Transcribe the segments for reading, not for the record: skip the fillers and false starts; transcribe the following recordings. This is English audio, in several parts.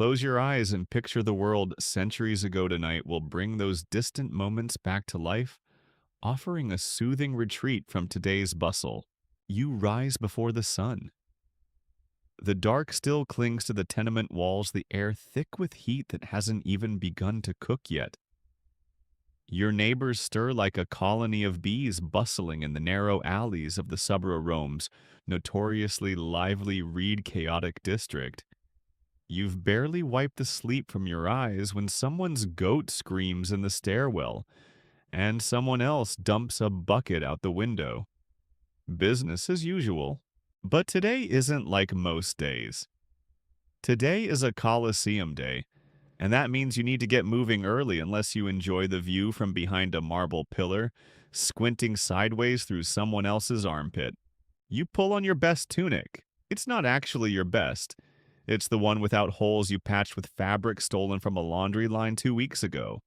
Close your eyes and picture the world centuries ago tonight will bring those distant moments back to life, offering a soothing retreat from today's bustle. You rise before the sun. The dark still clings to the tenement walls, the air thick with heat that hasn't even begun to cook yet. Your neighbors stir like a colony of bees bustling in the narrow alleys of the suburb Rome's notoriously lively Reed chaotic district. You've barely wiped the sleep from your eyes when someone's goat screams in the stairwell, and someone else dumps a bucket out the window. Business as usual. But today isn't like most days. Today is a Colosseum day, and that means you need to get moving early unless you enjoy the view from behind a marble pillar, squinting sideways through someone else's armpit. You pull on your best tunic. It's not actually your best. It's the one without holes you patched with fabric stolen from a laundry line 2 weeks ago.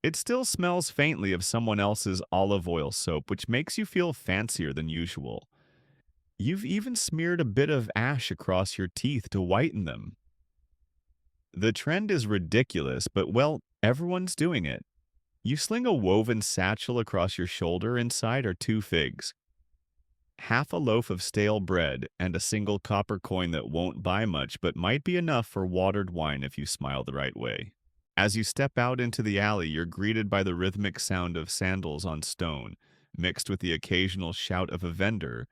It still smells faintly of someone else's olive oil soap, which makes you feel fancier than usual. You've even smeared a bit of ash across your teeth to whiten them. The trend is ridiculous, but well, everyone's doing it. You sling a woven satchel across your shoulder, inside are 2 figs, half a loaf of stale bread, and a single copper coin that won't buy much but might be enough for watered wine if you smile the right way. As you step out into the alley, you're greeted by the rhythmic sound of sandals on stone, mixed with the occasional shout of a vendor,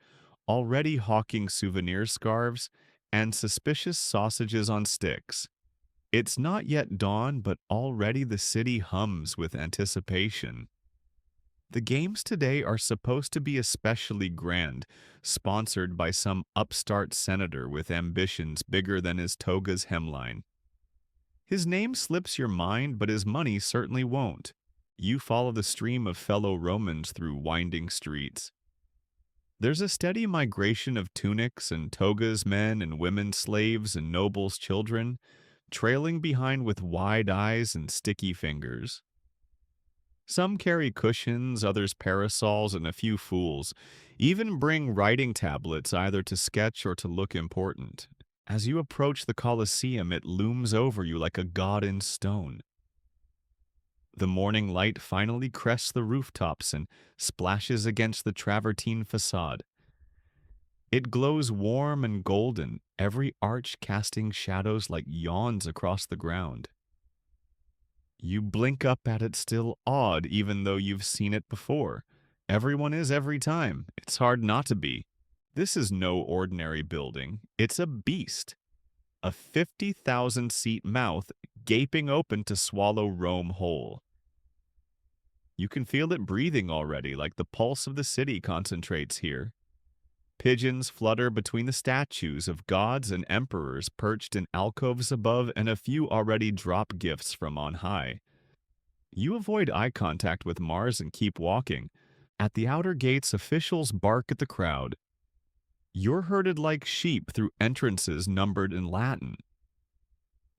already hawking souvenir scarves and suspicious sausages on sticks. It's not yet dawn, but already the city hums with anticipation. The games today are supposed to be especially grand, sponsored by some upstart senator with ambitions bigger than his toga's hemline. His name slips your mind, but his money certainly won't. You follow the stream of fellow Romans through winding streets. There's a steady migration of tunics and togas, men and women, slaves and nobles' children, trailing behind with wide eyes and sticky fingers. Some carry cushions, others parasols, and a few fools even bring writing tablets either to sketch or to look important. As you approach the Colosseum, it looms over you like a god in stone. The morning light finally crests the rooftops and splashes against the travertine facade. It glows warm and golden, every arch casting shadows like yawns across the ground. You blink up at it, still awed even though you've seen it before. Everyone is every time. It's hard not to be. This is no ordinary building. It's a beast. A 50,000-seat mouth gaping open to swallow Rome whole. You can feel it breathing already, like the pulse of the city concentrates here. Pigeons flutter between the statues of gods and emperors perched in alcoves above, and a few already drop gifts from on high. You avoid eye contact with Mars and keep walking. At the outer gates, officials bark at the crowd. You're herded like sheep through entrances numbered in Latin.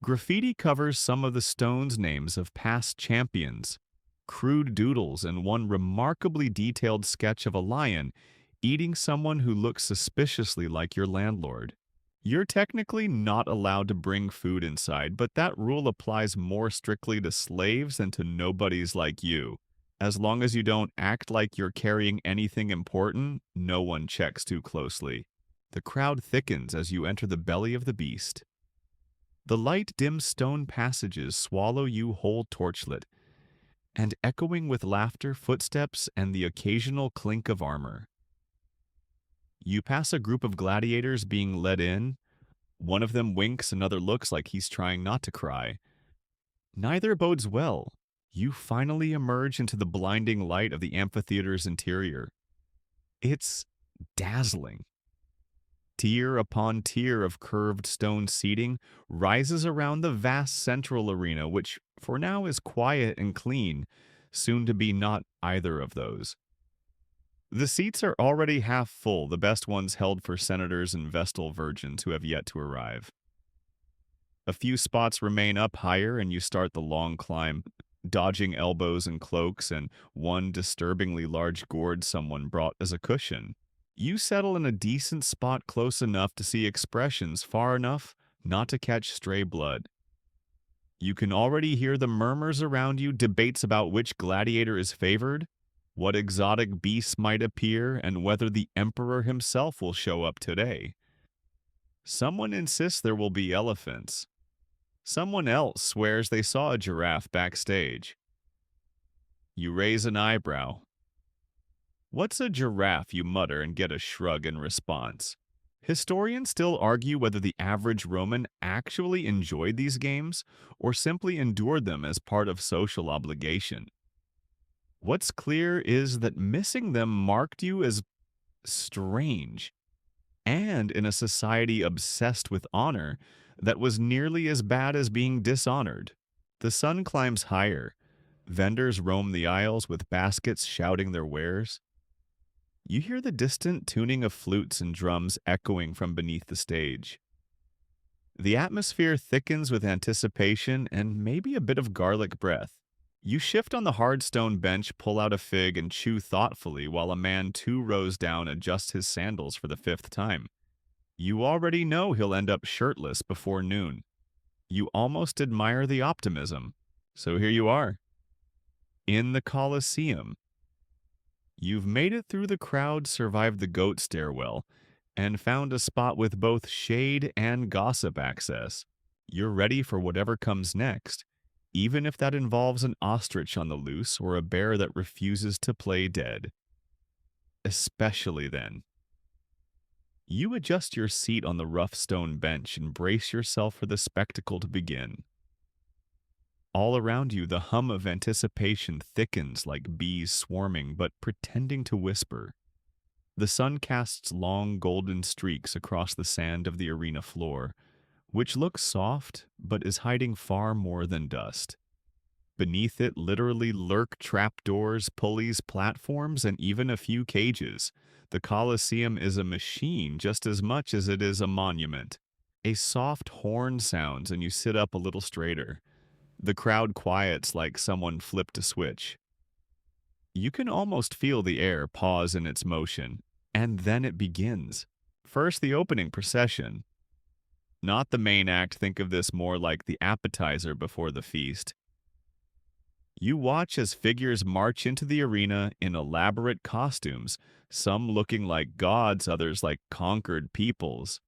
Graffiti covers some of the stone's names of past champions, crude doodles, and one remarkably detailed sketch of a lion eating someone who looks suspiciously like your landlord. You're technically not allowed to bring food inside, but that rule applies more strictly to slaves than to nobodies like you. As long as you don't act like you're carrying anything important, no one checks too closely. The crowd thickens as you enter the belly of the beast. The light, dim stone passages swallow you whole torchlit, and echoing with laughter, footsteps, and the occasional clink of armor. You pass a group of gladiators being led in. One of them winks, another looks like he's trying not to cry. Neither bodes well. You finally emerge into the blinding light of the amphitheater's interior. It's dazzling. Tier upon tier of curved stone seating rises around the vast central arena, which for now is quiet and clean, soon to be not either of those. The seats are already half full, the best ones held for senators and vestal virgins who have yet to arrive. A few spots remain up higher, and you start the long climb, dodging elbows and cloaks and one disturbingly large gourd someone brought as a cushion. You settle in a decent spot close enough to see expressions, far enough not to catch stray blood. You can already hear the murmurs around you, debates about which gladiator is favored, what exotic beasts might appear, and whether the emperor himself will show up today. Someone insists there will be elephants. Someone else swears they saw a giraffe backstage. You raise an eyebrow. "What's a giraffe?" you mutter and get a shrug in response. Historians still argue whether the average Roman actually enjoyed these games or simply endured them as part of social obligation. What's clear is that missing them marked you as strange, and in a society obsessed with honor that was nearly as bad as being dishonored. The sun climbs higher. Vendors roam the aisles with baskets shouting their wares. You hear the distant tuning of flutes and drums echoing from beneath the stage. The atmosphere thickens with anticipation and maybe a bit of garlic breath. You shift on the hard stone bench, pull out a fig, and chew thoughtfully while a man 2 rows down adjusts his sandals for the 5th time. You already know he'll end up shirtless before noon. You almost admire the optimism. So here you are, in the Colosseum. You've made it through the crowd, survived the goat stairwell, and found a spot with both shade and gossip access. You're ready for whatever comes next, even if that involves an ostrich on the loose or a bear that refuses to play dead. Especially then. You adjust your seat on the rough stone bench and brace yourself for the spectacle to begin. All around you, the hum of anticipation thickens like bees swarming but pretending to whisper. The sun casts long golden streaks across the sand of the arena floor, which looks soft but is hiding far more than dust. Beneath it literally lurk trapdoors, pulleys, platforms, and even a few cages. The Colosseum is a machine just as much as it is a monument. A soft horn sounds and you sit up a little straighter. The crowd quiets like someone flipped a switch. You can almost feel the air pause in its motion, and then it begins. First, the opening procession. Not the main act, think of this more like the appetizer before the feast. You watch as figures march into the arena in elaborate costumes, some looking like gods, others like conquered peoples.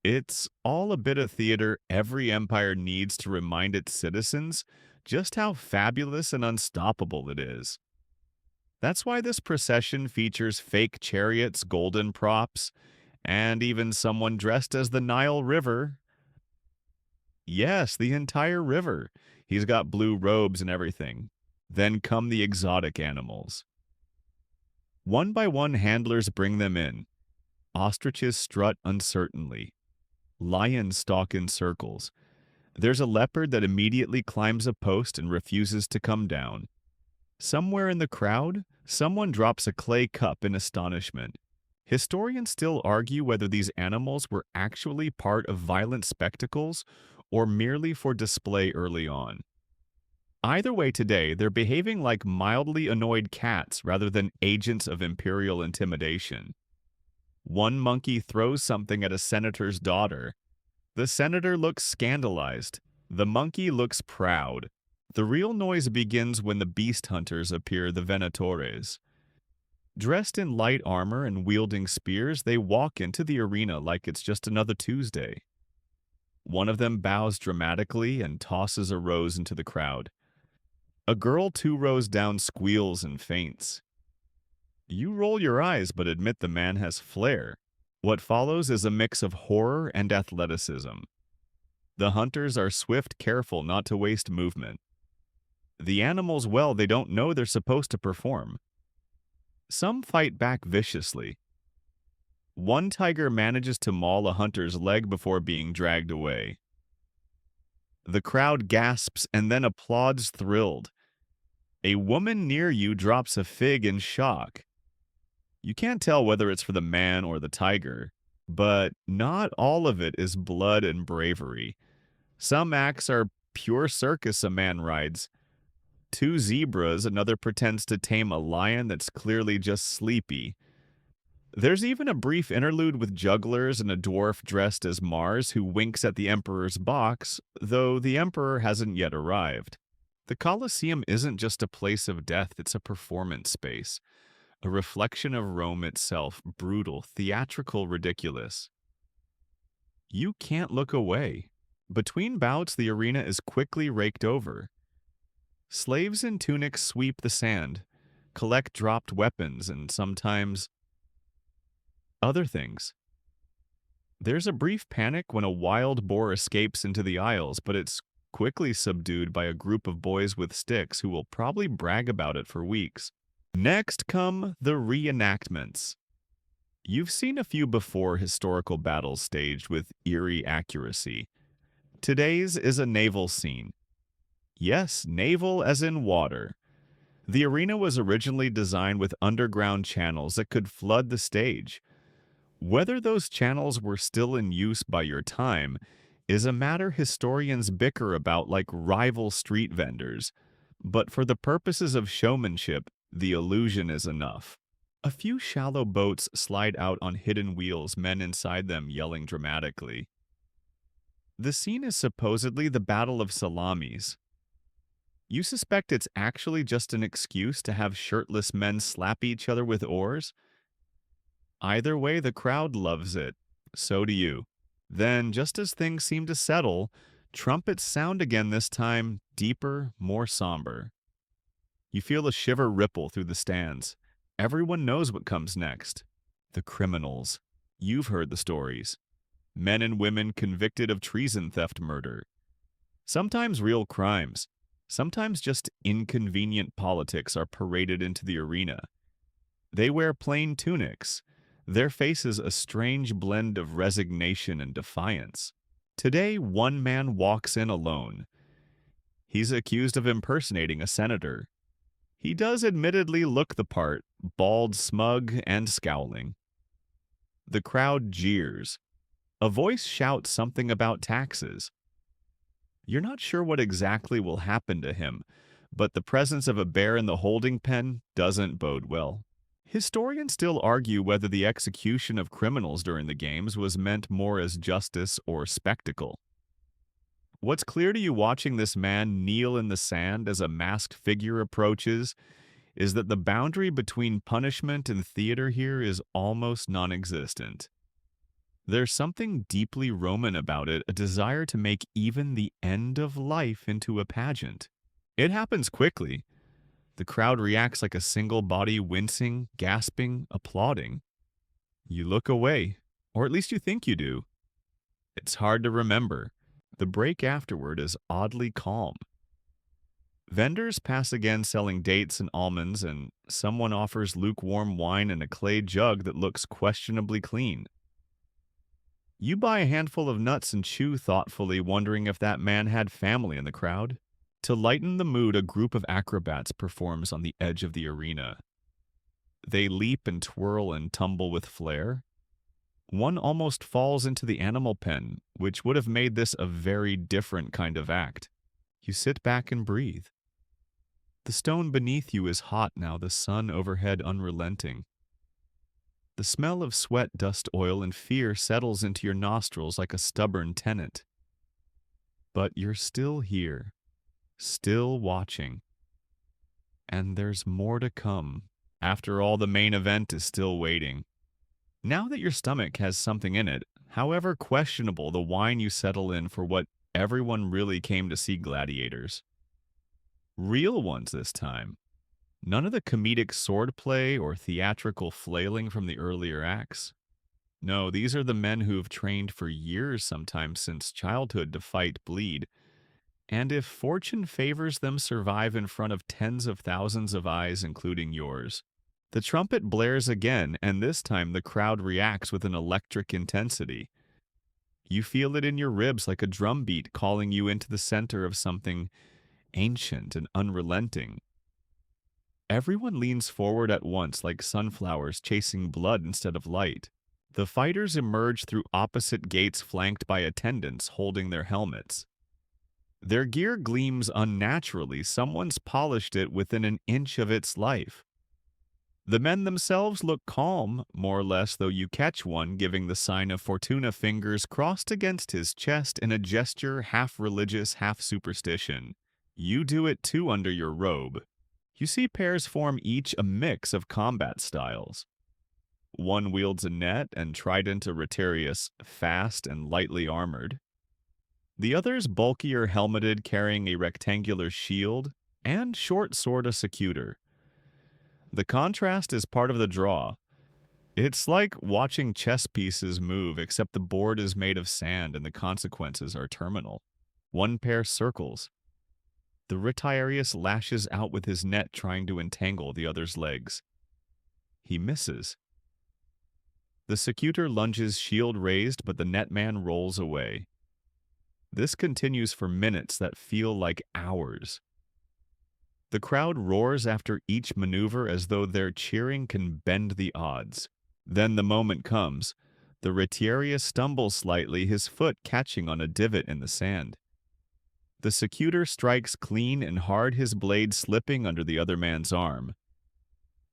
It's all a bit of theater every empire needs to remind its citizens just how fabulous and unstoppable it is. That's why this procession features fake chariots, golden props, and even someone dressed as the Nile River. Yes, the entire river. He's got blue robes and everything. Then come the exotic animals. One by one, handlers bring them in. Ostriches strut uncertainly. Lions stalk in circles. There's a leopard that immediately climbs a post and refuses to come down. Somewhere in the crowd, someone drops a clay cup in astonishment. Historians still argue whether these animals were actually part of violent spectacles or merely for display early on. Either way today, they're behaving like mildly annoyed cats rather than agents of imperial intimidation. One monkey throws something at a senator's daughter. The senator looks scandalized. The monkey looks proud. The real noise begins when the beast hunters appear, the venatores. Dressed in light armor and wielding spears, they walk into the arena like it's just another Tuesday. One of them bows dramatically and tosses a rose into the crowd. A girl 2 rows down squeals and faints. You roll your eyes but admit the man has flair. What follows is a mix of horror and athleticism. The hunters are swift, careful not to waste movement. The animals, well, they don't know they're supposed to perform. Some fight back viciously. One tiger manages to maul a hunter's leg before being dragged away. The crowd gasps and then applauds thrilled. A woman near you drops a fig in shock. You can't tell whether it's for the man or the tiger, but not all of it is blood and bravery. Some acts are pure circus a man rides. 2 zebras, another pretends to tame a lion that's clearly just sleepy. There's even a brief interlude with jugglers and a dwarf dressed as Mars who winks at the Emperor's box, though the Emperor hasn't yet arrived. The Colosseum isn't just a place of death, it's a performance space, a reflection of Rome itself, brutal, theatrical, ridiculous. You can't look away. Between bouts, the arena is quickly raked over. Slaves in tunics sweep the sand, collect dropped weapons, and sometimes other things. There's a brief panic when a wild boar escapes into the aisles, but it's quickly subdued by a group of boys with sticks who will probably brag about it for weeks. Next come the reenactments. You've seen a few before historical battles staged with eerie accuracy. Today's is a naval scene. Yes, naval as in water. The arena was originally designed with underground channels that could flood the stage. Whether those channels were still in use by your time is a matter historians bicker about like rival street vendors, but for the purposes of showmanship, the illusion is enough. A few shallow boats slide out on hidden wheels, men inside them yelling dramatically. The scene is supposedly the Battle of Salamis. You suspect it's actually just an excuse to have shirtless men slap each other with oars? Either way, the crowd loves it. So do you. Then, just as things seem to settle, trumpets sound again, this time deeper, more somber. You feel a shiver ripple through the stands. Everyone knows what comes next. The criminals. You've heard the stories. Men and women convicted of treason, theft, murder. Sometimes real crimes. Sometimes just inconvenient politics are paraded into the arena. They wear plain tunics, their faces a strange blend of resignation and defiance. Today, one man walks in alone. He's accused of impersonating a senator. He does admittedly look the part, bald, smug, and scowling. The crowd jeers. A voice shouts something about taxes. You're not sure what exactly will happen to him, but the presence of a bear in the holding pen doesn't bode well. Historians still argue whether the execution of criminals during the games was meant more as justice or spectacle. What's clear to you watching this man kneel in the sand as a masked figure approaches is that the boundary between punishment and theater here is almost non-existent. There's something deeply Roman about it, a desire to make even the end of life into a pageant. It happens quickly. The crowd reacts like a single body, wincing, gasping, applauding. You look away, or at least you think you do. It's hard to remember. The break afterward is oddly calm. Vendors pass again selling dates and almonds, and someone offers lukewarm wine in a clay jug that looks questionably clean. You buy a handful of nuts and chew thoughtfully, wondering if that man had family in the crowd. To lighten the mood, a group of acrobats performs on the edge of the arena. They leap and twirl and tumble with flair. One almost falls into the animal pen, which would have made this a very different kind of act. You sit back and breathe. The stone beneath you is hot now, the sun overhead unrelenting. The smell of sweat, dust, oil, and fear settles into your nostrils like a stubborn tenant. But you're still here, still watching. And there's more to come. After all, the main event is still waiting. Now that your stomach has something in it, however questionable the wine, you settle in for what everyone really came to see: gladiators. Real ones this time. None of the comedic swordplay or theatrical flailing from the earlier acts. No, these are the men who've trained for years, sometimes since childhood, to fight, bleed, and if fortune favors them, survive in front of tens of thousands of eyes, including yours. The trumpet blares again, and this time the crowd reacts with an electric intensity. You feel it in your ribs like a drumbeat calling you into the center of something ancient and unrelenting. Everyone leans forward at once like sunflowers chasing blood instead of light. The fighters emerge through opposite gates flanked by attendants holding their helmets. Their gear gleams unnaturally. Someone's polished it within an inch of its life. The men themselves look calm, more or less, though you catch one giving the sign of Fortuna fingers crossed against his chest in a gesture half religious, half superstition. You do it too under your robe. You see pairs form each a mix of combat styles. One wields a net and trident a retiarius, fast and lightly armored. The other's bulkier helmeted, carrying a rectangular shield, and short sword a secutor. The contrast is part of the draw. It's like watching chess pieces move, except the board is made of sand and the consequences are terminal. One pair circles. The retiarius lashes out with his net, trying to entangle the other's legs. He misses. The secutor lunges, shield raised, but the netman rolls away. This continues for minutes that feel like hours. The crowd roars after each maneuver as though their cheering can bend the odds. Then the moment comes. The retiarius stumbles slightly, his foot catching on a divot in the sand. The secutor strikes clean and hard, his blade slipping under the other man's arm.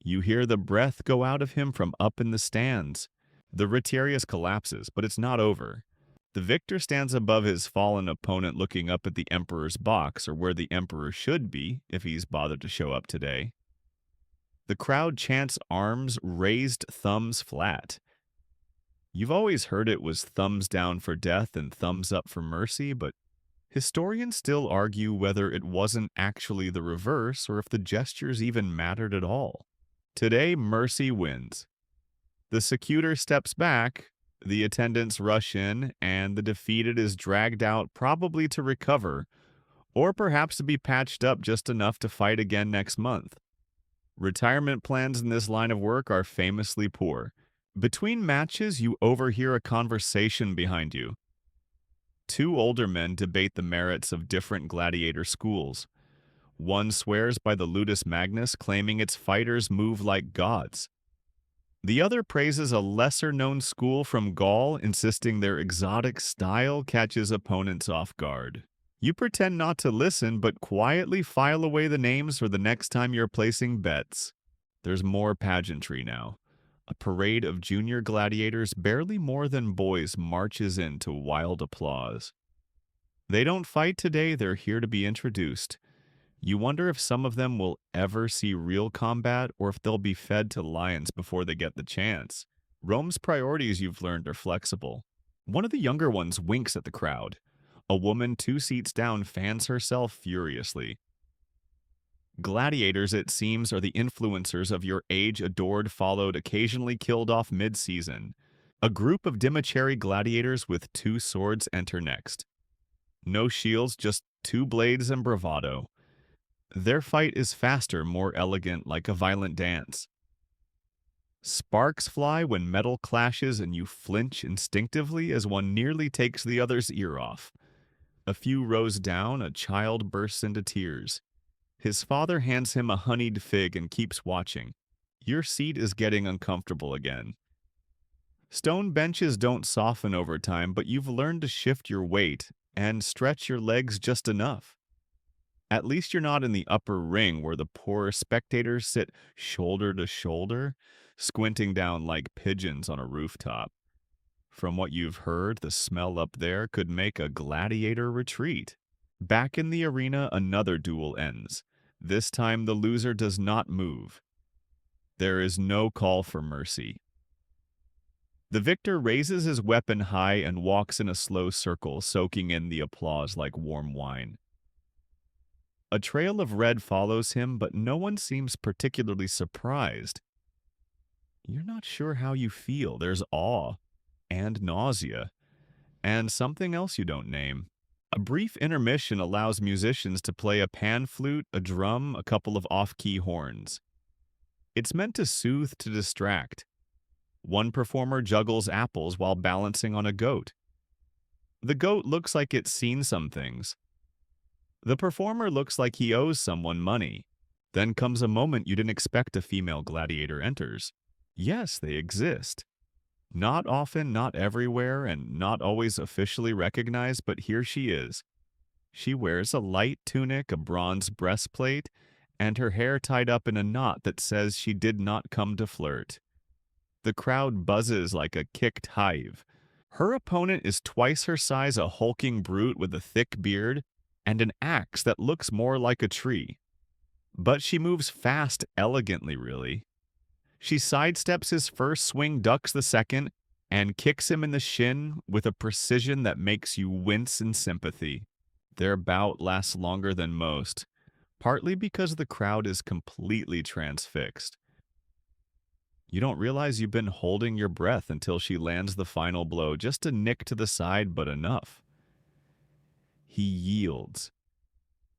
You hear the breath go out of him from up in the stands. The retiarius collapses, but it's not over. The victor stands above his fallen opponent, looking up at the emperor's box, or where the emperor should be if he's bothered to show up today. The crowd chants arms raised, thumbs flat. You've always heard it was thumbs down for death and thumbs up for mercy, but historians still argue whether it wasn't actually the reverse or if the gestures even mattered at all. Today, mercy wins. The secutor steps back, the attendants rush in, and the defeated is dragged out, probably to recover, or perhaps to be patched up just enough to fight again next month. Retirement plans in this line of work are famously poor. Between matches, you overhear a conversation behind you. Two older men debate the merits of different gladiator schools. One swears by the ludus magnus, claiming its fighters move like gods. The other praises a lesser-known school from Gaul, insisting their exotic style catches opponents off guard. You pretend not to listen, but quietly file away the names for the next time you're placing bets. There's more pageantry now. A parade of junior gladiators, barely more than boys, marches in to wild applause. They don't fight today, they're here to be introduced. You wonder if some of them will ever see real combat or if they'll be fed to lions before they get the chance. Rome's priorities, you've learned, are flexible. One of the younger ones winks at the crowd. A woman 2 seats down fans herself furiously. Gladiators, it seems, are the influencers of your age, adored, followed, occasionally killed off mid-season. A group of Dimicheri gladiators with 2 swords enter next. No shields, just 2 blades and bravado. Their fight is faster, more elegant, like a violent dance. Sparks fly when metal clashes and you flinch instinctively as one nearly takes the other's ear off. A few rows down, a child bursts into tears. His father hands him a honeyed fig and keeps watching. Your seat is getting uncomfortable again. Stone benches don't soften over time, but you've learned to shift your weight and stretch your legs just enough. At least you're not in the upper ring where the poorer spectators sit shoulder to shoulder, squinting down like pigeons on a rooftop. From what you've heard, the smell up there could make a gladiator retreat. Back in the arena, another duel ends. This time the loser does not move. There is no call for mercy. The victor raises his weapon high and walks in a slow circle, soaking in the applause like warm wine. A trail of red follows him, but no one seems particularly surprised. You're not sure how you feel. There's awe and nausea, and something else you don't name. A brief intermission allows musicians to play a pan flute, a drum, a couple of off-key horns. It's meant to soothe, to distract. One performer juggles apples while balancing on a goat. The goat looks like it's seen some things. The performer looks like he owes someone money. Then comes a moment you didn't expect a female gladiator enters. Yes, they exist. Not often, not everywhere, and not always officially recognized, but here she is. She wears a light tunic, a bronze breastplate, and her hair tied up in a knot that says she did not come to flirt. The crowd buzzes like a kicked hive. Her opponent is twice her size, a hulking brute with a thick beard and an axe that looks more like a tree. But she moves fast, elegantly, really. She sidesteps his first swing, ducks the second, and kicks him in the shin with a precision that makes you wince in sympathy. Their bout lasts longer than most, partly because the crowd is completely transfixed. You don't realize you've been holding your breath until she lands the final blow, just a nick to the side, but enough. He yields.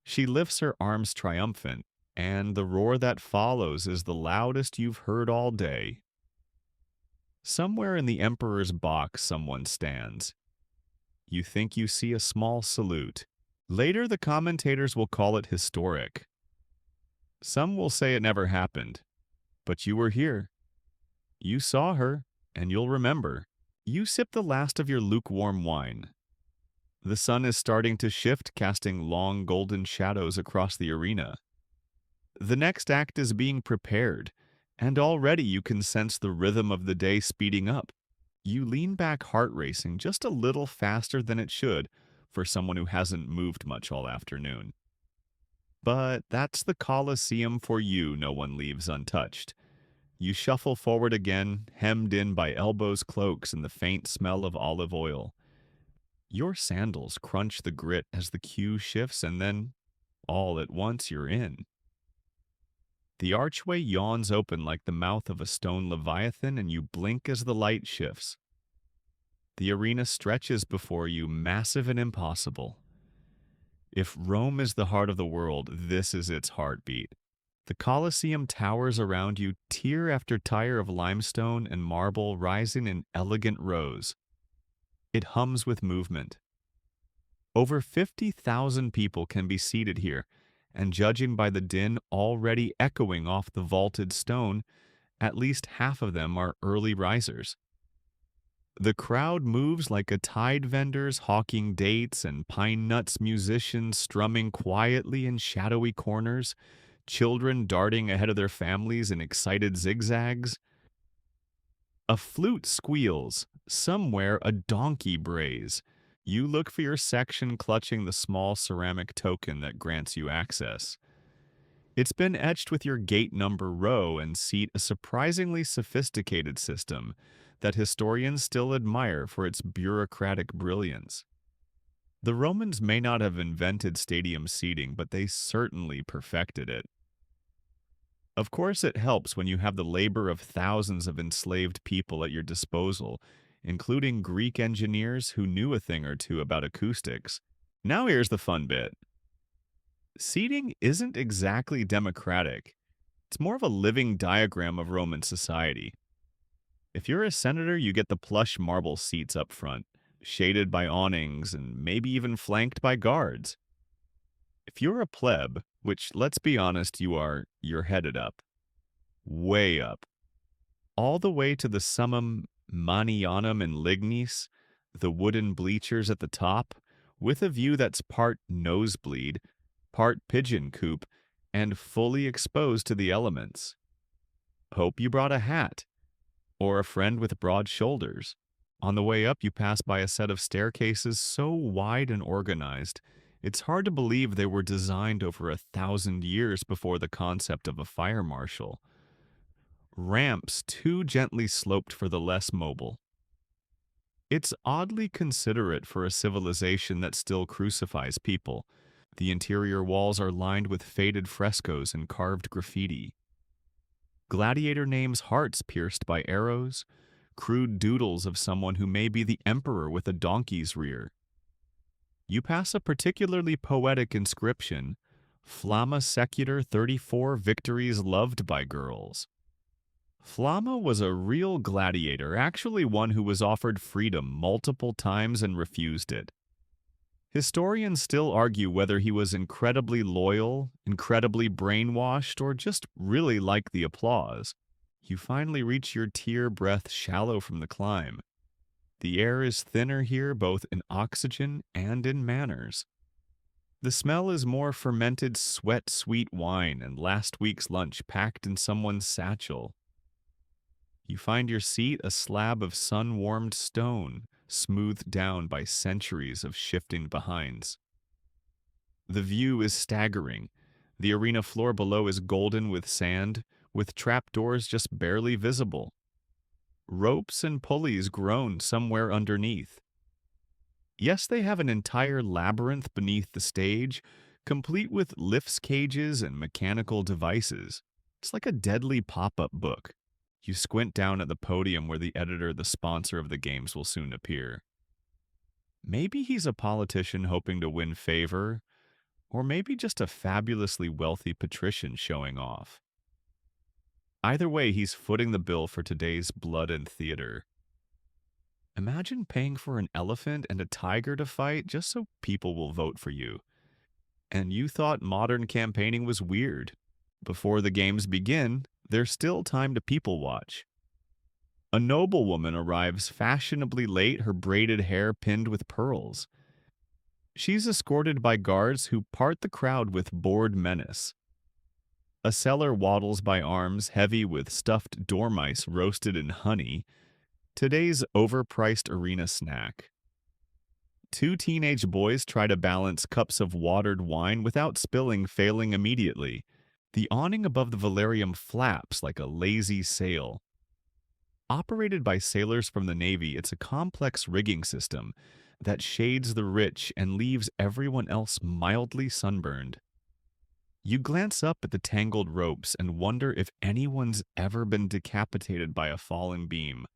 She lifts her arms triumphant, and the roar that follows is the loudest you've heard all day. Somewhere in the Emperor's box someone stands. You think you see a small salute. Later the commentators will call it historic. Some will say it never happened, but you were here. You saw her, and you'll remember. You sip the last of your lukewarm wine. The sun is starting to shift, casting long golden shadows across the arena. The next act is being prepared, and already you can sense the rhythm of the day speeding up. You lean back, heart racing, just a little faster than it should for someone who hasn't moved much all afternoon. But that's the Colosseum for you, no one leaves untouched. You shuffle forward again, hemmed in by elbows, cloaks, and the faint smell of olive oil. Your sandals crunch the grit as the cue shifts, and then, all at once, you're in. The archway yawns open like the mouth of a stone leviathan, and you blink as the light shifts. The arena stretches before you, massive and impossible. If Rome is the heart of the world, this is its heartbeat. The Colosseum towers around you, tier after tier of limestone and marble rising in elegant rows. It hums with movement. Over 50,000 people can be seated here, and judging by the din already echoing off the vaulted stone, at least half of them are early risers. The crowd moves like a tide vendors hawking dates and pine nuts musicians strumming quietly in shadowy corners, children darting ahead of their families in excited zigzags. A flute squeals, somewhere a donkey brays. You look for your section, clutching the small ceramic token that grants you access. It's been etched with your gate number, row, and seat, a surprisingly sophisticated system that historians still admire for its bureaucratic brilliance. The Romans may not have invented stadium seating, but they certainly perfected it. Of course, it helps when you have the labor of thousands of enslaved people at your disposal, including Greek engineers who knew a thing or two about acoustics. Now here's the fun bit. Seating isn't exactly democratic. It's more of a living diagram of Roman society. If you're a senator, you get the plush marble seats up front, shaded by awnings and maybe even flanked by guards. If you're a pleb, which, let's be honest, you're headed up. Way up. All the way to the summum manianum in lignis, the wooden bleachers at the top, with a view that's part nosebleed, part pigeon coop, and fully exposed to the elements. Hope you brought a hat, or a friend with broad shoulders. On the way up, you pass by a set of staircases so wide and organized, it's hard to believe they were designed over 1,000 years before the concept of a fire marshal. Ramps too gently sloped for the less mobile. It's oddly considerate for a civilization that still crucifies people. The interior walls are lined with faded frescoes and carved graffiti. Gladiator names, hearts pierced by arrows, crude doodles of someone who may be the emperor with a donkey's rear. You pass a particularly poetic inscription, Flamma Secutor 34 Victories Loved by Girls. Flamma was a real gladiator, actually one who was offered freedom multiple times and refused it. Historians still argue whether he was incredibly loyal, incredibly brainwashed, or just really liked the applause. You finally reach your tear breath shallow from the climb. The air is thinner here, both in oxygen and in manners. The smell is more fermented sweat sweet wine and last week's lunch packed in someone's satchel. You find your seat a slab of sun-warmed stone, smoothed down by centuries of shifting behinds. The view is staggering. The arena floor below is golden with sand, with trapdoors just barely visible. Ropes and pulleys groan somewhere underneath. Yes, they have an entire labyrinth beneath the stage, complete with lifts cages and mechanical devices. It's like a deadly pop-up book. You squint down at the podium where the editor, the sponsor of the games, will soon appear. Maybe he's a politician hoping to win favor, or maybe just a fabulously wealthy patrician showing off. Either way, he's footing the bill for today's blood and theater. Imagine paying for an elephant and a tiger to fight just so people will vote for you. And you thought modern campaigning was weird. Before the games begin, there's still time to people watch. A noblewoman arrives fashionably late, her braided hair pinned with pearls. She's escorted by guards who part the crowd with bored menace. A seller waddles by arms heavy with stuffed dormice roasted in honey, today's overpriced arena snack. Two teenage boys try to balance cups of watered wine without spilling, failing immediately. The awning above the velarium flaps like a lazy sail. Operated by sailors from the Navy, it's a complex rigging system that shades the rich and leaves everyone else mildly sunburned. You glance up at the tangled ropes and wonder if anyone's ever been decapitated by a falling beam.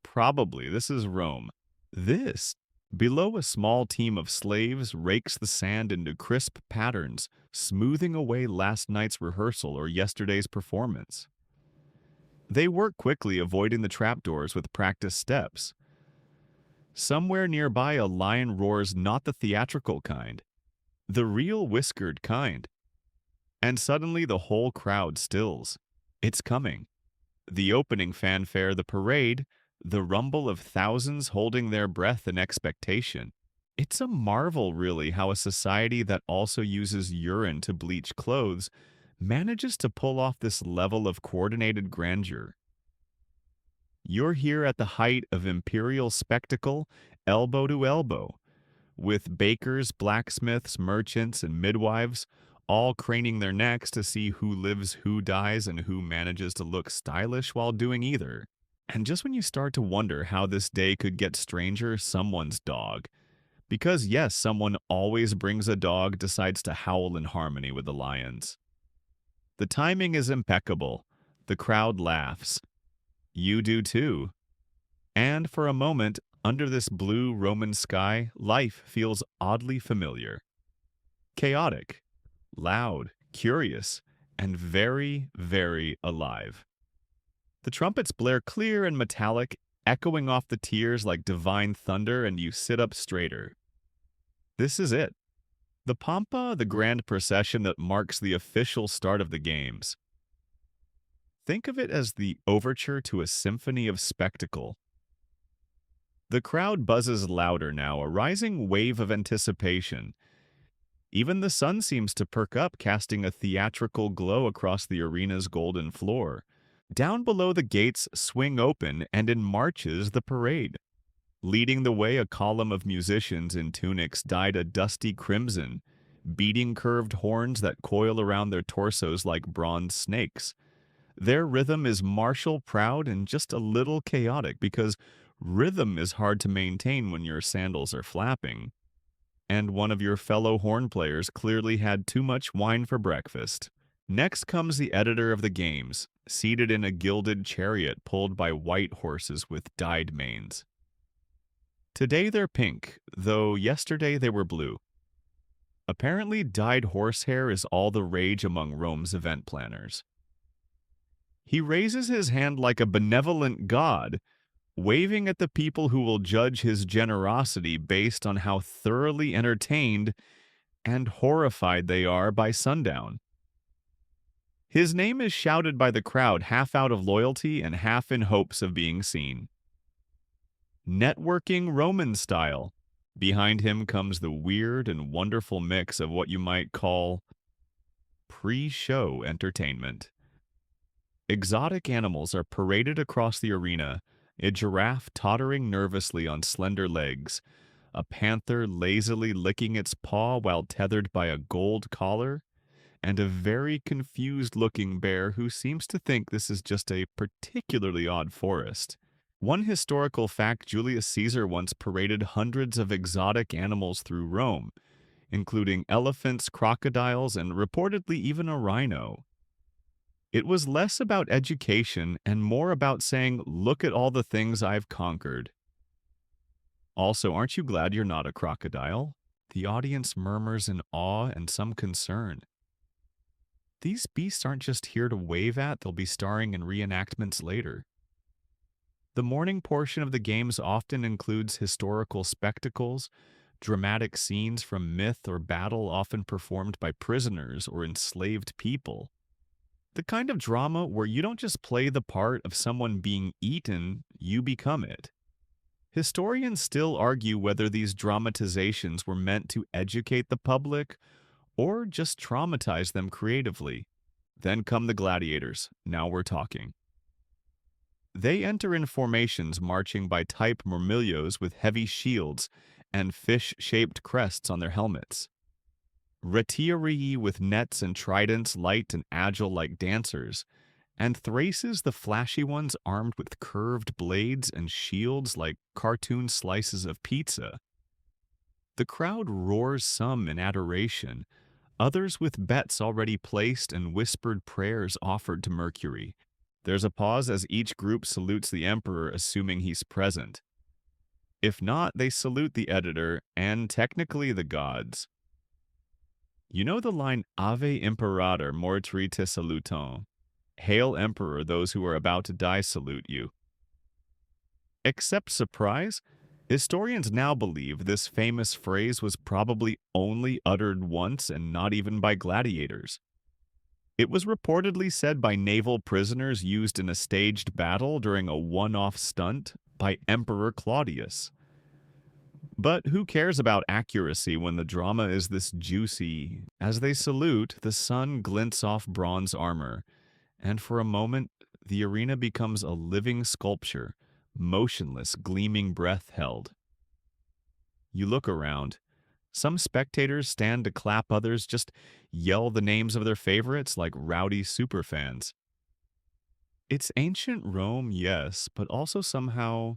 Probably. This is Rome. This, below a small team of slaves, rakes the sand into crisp patterns, smoothing away last night's rehearsal or yesterday's performance. They work quickly, avoiding the trapdoors with practiced steps. Somewhere nearby, a lion roars, not the theatrical kind, the real whiskered kind. And suddenly the whole crowd stills. It's coming. The opening fanfare, the parade, the rumble of thousands holding their breath in expectation. It's a marvel, really, how a society that also uses urine to bleach clothes manages to pull off this level of coordinated grandeur. You're here at the height of imperial spectacle, elbow to elbow, with bakers, blacksmiths, merchants, and midwives all craning their necks to see who lives, who dies, and who manages to look stylish while doing either. And just when you start to wonder how this day could get stranger, someone's dog. Because yes, someone always brings a dog, decides to howl in harmony with the lions. The timing is impeccable. The crowd laughs. You do too. And for a moment, under this blue Roman sky, life feels oddly familiar. Chaotic, loud, curious, and very, very alive. The trumpets blare clear and metallic, echoing off the tiers like divine thunder, and you sit up straighter. This is it. The Pampa, the grand procession that marks the official start of the games. Think of it as the overture to a symphony of spectacle. The crowd buzzes louder now, a rising wave of anticipation. Even the sun seems to perk up, casting a theatrical glow across the arena's golden floor. Down below, the gates swing open, and in marches the parade. Leading the way, a column of musicians in tunics dyed a dusty crimson, beating curved horns that coil around their torsos like bronze snakes. Their rhythm is martial, proud, and just a little chaotic, because rhythm is hard to maintain when your sandals are flapping. And one of your fellow horn players clearly had too much wine for breakfast. Next comes the editor of the games, seated in a gilded chariot pulled by white horses with dyed manes. Today they're pink, though yesterday they were blue. Apparently, dyed horsehair is all the rage among Rome's event planners. He raises his hand like a benevolent god, waving at the people who will judge his generosity based on how thoroughly entertained and horrified they are by sundown. His name is shouted by the crowd, half out of loyalty and half in hopes of being seen. Networking Roman style. Behind him comes the weird and wonderful mix of what you might call pre-show entertainment. Exotic animals are paraded across the arena, a giraffe tottering nervously on slender legs, a panther lazily licking its paw while tethered by a gold collar, and a very confused-looking bear who seems to think this is just a particularly odd forest. One historical fact: Julius Caesar once paraded hundreds of exotic animals through Rome, including elephants, crocodiles, and reportedly even a rhino. It was less about education and more about saying, "Look at all the things I've conquered." Also, aren't you glad you're not a crocodile? The audience murmurs in awe and some concern. These beasts aren't just here to wave at, they'll be starring in reenactments later. The morning portion of the games often includes historical spectacles, dramatic scenes from myth or battle often performed by prisoners or enslaved people. The kind of drama where you don't just play the part of someone being eaten, you become it. Historians still argue whether these dramatizations were meant to educate the public or just traumatize them creatively. Then come the gladiators. Now we're talking. They enter in formations marching by type murmillos with heavy shields and fish-shaped crests on their helmets. Retiarii with nets and tridents, light and agile like dancers, and Thraces, the flashy ones, armed with curved blades and shields like cartoon slices of pizza. The crowd roars, some in adoration, others with bets already placed and whispered prayers offered to Mercury. There's a pause as each group salutes the emperor, assuming he's present. If not, they salute the editor and technically the gods. You know the line Ave Imperator mortri te salutant? Hail Emperor, those who are about to die salute you. Except surprise, historians now believe this famous phrase was probably only uttered once and not even by gladiators. It was reportedly said by naval prisoners used in a staged battle during a one-off stunt by Emperor Claudius. But who cares about accuracy when the drama is this juicy? As they salute, the sun glints off bronze armor, and for a moment, the arena becomes a living sculpture, motionless, gleaming breath held. You look around. Some spectators stand to clap, others just yell the names of their favorites like rowdy superfans. It's ancient Rome, yes, but also somehow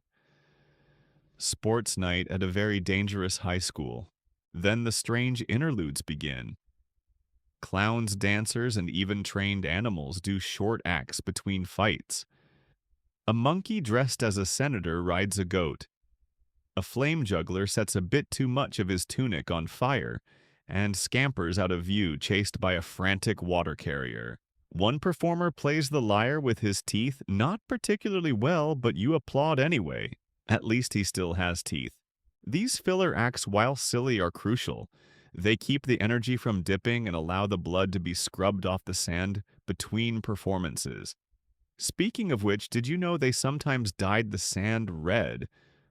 sports night at a very dangerous high school. Then the strange interludes begin. Clowns, dancers, and even trained animals do short acts between fights. A monkey dressed as a senator rides a goat. A flame juggler sets a bit too much of his tunic on fire and scampers out of view, chased by a frantic water carrier. One performer plays the lyre with his teeth, not particularly well, but you applaud anyway. At least he still has teeth. These filler acts, while silly, are crucial. They keep the energy from dipping and allow the blood to be scrubbed off the sand between performances. Speaking of which, did you know they sometimes dyed the sand red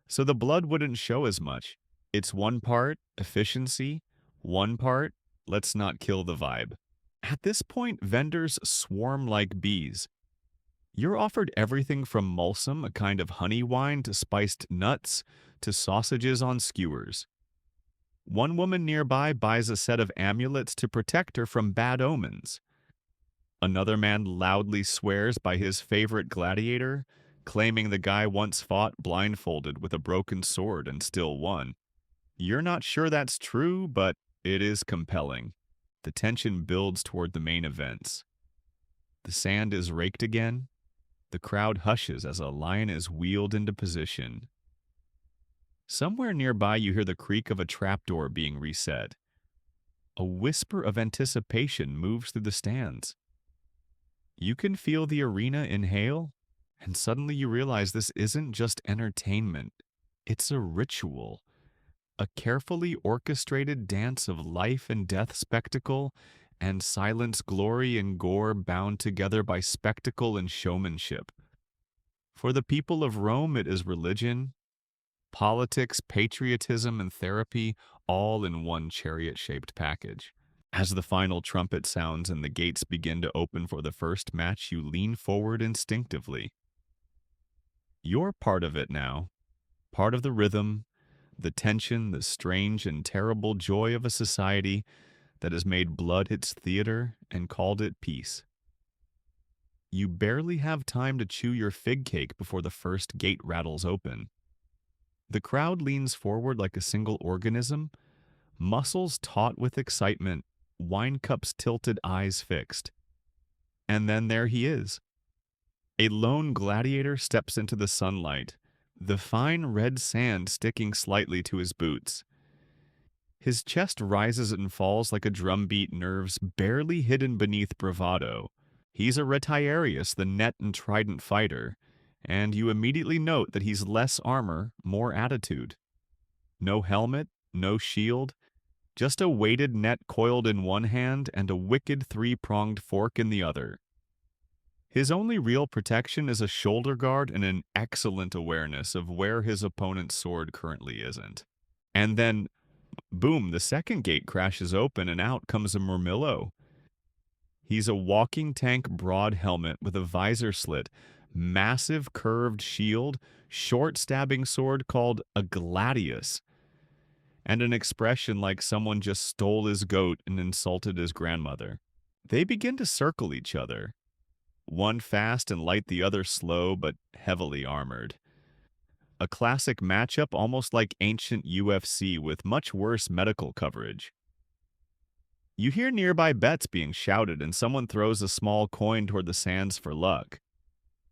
so the blood wouldn't show as much? It's one part efficiency, one part let's not kill the vibe. At this point, vendors swarm like bees. You're offered everything from mulsum, a kind of honey wine, to spiced nuts, to sausages on skewers. One woman nearby buys a set of amulets to protect her from bad omens. Another man loudly swears by his favorite gladiator, claiming the guy once fought blindfolded with a broken sword and still won. You're not sure that's true, but it is compelling. The tension builds toward the main events. The sand is raked again. The crowd hushes as a lion is wheeled into position. Somewhere nearby, you hear the creak of a trapdoor being reset. A whisper of anticipation moves through the stands. You can feel the arena inhale, and suddenly you realize this isn't just entertainment. It's a ritual, a carefully orchestrated dance of life and death spectacle and silence, glory, and gore bound together by spectacle and showmanship. For the people of Rome, it is religion. Politics, patriotism, and therapy all in one chariot-shaped package. As the final trumpet sounds and the gates begin to open for the first match, you lean forward instinctively. You're part of it now, part of the rhythm, the tension, the strange and terrible joy of a society that has made blood its theater and called it peace. You barely have time to chew your fig cake before the first gate rattles open. The crowd leans forward like a single organism, muscles taut with excitement, wine cups tilted, eyes fixed. And then there he is. A lone gladiator steps into the sunlight, the fine red sand sticking slightly to his boots. His chest rises and falls like a drumbeat, nerves barely hidden beneath bravado. He's a retiarius, the net and trident fighter, and you immediately note that he's less armor, more attitude. No helmet, no shield, just a weighted net coiled in one hand and a wicked three-pronged fork in the other. His only real protection is a shoulder guard and an excellent awareness of where his opponent's sword currently isn't. And then, boom, the second gate crashes open and out comes a murmillo. He's a walking tank broad helmet with a visor slit, massive curved shield, short stabbing sword called a gladius, and an expression like someone just stole his goat and insulted his grandmother. They begin to circle each other. One fast and light, the other slow but heavily armored. A classic matchup almost like ancient UFC with much worse medical coverage. You hear nearby bets being shouted and someone throws a small coin toward the sands for luck.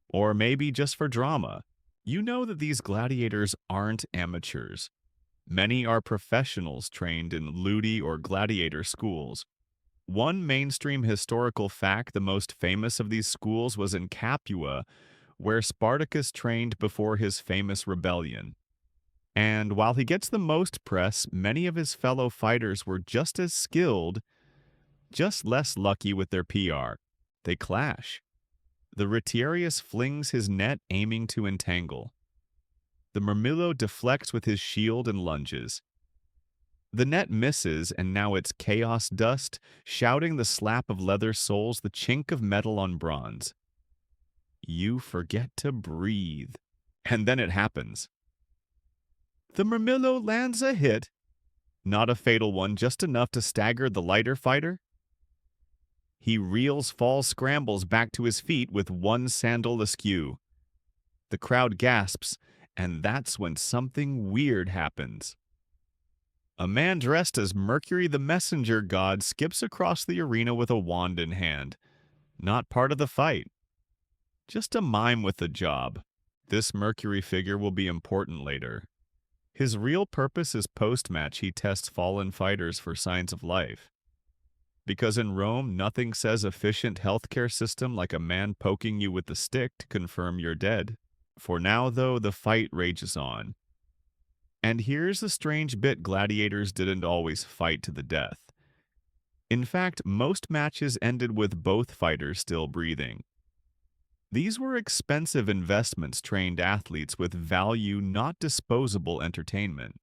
Or maybe just for drama. You know that these gladiators aren't amateurs. Many are professionals trained in ludi or gladiator schools. One mainstream historical fact, the most famous of these schools, was in Capua, where Spartacus trained before his famous rebellion. And while he gets the most press, many of his fellow fighters were just as skilled, just less lucky with their PR. They clash. The retiarius flings his net, aiming to entangle. The murmillo deflects with his shield and lunges. The net misses, and now it's chaos dust, shouting the slap of leather soles, the chink of metal on bronze. You forget to breathe. And then it happens. The murmillo lands a hit. Not a fatal one, just enough to stagger the lighter fighter. He reels, falls, scrambles back to his feet with one sandal askew. The crowd gasps, and that's when something weird happens. A man dressed as Mercury the messenger god skips across the arena with a wand in hand. Not part of the fight. Just a mime with a job. This Mercury figure will be important later. His real purpose is post-match he tests fallen fighters for signs of life. Because in Rome, nothing says efficient healthcare system like a man poking you with a stick to confirm you're dead. For now, though, the fight rages on. And here's the strange bit: gladiators didn't always fight to the death. In fact, most matches ended with both fighters still breathing. These were expensive investments, trained athletes with value, not disposable entertainment.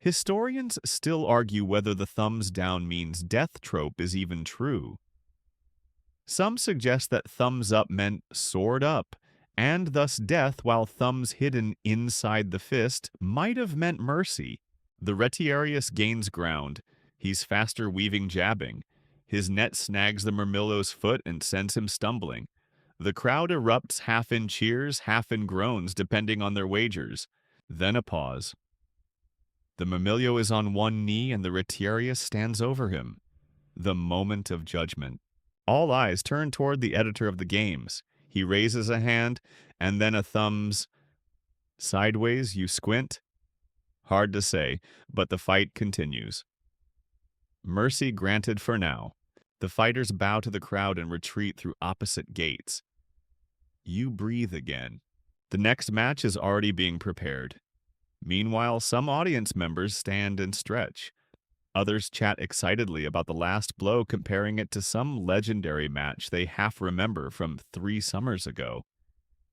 Historians still argue whether the thumbs down means death trope is even true. Some suggest that thumbs up meant sword up, and thus death, while thumbs hidden inside the fist might have meant mercy. The retiarius gains ground. He's faster weaving, jabbing. His net snags the murmillo's foot and sends him stumbling. The crowd erupts, half in cheers, half in groans, depending on their wagers. Then a pause. The murmillo is on one knee and the retiarius stands over him. The moment of judgment. All eyes turn toward the editor of the games. He raises a hand, and then a thumbs. Sideways, you squint. Hard to say, but the fight continues. Mercy granted for now. The fighters bow to the crowd and retreat through opposite gates. You breathe again. The next match is already being prepared. Meanwhile, some audience members stand and stretch. Others chat excitedly about the last blow, comparing it to some legendary match they half remember from 3 summers ago.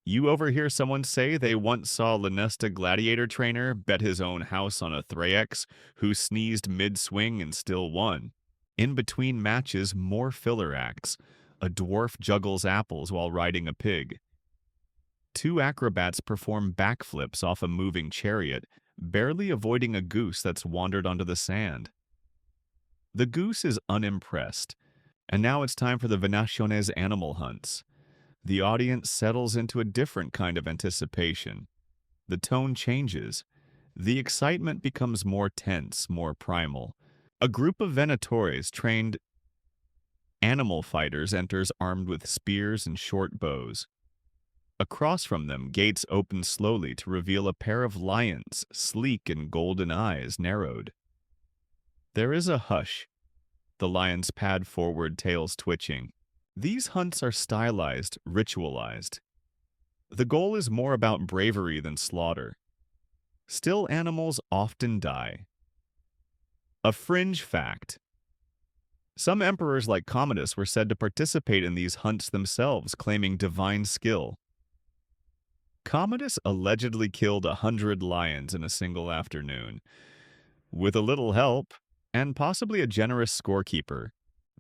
You overhear someone say they once saw Lanesta gladiator trainer bet his own house on a Thraex who sneezed mid-swing and still won. In between matches, more filler acts. A dwarf juggles apples while riding a pig. Two acrobats perform backflips off a moving chariot, barely avoiding a goose that's wandered onto the sand. The goose is unimpressed, and now it's time for the Venaciones animal hunts. The audience settles into a different kind of anticipation. The tone changes. The excitement becomes more tense, more primal. A group of Venatores, trained animal fighters, enters armed with spears and short bows. Across from them, gates open slowly to reveal a pair of lions, sleek and golden eyes narrowed. There is a hush. The lions pad forward, tails twitching. These hunts are stylized, ritualized. The goal is more about bravery than slaughter. Still, animals often die. A fringe fact. Some emperors like Commodus were said to participate in these hunts themselves, claiming divine skill. Commodus allegedly killed 100 lions in a single afternoon. With a little help, and possibly a generous scorekeeper,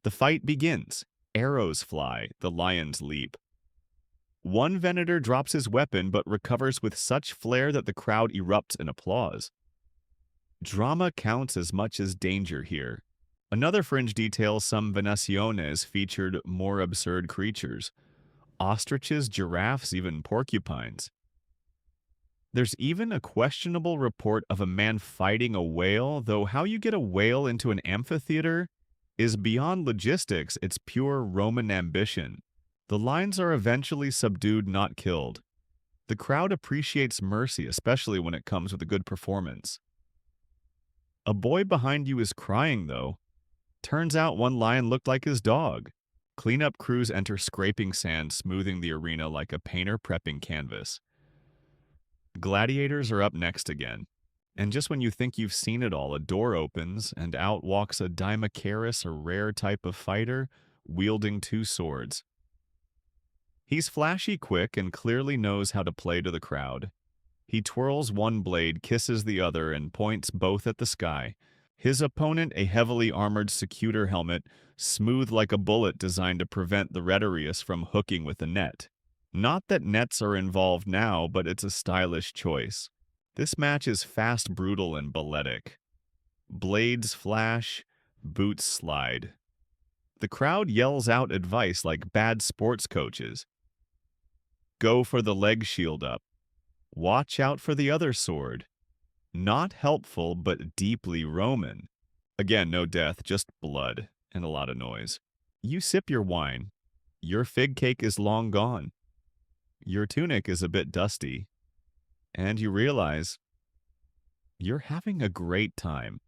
the fight begins. Arrows fly, the lions leap. One Venator drops his weapon but recovers with such flair that the crowd erupts in applause. Drama counts as much as danger here. Another fringe detail, some Venaciones featured more absurd creatures. Ostriches, giraffes, even porcupines. There's even a questionable report of a man fighting a whale, though how you get a whale into an amphitheater is beyond logistics, it's pure Roman ambition. The lions are eventually subdued, not killed. The crowd appreciates mercy, especially when it comes with a good performance. A boy behind you is crying, though. Turns out one lion looked like his dog. Cleanup crews enter scraping sand, smoothing the arena like a painter prepping canvas. Gladiators are up next again. And just when you think you've seen it all, a door opens, and out walks a Dimachorus, a rare type of fighter, wielding two swords. He's flashy quick and clearly knows how to play to the crowd. He twirls one blade, kisses the other, and points both at the sky. His opponent, a heavily armored secutor helmet, smooth like a bullet designed to prevent the Rhetorius from hooking with a net. Not that nets are involved now, but it's a stylish choice. This match is fast, brutal, and balletic. Blades flash, boots slide. The crowd yells out advice like bad sports coaches. Go for the leg shield up. Watch out for the other sword. Not helpful, but deeply Roman. Again, no death, just blood and a lot of noise. You sip your wine. Your fig cake is long gone. Your tunic is a bit dusty. And you realize you're having a great time.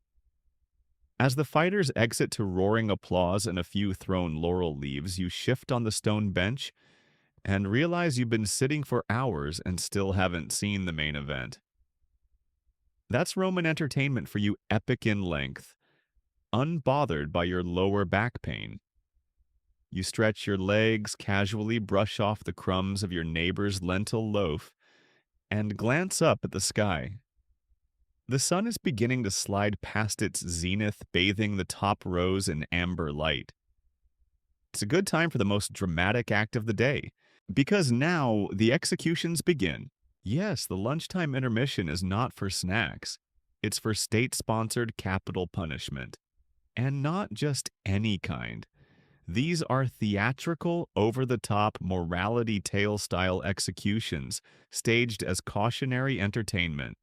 As the fighters exit to roaring applause and a few thrown laurel leaves, you shift on the stone bench and realize you've been sitting for hours and still haven't seen the main event. That's Roman entertainment for you, epic in length, unbothered by your lower back pain. You stretch your legs, casually brush off the crumbs of your neighbor's lentil loaf, and glance up at the sky. The sun is beginning to slide past its zenith, bathing the top rows in amber light. It's a good time for the most dramatic act of the day, because now the executions begin. Yes, the lunchtime intermission is not for snacks. It's for state-sponsored capital punishment. And not just any kind. These are theatrical, over-the-top, morality tale-style executions, staged as cautionary entertainment.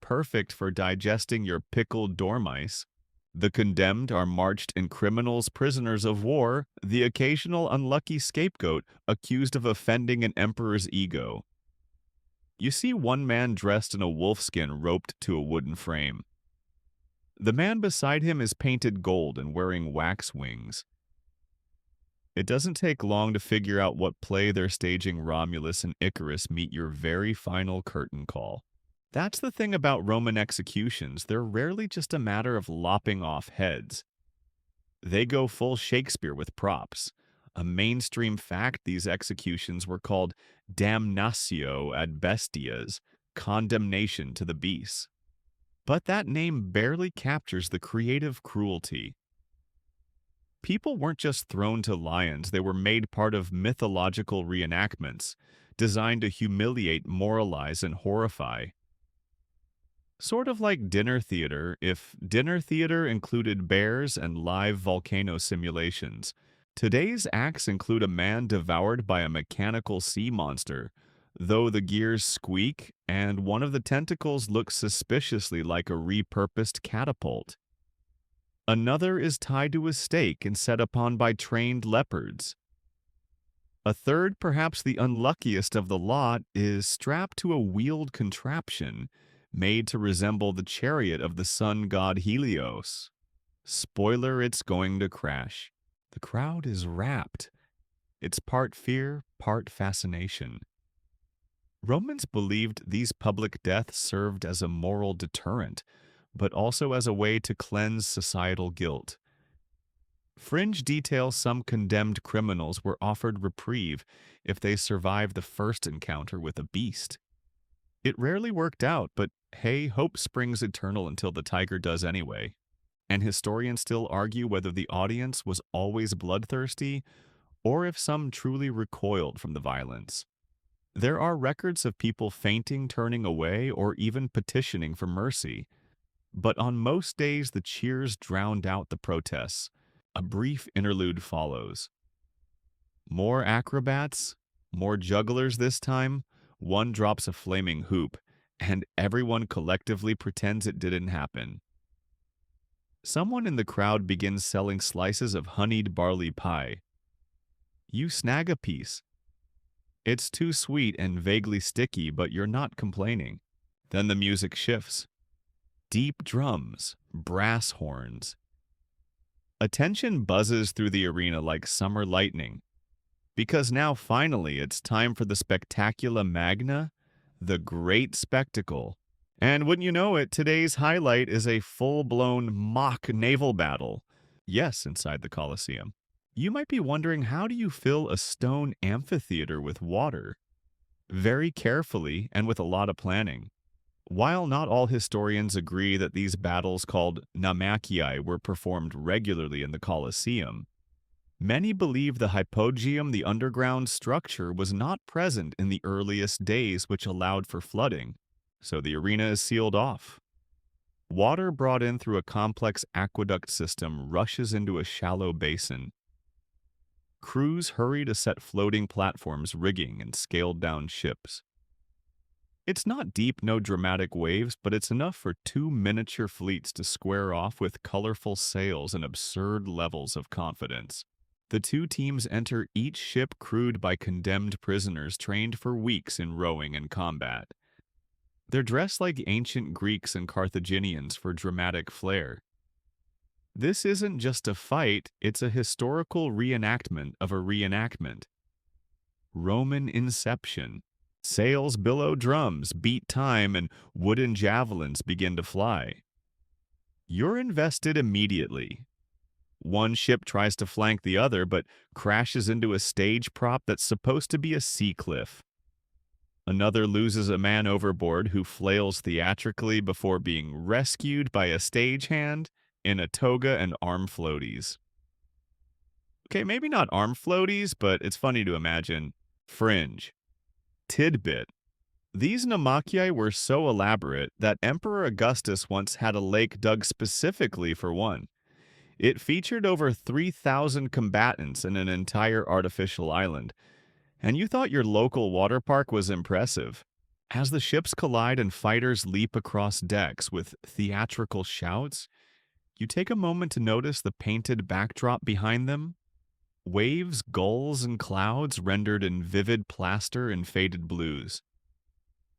Perfect for digesting your pickled dormice. The condemned are marched in criminals, prisoners of war, the occasional unlucky scapegoat accused of offending an emperor's ego. You see one man dressed in a wolfskin roped to a wooden frame. The man beside him is painted gold and wearing wax wings. It doesn't take long to figure out what play they're staging. Romulus and Icarus meet your very final curtain call. That's the thing about Roman executions. They're rarely just a matter of lopping off heads. They go full Shakespeare with props. A mainstream fact, these executions were called damnatio ad bestias, condemnation to the beasts. But that name barely captures the creative cruelty. People weren't just thrown to lions, they were made part of mythological reenactments, designed to humiliate, moralize, and horrify. Sort of like dinner theater, if dinner theater included bears and live volcano simulations. Today's acts include a man devoured by a mechanical sea monster, though the gears squeak and one of the tentacles looks suspiciously like a repurposed catapult. Another is tied to a stake and set upon by trained leopards. A third, perhaps the unluckiest of the lot, is strapped to a wheeled contraption made to resemble the chariot of the sun god Helios. Spoiler, it's going to crash. The crowd is rapt. It's part fear, part fascination. Romans believed these public deaths served as a moral deterrent, but also as a way to cleanse societal guilt. Fringe details some condemned criminals were offered reprieve if they survived the first encounter with a beast. It rarely worked out, but hey, hope springs eternal until the tiger does anyway. And historians still argue whether the audience was always bloodthirsty or if some truly recoiled from the violence. There are records of people fainting, turning away, or even petitioning for mercy. But on most days, the cheers drowned out the protests. A brief interlude follows. More acrobats, more jugglers this time. One drops a flaming hoop, and everyone collectively pretends it didn't happen. Someone in the crowd begins selling slices of honeyed barley pie. You snag a piece. It's too sweet and vaguely sticky, but you're not complaining. Then the music shifts. Deep drums, brass horns. Attention buzzes through the arena like summer lightning, because now finally it's time for the spectacula magna, the great spectacle. And wouldn't you know it, today's highlight is a full-blown mock naval battle. Yes, inside the Colosseum. You might be wondering, how do you fill a stone amphitheater with water? Very carefully and with a lot of planning. While not all historians agree that these battles called naumachii were performed regularly in the Colosseum, many believe the hypogeum, the underground structure, was not present in the earliest days, which allowed for flooding, so the arena is sealed off. Water brought in through a complex aqueduct system rushes into a shallow basin. Crews hurry to set floating platforms, rigging, and scaled-down ships. It's not deep, no dramatic waves, but it's enough for two miniature fleets to square off with colorful sails and absurd levels of confidence. The two teams enter each ship crewed by condemned prisoners trained for weeks in rowing and combat. They're dressed like ancient Greeks and Carthaginians for dramatic flair. This isn't just a fight, it's a historical reenactment of a reenactment. Roman Inception. Sails billow drums, beat time, and wooden javelins begin to fly. You're invested immediately. One ship tries to flank the other, but crashes into a stage prop that's supposed to be a sea cliff. Another loses a man overboard who flails theatrically before being rescued by a stagehand in a toga and arm floaties. Okay, maybe not arm floaties, but it's funny to imagine. Fringe. Tidbit. These naumachii were so elaborate that Emperor Augustus once had a lake dug specifically for one. It featured over 3,000 combatants in an entire artificial island, and you thought your local water park was impressive. As the ships collide and fighters leap across decks with theatrical shouts, you take a moment to notice the painted backdrop behind them. Waves, gulls, and clouds rendered in vivid plaster and faded blues.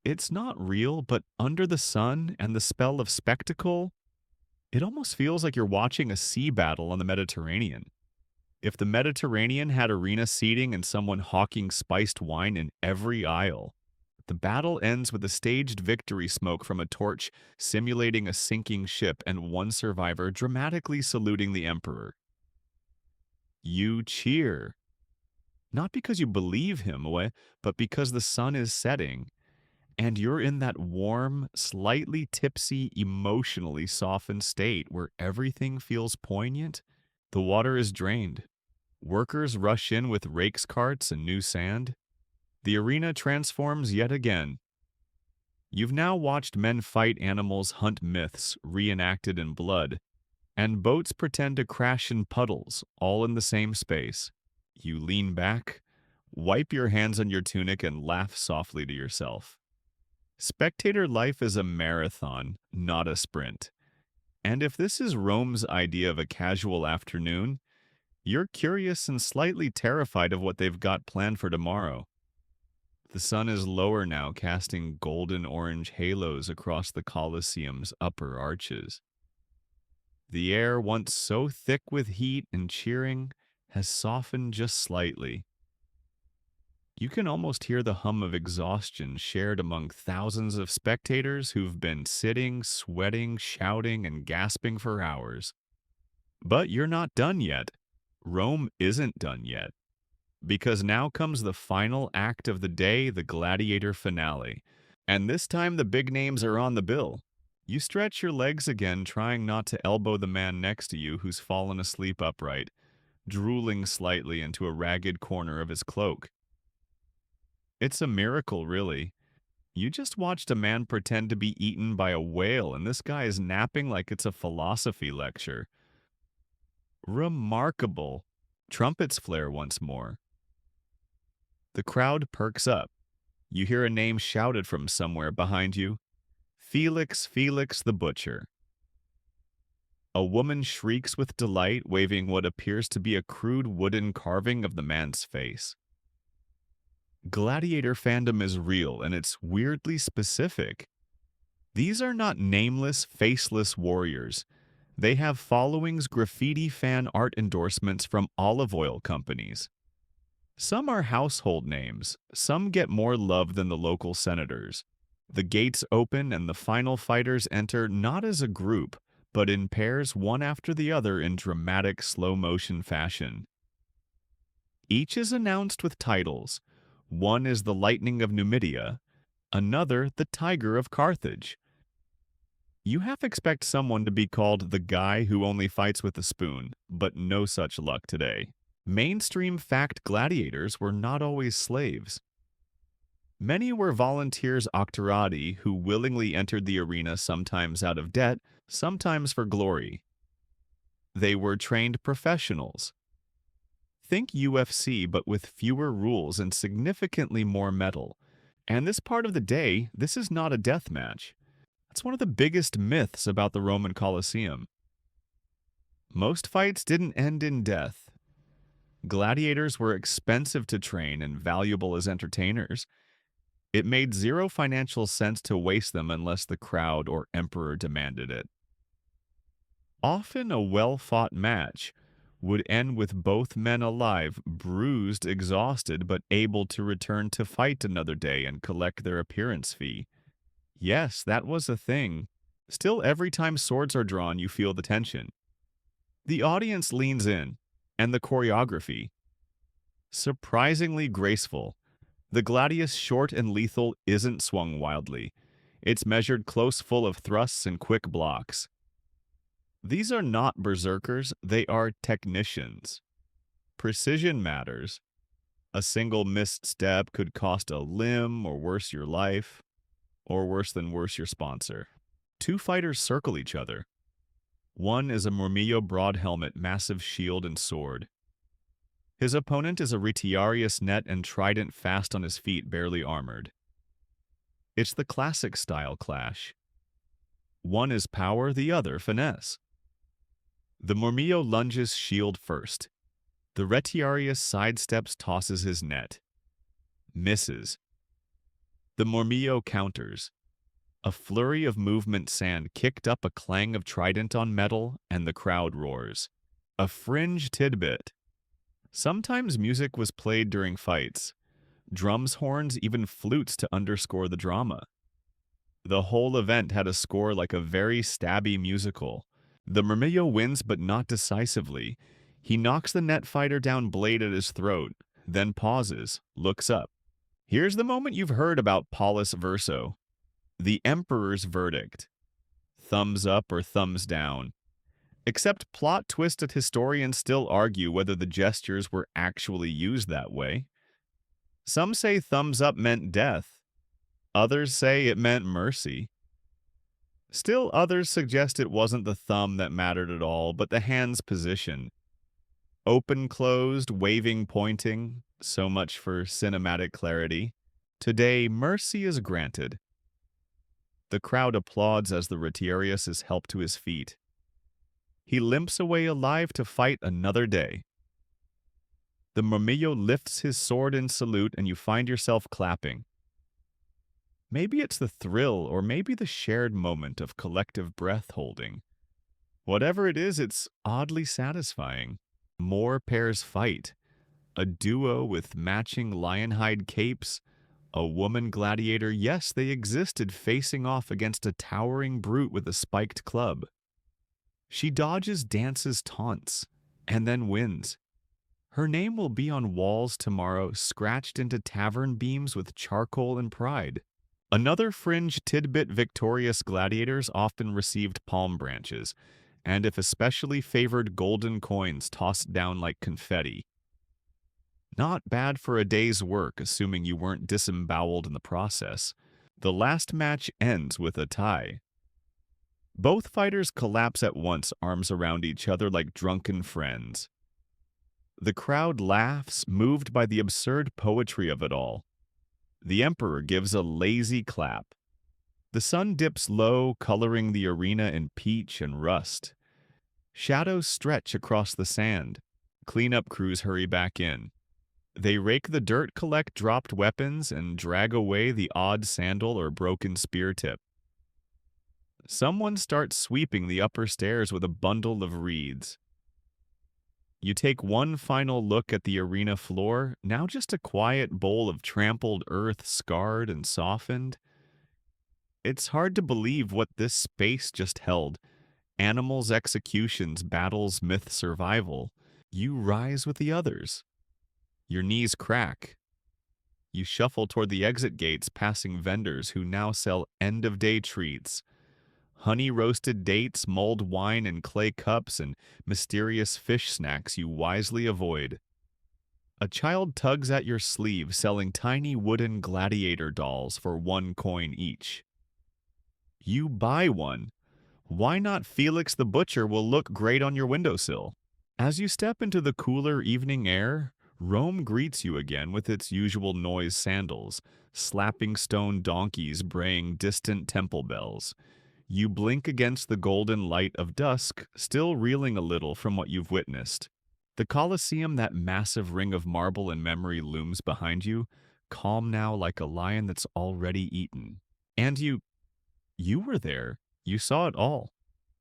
It's not real, but under the sun and the spell of spectacle, it almost feels like you're watching a sea battle on the Mediterranean. If the Mediterranean had arena seating and someone hawking spiced wine in every aisle, the battle ends with a staged victory smoke from a torch simulating a sinking ship and one survivor dramatically saluting the emperor. You cheer. Not because you believe him away, but because the sun is setting and you're in that warm, slightly tipsy, emotionally softened state where everything feels poignant. The water is drained. Workers rush in with rakes carts and new sand. The arena transforms yet again. You've now watched men fight animals, hunt myths, reenacted in blood, and boats pretend to crash in puddles, all in the same space. You lean back, wipe your hands on your tunic, and laugh softly to yourself. Spectator life is a marathon, not a sprint. And if this is Rome's idea of a casual afternoon, you're curious and slightly terrified of what they've got planned for tomorrow. The sun is lower now, casting golden-orange halos across the Colosseum's upper arches. The air, once so thick with heat and cheering, has softened just slightly. You can almost hear the hum of exhaustion shared among thousands of spectators who've been sitting, sweating, shouting, and gasping for hours. But you're not done yet. Rome isn't done yet. Because now comes the final act of the day, the gladiator finale. And this time the big names are on the bill. You stretch your legs again, trying not to elbow the man next to you who's fallen asleep upright, drooling slightly into a ragged corner of his cloak. It's a miracle, really. You just watched a man pretend to be eaten by a whale, and this guy is napping like it's a philosophy lecture. Remarkable. Trumpets flare once more. The crowd perks up. You hear a name shouted from somewhere behind you. Felix, Felix the Butcher. A woman shrieks with delight, waving what appears to be a crude wooden carving of the man's face. Gladiator fandom is real, and it's weirdly specific. These are not nameless, faceless warriors. They have followings, graffiti fan art endorsements from olive oil companies. Some are household names. Some get more love than the local senators. The gates open and the final fighters enter not as a group, but in pairs one after the other in dramatic slow-motion fashion. Each is announced with titles. One is the Lightning of Numidia, another the Tiger of Carthage. You half expect someone to be called the guy who only fights with a spoon, but no such luck today. Mainstream fact gladiators were not always slaves. Many were volunteers octorati who willingly entered the arena sometimes out of debt, sometimes for glory. They were trained professionals. Think UFC, but with fewer rules and significantly more metal. And this part of the day, this is not a death match. That's one of the biggest myths about the Roman Colosseum. Most fights didn't end in death. Gladiators were expensive to train and valuable as entertainers. It made zero financial sense to waste them unless the crowd or emperor demanded it. Often a well-fought match would end with both men alive, bruised, exhausted, but able to return to fight another day and collect their appearance fee. Yes, that was a thing. Still, every time swords are drawn, you feel the tension. The audience leans in, and the choreography. Surprisingly graceful. The gladius, short and lethal, isn't swung wildly. It's measured close, full of thrusts and quick blocks. These are not berserkers, they are technicians. Precision matters. A single missed step could cost a limb, or worse, your life, or worse than worse, your sponsor. Two fighters circle each other. One is a Murmillo broad helmet, massive shield and sword. His opponent is a retiarius net and trident fast on his feet, barely armored. It's the classic style clash. One is power, the other finesse. The Murmillo lunges shield first. The retiarius sidesteps, tosses his net. Misses. The Murmillo counters. A flurry of movement sand kicked up a clang of trident on metal, and the crowd roars. A fringe tidbit. Sometimes music was played during fights. Drums, horns, even flutes to underscore the drama. The whole event had a score like a very stabby musical. The Murmillo wins, but not decisively. He knocks the net fighter down, blade at his throat. then pauses, looks up. Here's the moment you've heard about Paulus Verso, the emperor's verdict. Thumbs up or thumbs down. Except plot twisted historians still argue whether the gestures were actually used that way. Some say thumbs up meant death. Others say it meant mercy. Still others suggest it wasn't the thumb that mattered at all, but the hand's position. Open, closed, waving, pointing. So much for cinematic clarity. Today, mercy is granted. The crowd applauds as the retiarius is helped to his feet. He limps away alive to fight another day. The Murmillo lifts his sword in salute and you find yourself clapping. Maybe it's the thrill or maybe the shared moment of collective breath holding. Whatever it is, it's oddly satisfying. More pairs fight. A duo with matching lionhide capes. A woman gladiator, yes, they existed facing off against a towering brute with a spiked club. She dodges, dances, taunts, and then wins. Her name will be on walls tomorrow, scratched into tavern beams with charcoal and pride. Another fringe tidbit: victorious gladiators often received palm branches, and if especially favored, golden coins tossed down like confetti. Not bad for a day's work, assuming you weren't disemboweled in the process. The last match ends with a tie. Both fighters collapse at once, arms around each other like drunken friends. The crowd laughs, moved by the absurd poetry of it all. The emperor gives a lazy clap. The sun dips low, coloring the arena in peach and rust. Shadows stretch across the sand. Cleanup crews hurry back in. They rake the dirt, collect dropped weapons, and drag away the odd sandal or broken spear tip. Someone starts sweeping the upper stairs with a bundle of reeds. You take one final look at the arena floor, now just a quiet bowl of trampled earth, scarred and softened. It's hard to believe what this space just held. Animals, executions, battles, myth, survival. You rise with the others. Your knees crack. You shuffle toward the exit gates, passing vendors who now sell end-of-day treats. Honey-roasted dates, mulled wine in clay cups, and mysterious fish snacks you wisely avoid. A child tugs at your sleeve, selling tiny wooden gladiator dolls for 1 coin each. You buy one. Why not? Felix the Butcher will look great on your windowsill. As you step into the cooler evening air, Rome greets you again with its usual noise: sandals, slapping stone donkeys braying distant temple bells. You blink against the golden light of dusk, still reeling a little from what you've witnessed. The Colosseum, that massive ring of marble and memory, looms behind you, calm now like a lion that's already eaten. And you were there. You saw it all.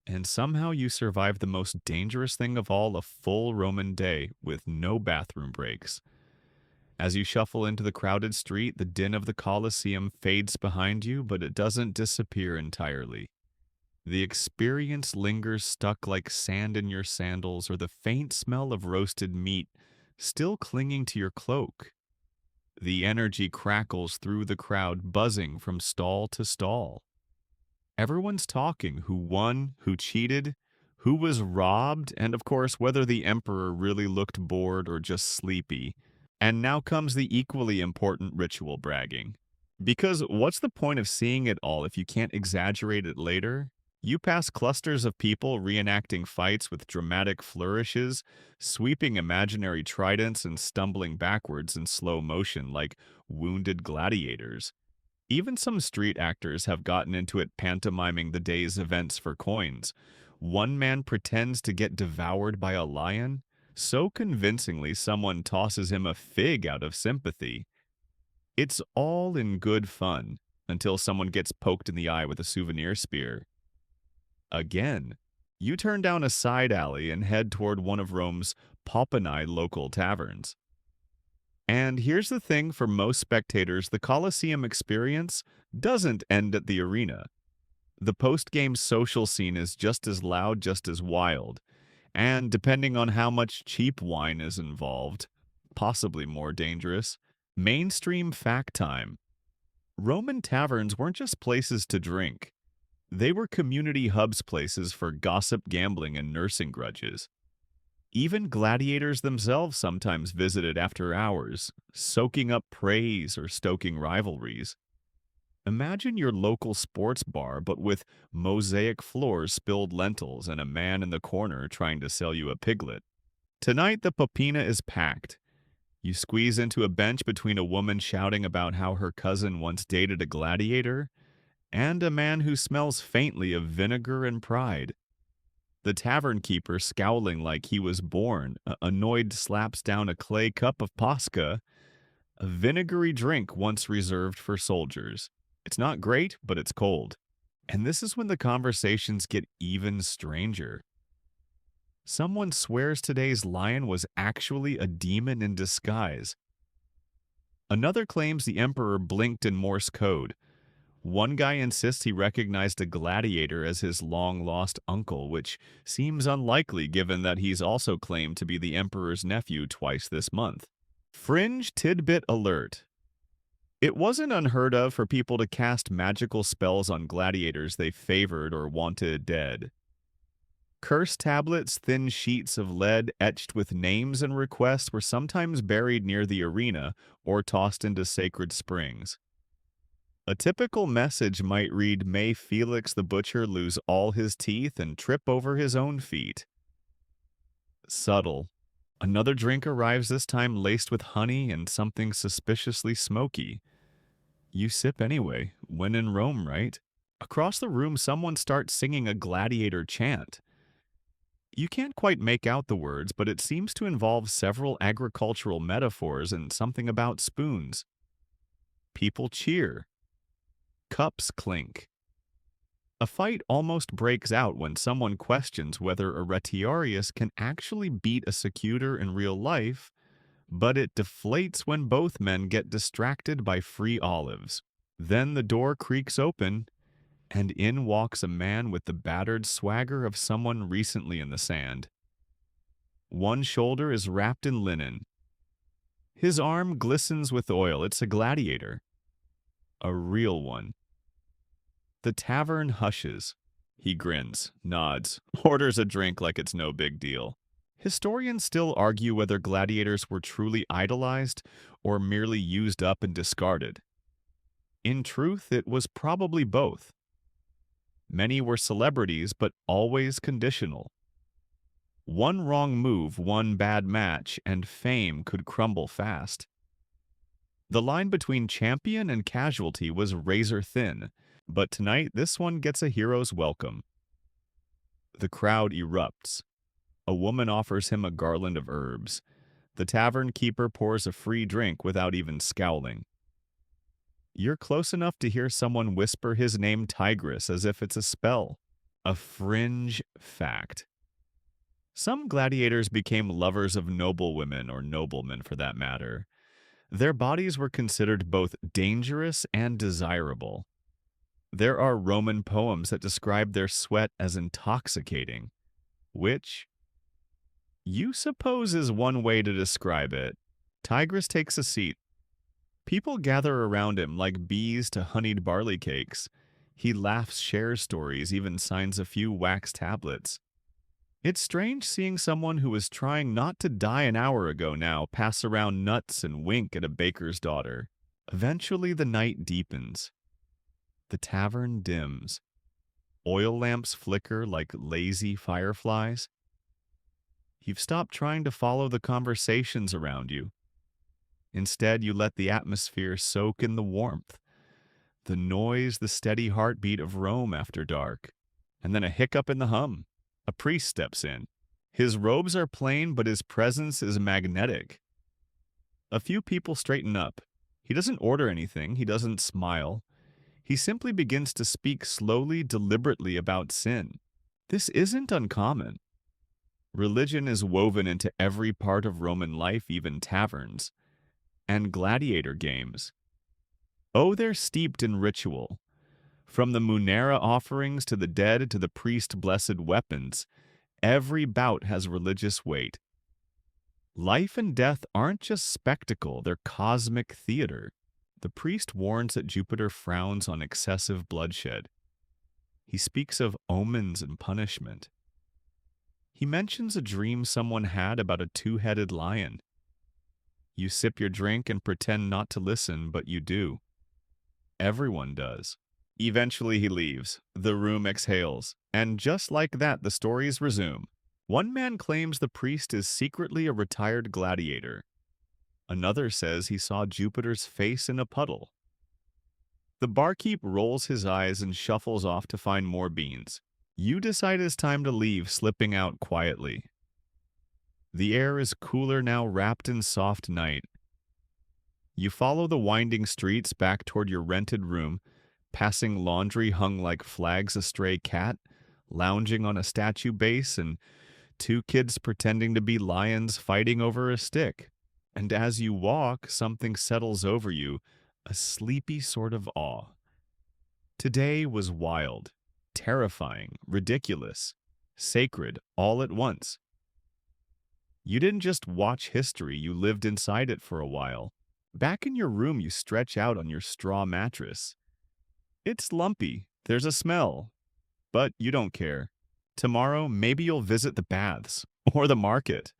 And somehow you survived the most dangerous thing of all, a full Roman day with no bathroom breaks. As you shuffle into the crowded street, the din of the Colosseum fades behind you, but it doesn't disappear entirely. The experience lingers, stuck like sand in your sandals, or the faint smell of roasted meat still clinging to your cloak. The energy crackles through the crowd, buzzing from stall to stall. Everyone's talking: who won, who cheated, who was robbed, and of course whether the emperor really looked bored or just sleepy. And now comes the equally important ritual: bragging. Because what's the point of seeing it all if you can't exaggerate it later? You pass clusters of people reenacting fights with dramatic flourishes, sweeping imaginary tridents and stumbling backwards in slow motion like wounded gladiators. Even some street actors have gotten into it, pantomiming the day's events for coins. One man pretends to get devoured by a lion so convincingly someone tosses him a fig out of sympathy. It's all in good fun until someone gets poked in the eye with a souvenir spear. Again, you turn down a side alley and head toward one of Rome's Poppanai local taverns. And here's the thing: for most spectators, the Colosseum experience doesn't end at the arena. The post-game social scene is just as loud, just as wild, and depending on how much cheap wine is involved, possibly more dangerous. Mainstream fact time. Roman taverns weren't just places to drink. They were community hubs, places for gossip, gambling, and nursing grudges. Even gladiators themselves sometimes visited after hours, soaking up praise or stoking rivalries. Imagine your local sports bar, but with mosaic floors, spilled lentils, and a man in the corner trying to sell you a piglet. Tonight, the popina is packed. You squeeze into a bench between a woman shouting about how her cousin once dated a gladiator and a man who smells faintly of vinegar and pride. The tavern keeper, scowling like he was born, annoyed, slaps down a clay cup of pasca, a vinegary drink once reserved for soldiers. It's not great, but it's cold. And this is when the conversations get even stranger. Someone swears today's lion was actually a demon in disguise. Another claims the emperor blinked in Morse code. One guy insists he recognized a gladiator as his long-lost uncle, which seems unlikely given that he's also claimed to be the emperor's nephew twice this month. Fringe tidbit alert. It wasn't unheard of for people to cast magical spells on gladiators they favored or wanted dead. Curse tablets, thin sheets of lead etched with names and requests, were sometimes buried near the arena or tossed into sacred springs. A typical message might read, "May Felix the Butcher lose all his teeth and trip over his own feet." Subtle. Another drink arrives, this time laced with honey and something suspiciously smoky. You sip anyway, when in Rome, right? Across the room, someone starts singing a gladiator chant. You can't quite make out the words, but it seems to involve several agricultural metaphors and something about spoons. People cheer. Cups clink. A fight almost breaks out when someone questions whether a retiarius can actually beat a secutor in real life, but it deflates when both men get distracted by free olives. Then the door creaks open, and in walks a man with the battered swagger of someone recently in the sand. One shoulder is wrapped in linen. His arm glistens with oil. It's a gladiator. A real one. The tavern hushes. He grins, nods, orders a drink like it's no big deal. Historians still argue whether gladiators were truly idolized or merely used up and discarded. In truth, it was probably both. Many were celebrities, but always conditional. One wrong move, one bad match, and fame could crumble fast. The line between champion and casualty was razor thin, but tonight this one gets a hero's welcome. The crowd erupts. A woman offers him a garland of herbs. The tavern keeper pours a free drink without even scowling. You're close enough to hear someone whisper his name, Tigris, as if it's a spell. A fringe fact. Some gladiators became lovers of noblewomen, or noblemen for that matter. Their bodies were considered both dangerous and desirable. There are Roman poems that describe their sweat as intoxicating, which you suppose is one way to describe it. Tigris takes a seat. People gather around him like bees to honeyed barley cakes. He laughs, shares stories, even signs a few wax tablets. It's strange seeing someone who was trying not to die an hour ago now pass around nuts and wink at a baker's daughter. Eventually the night deepens. The tavern dims. Oil lamps flicker like lazy fireflies. You've stopped trying to follow the conversations around you. Instead, you let the atmosphere soak in the warmth, the noise, the steady heartbeat of Rome after dark, and then a hiccup in the hum. A priest steps in. His robes are plain, but his presence is magnetic. A few people straighten up. He doesn't order anything. He doesn't smile. He simply begins to speak slowly, deliberately about sin. This isn't uncommon. Religion is woven into every part of Roman life, even taverns. And gladiator games. Oh, they're steeped in ritual. From the Munera offerings to the dead to the priest-blessed weapons, every bout has religious weight. Life and death aren't just spectacle, they're cosmic theater. The priest warns that Jupiter frowns on excessive bloodshed. He speaks of omens and punishment. He mentions a dream someone had about a two-headed lion. You sip your drink and pretend not to listen, but you do. Everyone does. Eventually he leaves. The room exhales. And just like that, the stories resume. One man claims the priest is secretly a retired gladiator. Another says he saw Jupiter's face in a puddle. The barkeep rolls his eyes and shuffles off to find more beans. You decide it's time to leave, slipping out quietly. The air is cooler now, wrapped in soft night. You follow the winding streets back toward your rented room, passing laundry hung like flags, a stray cat, lounging on a statue base, and two kids pretending to be lions fighting over a stick. And as you walk, something settles over you, a sleepy sort of awe. Today was wild, terrifying, ridiculous, sacred, all at once. You didn't just watch history, you lived inside it for a while. Back in your room, you stretch out on your straw mattress. It's lumpy, there's a smell, but you don't care. Tomorrow, maybe you'll visit the baths, or the market,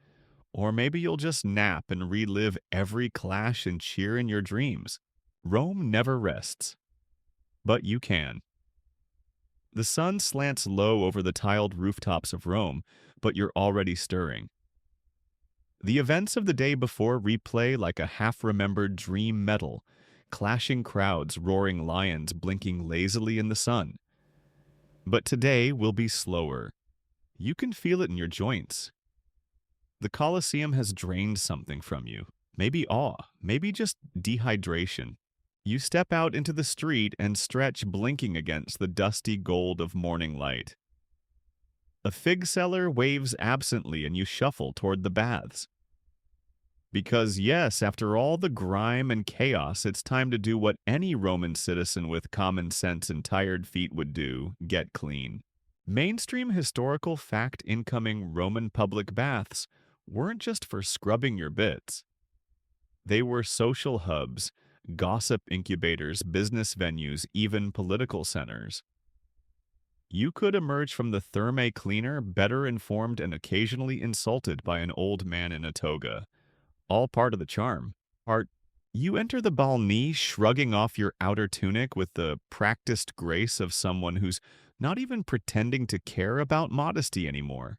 or maybe you'll just nap and relive every clash and cheer in your dreams. Rome never rests, but you can. The sun slants low over the tiled rooftops of Rome, but you're already stirring. The events of the day before replay like a half-remembered dream medal, clashing crowds, roaring lions blinking lazily in the sun. But today will be slower. You can feel it in your joints. The Colosseum has drained something from you. Maybe awe, maybe just dehydration. You step out into the street and stretch, blinking against the dusty gold of morning light. A fig seller waves absently and you shuffle toward the baths. Because yes, after all the grime and chaos, it's time to do what any Roman citizen with common sense and tired feet would do, get clean. Mainstream historical fact incoming Roman public baths weren't just for scrubbing your bits. They were social hubs, gossip incubators, business venues, even political centers. You could emerge from the thermae cleaner better informed and occasionally insulted by an old man in a toga. All part of the charm. You enter the balcony shrugging off your outer tunic with the practiced grace of someone who's not even pretending to care about modesty anymore.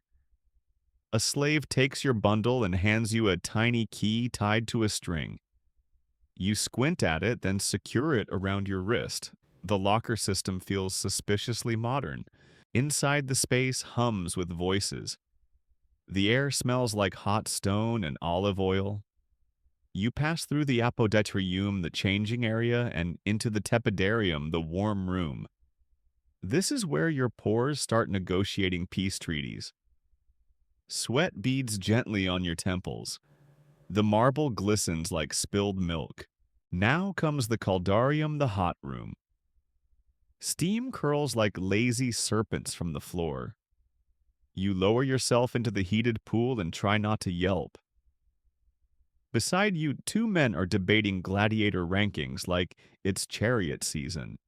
A slave takes your bundle and hands you a tiny key tied to a string. You squint at it, then secure it around your wrist. The locker system feels suspiciously modern. Inside the space hums with voices. The air smells like hot stone and olive oil. You pass through the apodyterium, the changing area, and into the tepidarium, the warm room. This is where your pores start negotiating peace treaties. Sweat beads gently on your temples. The marble glistens like spilled milk. Now comes the caldarium, the hot room. Steam curls like lazy serpents from the floor. You lower yourself into the heated pool and try not to yelp. Beside you, two men are debating gladiator rankings like it's chariot season.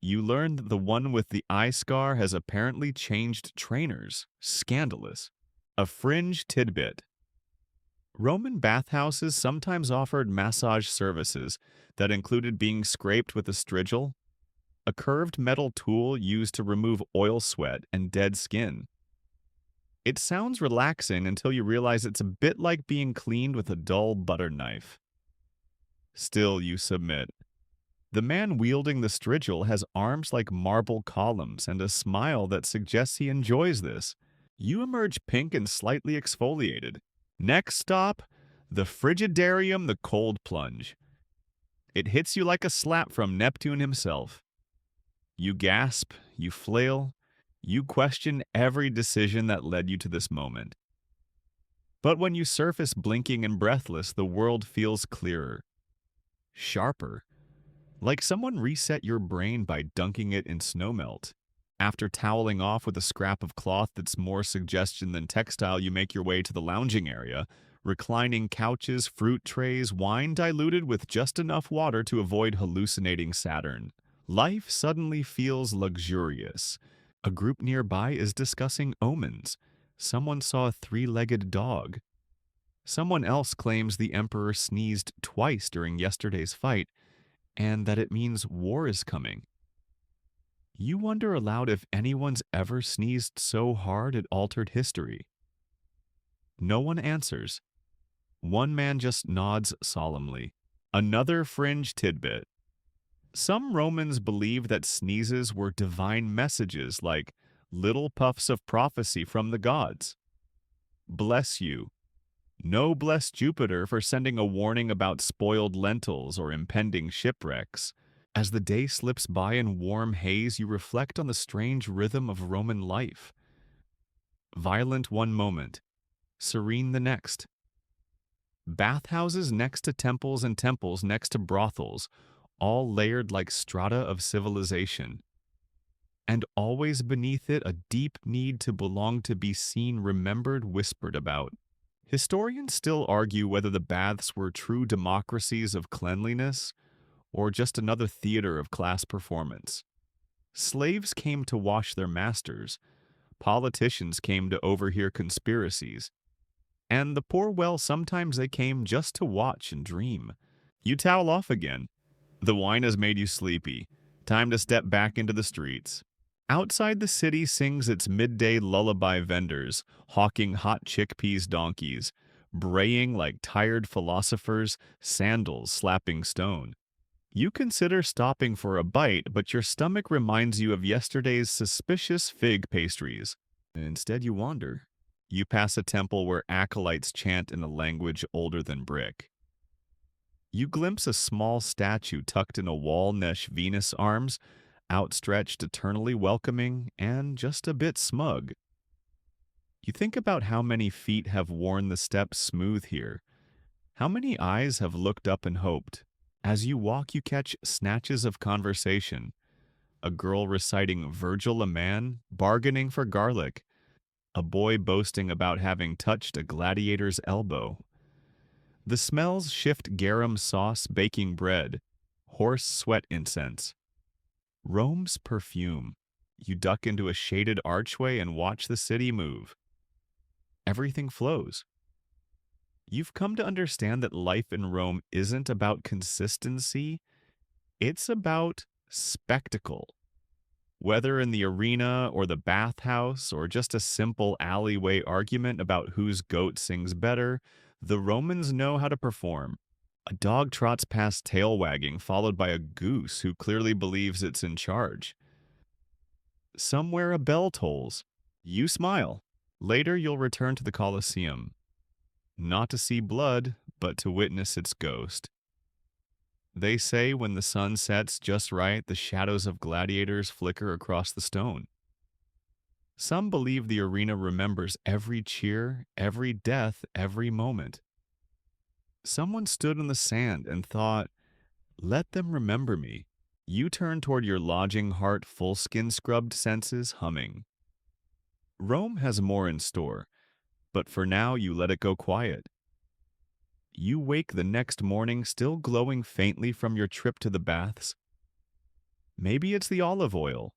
You learn that the one with the eye scar has apparently changed trainers. Scandalous. A fringe tidbit. Roman bathhouses sometimes offered massage services that included being scraped with a strigil, a curved metal tool used to remove oil sweat and dead skin. It sounds relaxing until you realize it's a bit like being cleaned with a dull butter knife. Still, you submit. The man wielding the strigil has arms like marble columns and a smile that suggests he enjoys this. You emerge pink and slightly exfoliated. Next stop, the frigidarium, the cold plunge. It hits you like a slap from Neptune himself. You gasp, you flail, you question every decision that led you to this moment. But when you surface blinking and breathless, the world feels clearer, sharper, like someone reset your brain by dunking it in snowmelt. After toweling off with a scrap of cloth that's more suggestion than textile, you make your way to the lounging area. Reclining couches, fruit trays, wine diluted with just enough water to avoid hallucinating Saturn. Life suddenly feels luxurious. A group nearby is discussing omens. Someone saw a three-legged dog. Someone else claims the Emperor sneezed twice during yesterday's fight, and that it means war is coming. You wonder aloud if anyone's ever sneezed so hard it altered history. No one answers. One man just nods solemnly. Another fringe tidbit. Some Romans believed that sneezes were divine messages like little puffs of prophecy from the gods. Bless you. No bless Jupiter for sending a warning about spoiled lentils or impending shipwrecks. As the day slips by in warm haze, you reflect on the strange rhythm of Roman life. Violent one moment, serene the next. Bathhouses next to temples and temples next to brothels, all layered like strata of civilization. And always beneath it a deep need to belong, to be seen, remembered, whispered about. Historians still argue whether the baths were true democracies of cleanliness or just another theater of class performance. Slaves came to wash their masters, politicians came to overhear conspiracies, and the poor, well, sometimes they came just to watch and dream. You towel off again. The wine has made you sleepy. Time to step back into the streets. Outside the city sings its midday lullaby vendors, hawking hot chickpeas donkeys, braying like tired philosophers, sandals slapping stone. You consider stopping for a bite, but your stomach reminds you of yesterday's suspicious fig pastries. Instead, you wander. You pass a temple where acolytes chant in a language older than brick. You glimpse a small statue tucked in a wall-mesh Venus arms, outstretched, eternally welcoming, and just a bit smug. You think about how many feet have worn the steps smooth here, how many eyes have looked up and hoped. As you walk, you catch snatches of conversation. A girl reciting Virgil a man, bargaining for garlic. A boy boasting about having touched a gladiator's elbow. The smells shift: garum sauce, baking bread, horse sweat incense. Rome's perfume. You duck into a shaded archway and watch the city move. Everything flows. You've come to understand that life in Rome isn't about consistency, it's about spectacle. Whether in the arena or the bathhouse or just a simple alleyway argument about whose goat sings better, the Romans know how to perform. A dog trots past tail wagging, followed by a goose who clearly believes it's in charge. Somewhere a bell tolls. You smile. Later you'll return to the Colosseum. Not to see blood, but to witness its ghost. They say when the sun sets just right, the shadows of gladiators flicker across the stone. Some believe the arena remembers every cheer, every death, every moment. Someone stood in the sand and thought, let them remember me. You turn toward your lodging, heart full, skin-scrubbed senses humming. Rome has more in store, but for now you let it go quiet. You wake the next morning still glowing faintly from your trip to the baths. Maybe it's the olive oil.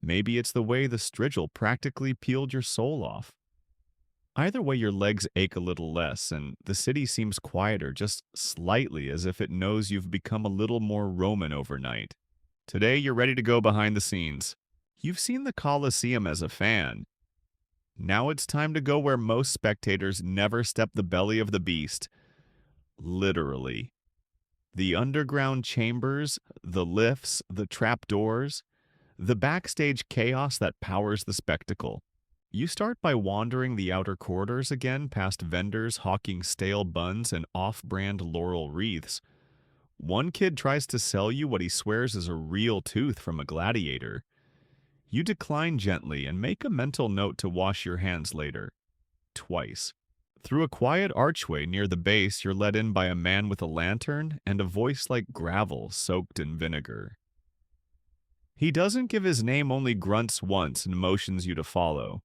Maybe it's the way the strigil practically peeled your soul off. Either way, your legs ache a little less, and the city seems quieter, just slightly, as if it knows you've become a little more Roman overnight. Today, you're ready to go behind the scenes. You've seen the Colosseum as a fan. Now it's time to go where most spectators never step the belly of the beast. Literally. The underground chambers, the lifts, the trapdoors, the backstage chaos that powers the spectacle. You start by wandering the outer corridors again, past vendors hawking stale buns and off-brand laurel wreaths. One kid tries to sell you what he swears is a real tooth from a gladiator. You decline gently and make a mental note to wash your hands later. Twice. Through a quiet archway near the base, you're led in by a man with a lantern and a voice like gravel soaked in vinegar. He doesn't give his name, only grunts once and motions you to follow,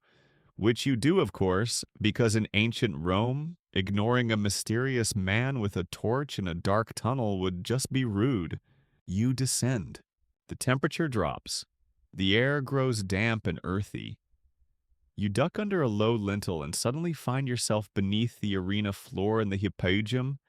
which you do, of course, because in ancient Rome, ignoring a mysterious man with a torch in a dark tunnel would just be rude. You descend. The temperature drops. The air grows damp and earthy. You duck under a low lintel and suddenly find yourself beneath the arena floor in the Hippodrome,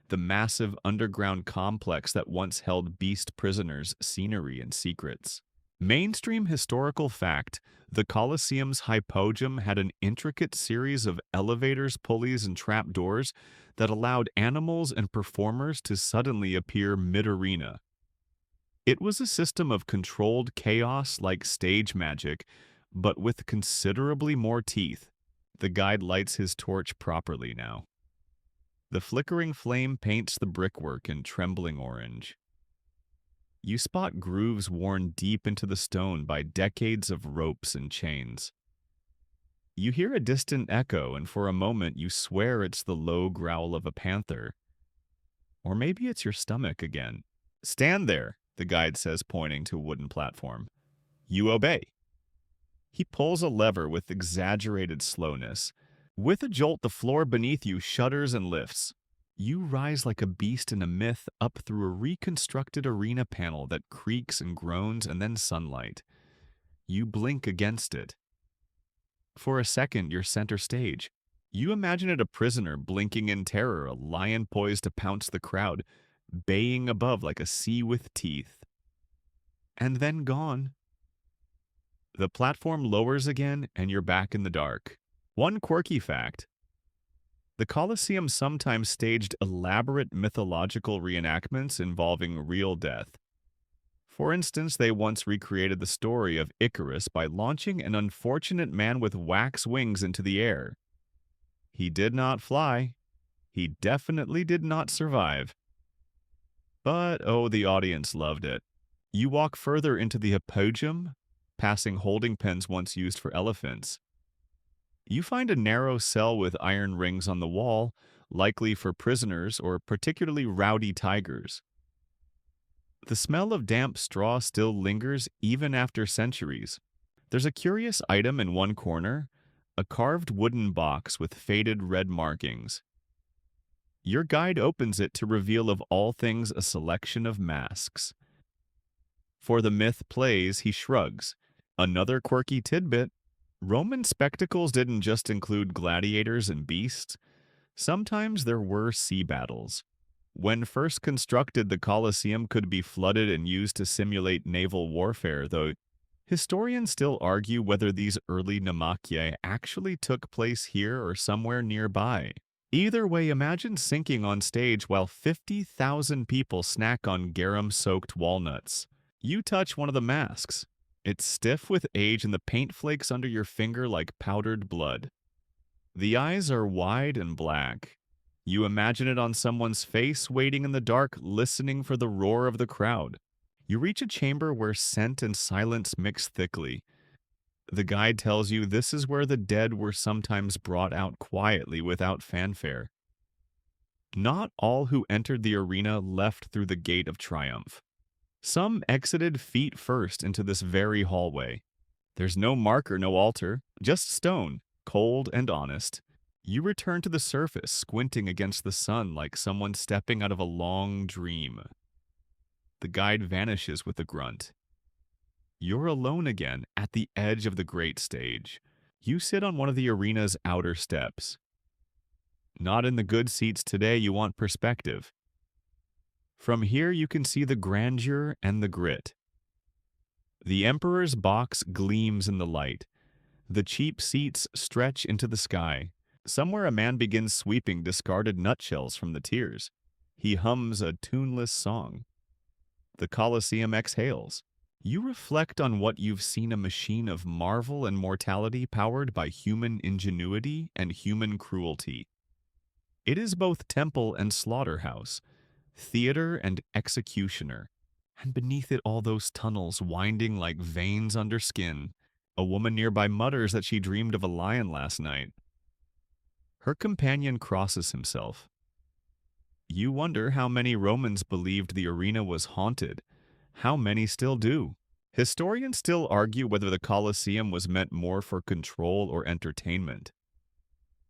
the massive underground complex that once held beast prisoners, scenery, and secrets. Mainstream historical fact, the Colosseum's Hippodrome had an intricate series of elevators, pulleys, and trapdoors that allowed animals and performers to suddenly appear mid-arena. It was a system of controlled chaos like stage magic, but with considerably more teeth. The guide lights his torch properly now. The flickering flame paints the brickwork in trembling orange. You spot grooves worn deep into the stone by decades of ropes and chains. You hear a distant echo, and for a moment you swear it's the low growl of a panther. Or maybe it's your stomach again. "Stand there," the guide says, pointing to a wooden platform. You obey. He pulls a lever with exaggerated slowness. With a jolt, the floor beneath you shudders and lifts. You rise like a beast in a myth up through a reconstructed arena panel that creaks and groans, and then sunlight. You blink against it. For a second, you're center stage. You imagine it a prisoner blinking in terror, a lion poised to pounce the crowd, baying above like a sea with teeth. And then gone. The platform lowers again, and you're back in the dark. One quirky fact: the Colosseum sometimes staged elaborate mythological reenactments involving real death. For instance, they once recreated the story of Icarus by launching an unfortunate man with wax wings into the air. He did not fly. He definitely did not survive. But, oh, the audience loved it. You walk further into the Hippodrome, passing holding pens once used for elephants. You find a narrow cell with iron rings on the wall, likely for prisoners or particularly rowdy tigers. The smell of damp straw still lingers even after centuries. There's a curious item in one corner, a carved wooden box with faded red markings. Your guide opens it to reveal of all things a selection of masks. For the myth plays, he shrugs. Another quirky tidbit: Roman spectacles didn't just include gladiators and beasts. Sometimes there were sea battles. When first constructed, the Colosseum could be flooded and used to simulate naval warfare, though historians still argue whether these early namakae actually took place here or somewhere nearby. Either way, imagine sinking on stage while 50,000 people snack on garum-soaked walnuts. You touch one of the masks. It's stiff with age and the paint flakes under your finger like powdered blood. The eyes are wide and black. You imagine it on someone's face, waiting in the dark, listening for the roar of the crowd. You reach a chamber where scent and silence mix thickly. The guide tells you this is where the dead were sometimes brought out quietly without fanfare. Not all who entered the arena left through the gate of triumph. Some exited feet first into this very hallway. There's no marker, no altar, just stone, cold and honest. You return to the surface, squinting against the sun like someone stepping out of a long dream. The guide vanishes with a grunt. You're alone again, at the edge of the great stage. You sit on one of the arena's outer steps. Not in the good seats today, you want perspective. From here you can see the grandeur and the grit. The Emperor's box gleams in the light. The cheap seats stretch into the sky. Somewhere a man begins sweeping discarded nutshells from the tiers. He hums a tuneless song. The Colosseum exhales. You reflect on what you've seen: a machine of marvel and mortality powered by human ingenuity and human cruelty. It is both temple and slaughterhouse, theater and executioner. And beneath it all those tunnels winding like veins under skin. A woman nearby mutters that she dreamed of a lion last night. Her companion crosses himself. You wonder how many Romans believed the arena was haunted. How many still do? Historians still argue whether the Colosseum was meant more for control or entertainment.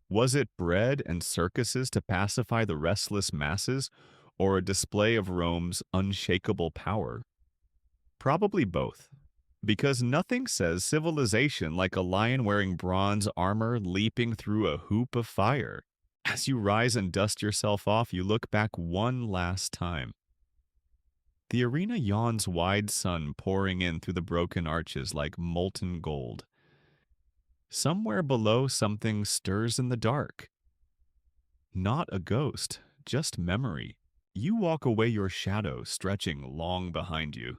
Was it bread and circuses to pacify the restless masses, or a display of Rome's unshakable power? Probably both. Because nothing says civilization like a lion wearing bronze armor leaping through a hoop of fire. As you rise and dust yourself off, you look back one last time. The arena yawns wide, sun pouring in through the broken arches like molten gold. Somewhere below, something stirs in the dark. Not a ghost, just memory. You walk away, your shadow stretching long behind you.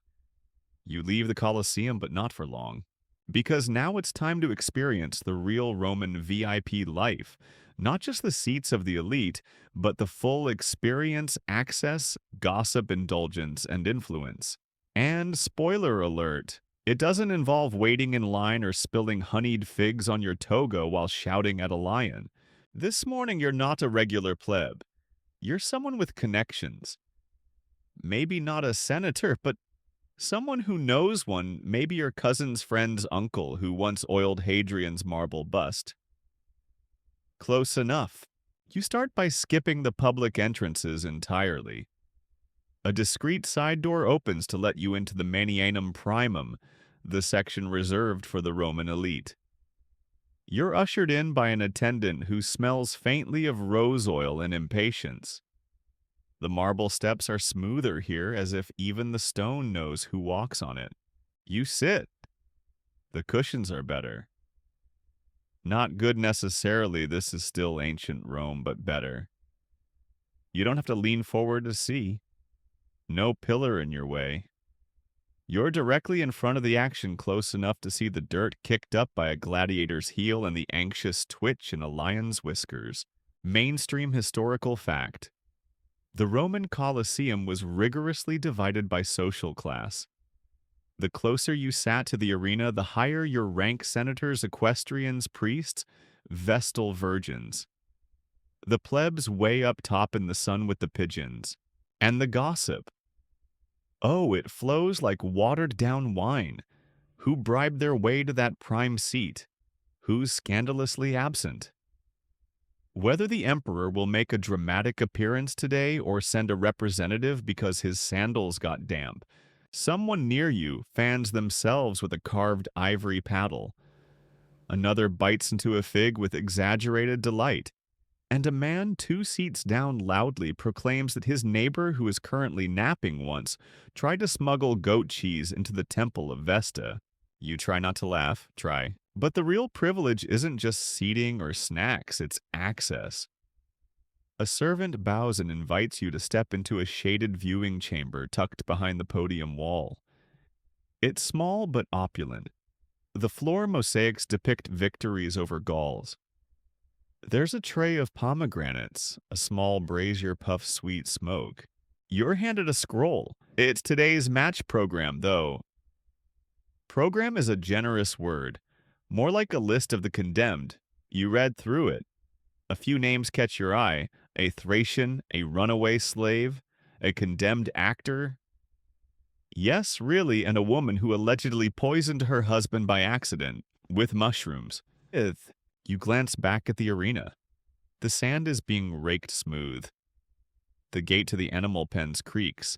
You leave the Colosseum, but not for long. Because now it's time to experience the real Roman VIP life. Not just the seats of the elite, but the full experience, access, gossip, indulgence, and influence. And spoiler alert, it doesn't involve waiting in line or spilling honeyed figs on your toga while shouting at a lion. This morning, you're not a regular pleb. You're someone with connections. Maybe not a senator, but someone who knows one, maybe your cousin's friend's uncle who once oiled Hadrian's marble bust. Close enough. You start by skipping the public entrances entirely. A discreet side door opens to let you into the Manianum Primum, the section reserved for the Roman elite. You're ushered in by an attendant who smells faintly of rose oil and impatience. The marble steps are smoother here, as if even the stone knows who walks on it. You sit. The cushions are better. Not good necessarily, this is still ancient Rome, but better. You don't have to lean forward to see. No pillar in your way. You're directly in front of the action, close enough to see the dirt kicked up by a gladiator's heel and the anxious twitch in a lion's whiskers. Mainstream historical fact. The Roman Colosseum was rigorously divided by social class. The closer you sat to the arena, the higher your rank: senators, equestrians, priests, vestal virgins. The plebs way up top in the sun with the pigeons. And the gossip. Oh, it flows like watered-down wine. Who bribed their way to that prime seat? Who's scandalously absent? Whether the emperor will make a dramatic appearance today or send a representative because his sandals got damp, someone near you fans themselves with a carved ivory paddle. Another bites into a fig with exaggerated delight. And a man 2 seats down loudly proclaims that his neighbor, who is currently napping, once tried to smuggle goat cheese into the temple of Vesta. You try not to laugh, try. But the real privilege isn't just seating or snacks, it's access. A servant bows and invites you to step into a shaded viewing chamber tucked behind the podium wall. It's small but opulent. The floor mosaics depict victories over Gauls. There's a tray of pomegranates, a small brazier puff sweet smoke. You're handed a scroll. It's today's match program, though. Program is a generous word. More like a list of the condemned. You read through it. A few names catch your eye. A Thracian, a runaway slave, a condemned actor. Yes, really, and a woman who allegedly poisoned her husband by accident, with mushrooms. You glance back at the arena. The sand is being raked smooth. The gate to the animal pens creaks.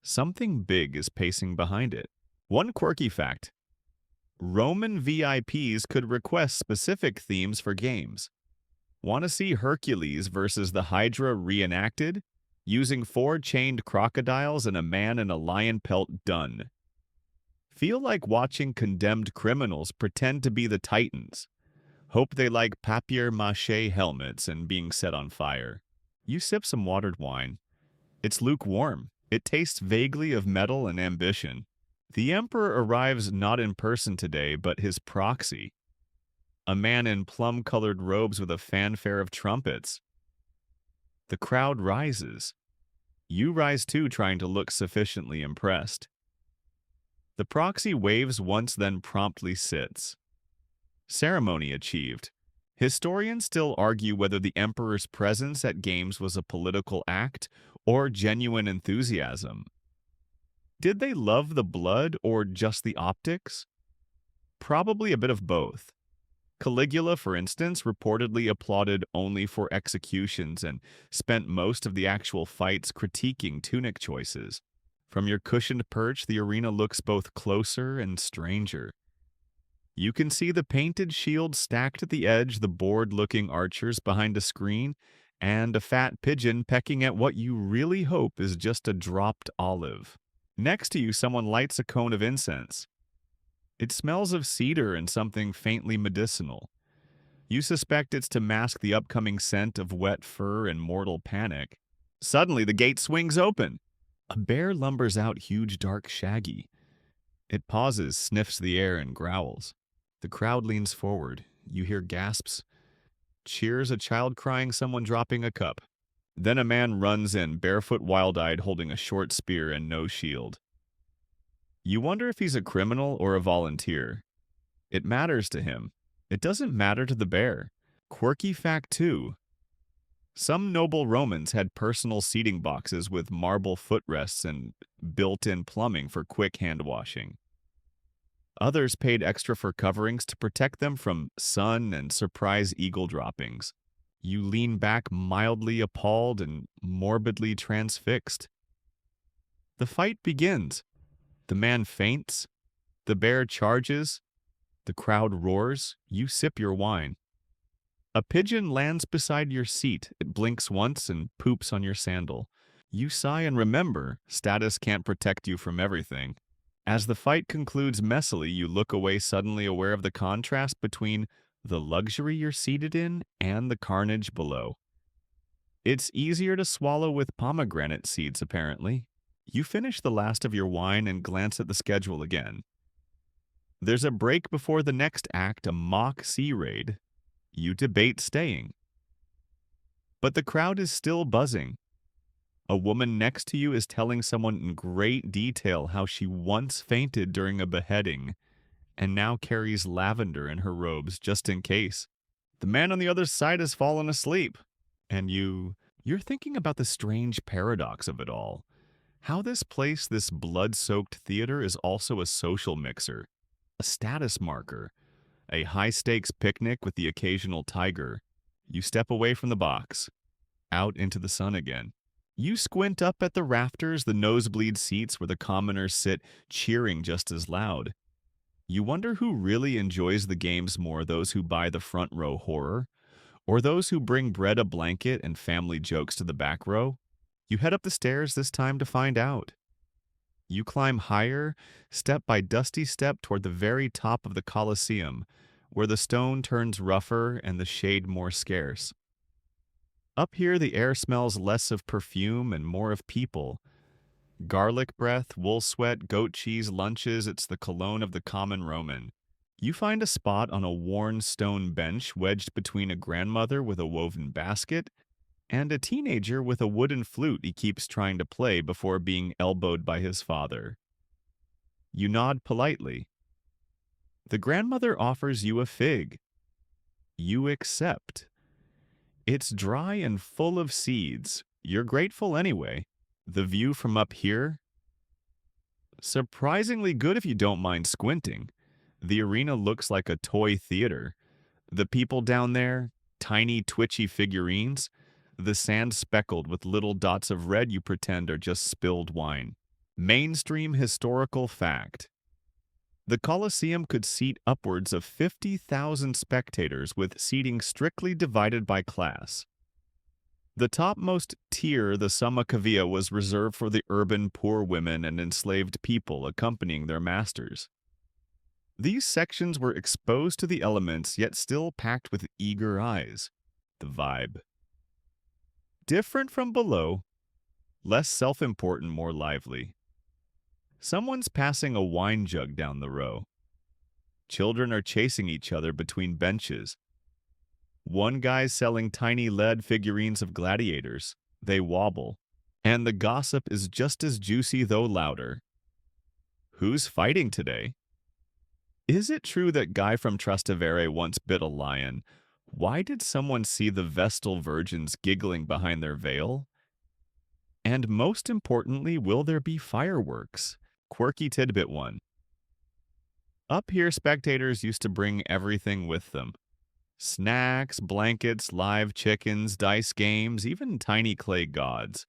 Something big is pacing behind it. One quirky fact. Roman VIPs could request specific themes for games. Want to see Hercules versus the Hydra reenacted? Using 4 chained crocodiles and a man in a lion pelt done. Feel like watching condemned criminals pretend to be the Titans. Hope they like papier-mâché helmets and being set on fire. You sip some watered wine. It's lukewarm. It tastes vaguely of metal and ambition. The emperor arrives not in person today, but his proxy. A man in plum-colored robes with a fanfare of trumpets. The crowd rises. You rise too, trying to look sufficiently impressed. The proxy waves once, then promptly sits. Ceremony achieved. Historians still argue whether the emperor's presence at games was a political act or genuine enthusiasm. Did they love the blood or just the optics? Probably a bit of both. Caligula, for instance, reportedly applauded only for executions and spent most of the actual fights critiquing tunic choices. From your cushioned perch, the arena looks both closer and stranger. You can see the painted shield stacked at the edge, the bored-looking archers behind a screen, and a fat pigeon pecking at what you really hope is just a dropped olive. Next to you, someone lights a cone of incense. It smells of cedar and something faintly medicinal. You suspect it's to mask the upcoming scent of wet fur and mortal panic. Suddenly, the gate swings open. A bear lumbers out, huge, dark, shaggy. It pauses, sniffs the air, and growls. The crowd leans forward. You hear gasps, cheers, a child crying, someone dropping a cup. Then a man runs in, barefoot, wild-eyed, holding a short spear and no shield. You wonder if he's a criminal or a volunteer. It matters to him. It doesn't matter to the bear. Quirky fact, too. Some noble Romans had personal seating boxes with marble footrests and built-in plumbing for quick hand-washing. Others paid extra for coverings to protect them from sun and surprise eagle droppings. You lean back, mildly appalled and morbidly transfixed. The fight begins. The man faints. The bear charges. The crowd roars. You sip your wine. A pigeon lands beside your seat. It blinks once and poops on your sandal. You sigh and remember, status can't protect you from everything. As the fight concludes messily, you look away, suddenly aware of the contrast between the luxury you're seated in and the carnage below. It's easier to swallow with pomegranate seeds, apparently. You finish the last of your wine and glance at the schedule again. There's a break before the next act, a mock sea raid. You debate staying. But the crowd is still buzzing. A woman next to you is telling someone in great detail how she once fainted during a beheading and now carries lavender in her robes just in case. The man on the other side has fallen asleep. And you're thinking about the strange paradox of it all. How this place, this blood-soaked theater, is also a social mixer, a status marker, a high-stakes picnic with the occasional tiger. You step away from the box, out into the sun again. You squint up at the rafters, the nosebleed seats where the commoners sit, cheering just as loud. You wonder who really enjoys the games more, those who buy the front row horror, or those who bring bread, a blanket, and family jokes to the back row. You head up the stairs this time to find out. You climb higher, step by dusty step, toward the very top of the Colosseum, where the stone turns rougher and the shade more scarce. Up here, the air smells less of perfume and more of people. Garlic breath, wool sweat, goat cheese, lunches, it's the cologne of the common Roman. You find a spot on a worn stone bench wedged between a grandmother with a woven basket and a teenager with a wooden flute he keeps trying to play before being elbowed by his father. You nod politely. The grandmother offers you a fig. You accept. It's dry and full of seeds. You're grateful anyway. The view from up here? Surprisingly good if you don't mind squinting. The arena looks like a toy theater. The people down there, tiny twitchy figurines. The sand speckled with little dots of red you pretend are just spilled wine. Mainstream historical fact. The Colosseum could seat upwards of 50,000 spectators with seating strictly divided by class. The topmost tier, the Summa Cavea, was reserved for the urban poor women and enslaved people accompanying their masters. These sections were exposed to the elements, yet still packed with eager eyes. The vibe. Different from below, less self-important, more lively. Someone's passing a wine jug down the row. Children are chasing each other between benches. One guy's selling tiny lead figurines of gladiators. They wobble. And the gossip is just as juicy, though louder. Who's fighting today? Is it true that guy from Trastevere once bit a lion? Why did someone see the Vestal virgins giggling behind their veil? And most importantly, will there be fireworks? Quirky tidbit 1. Up here, spectators used to bring everything with them. Snacks, blankets, live chickens, dice games, even tiny clay gods.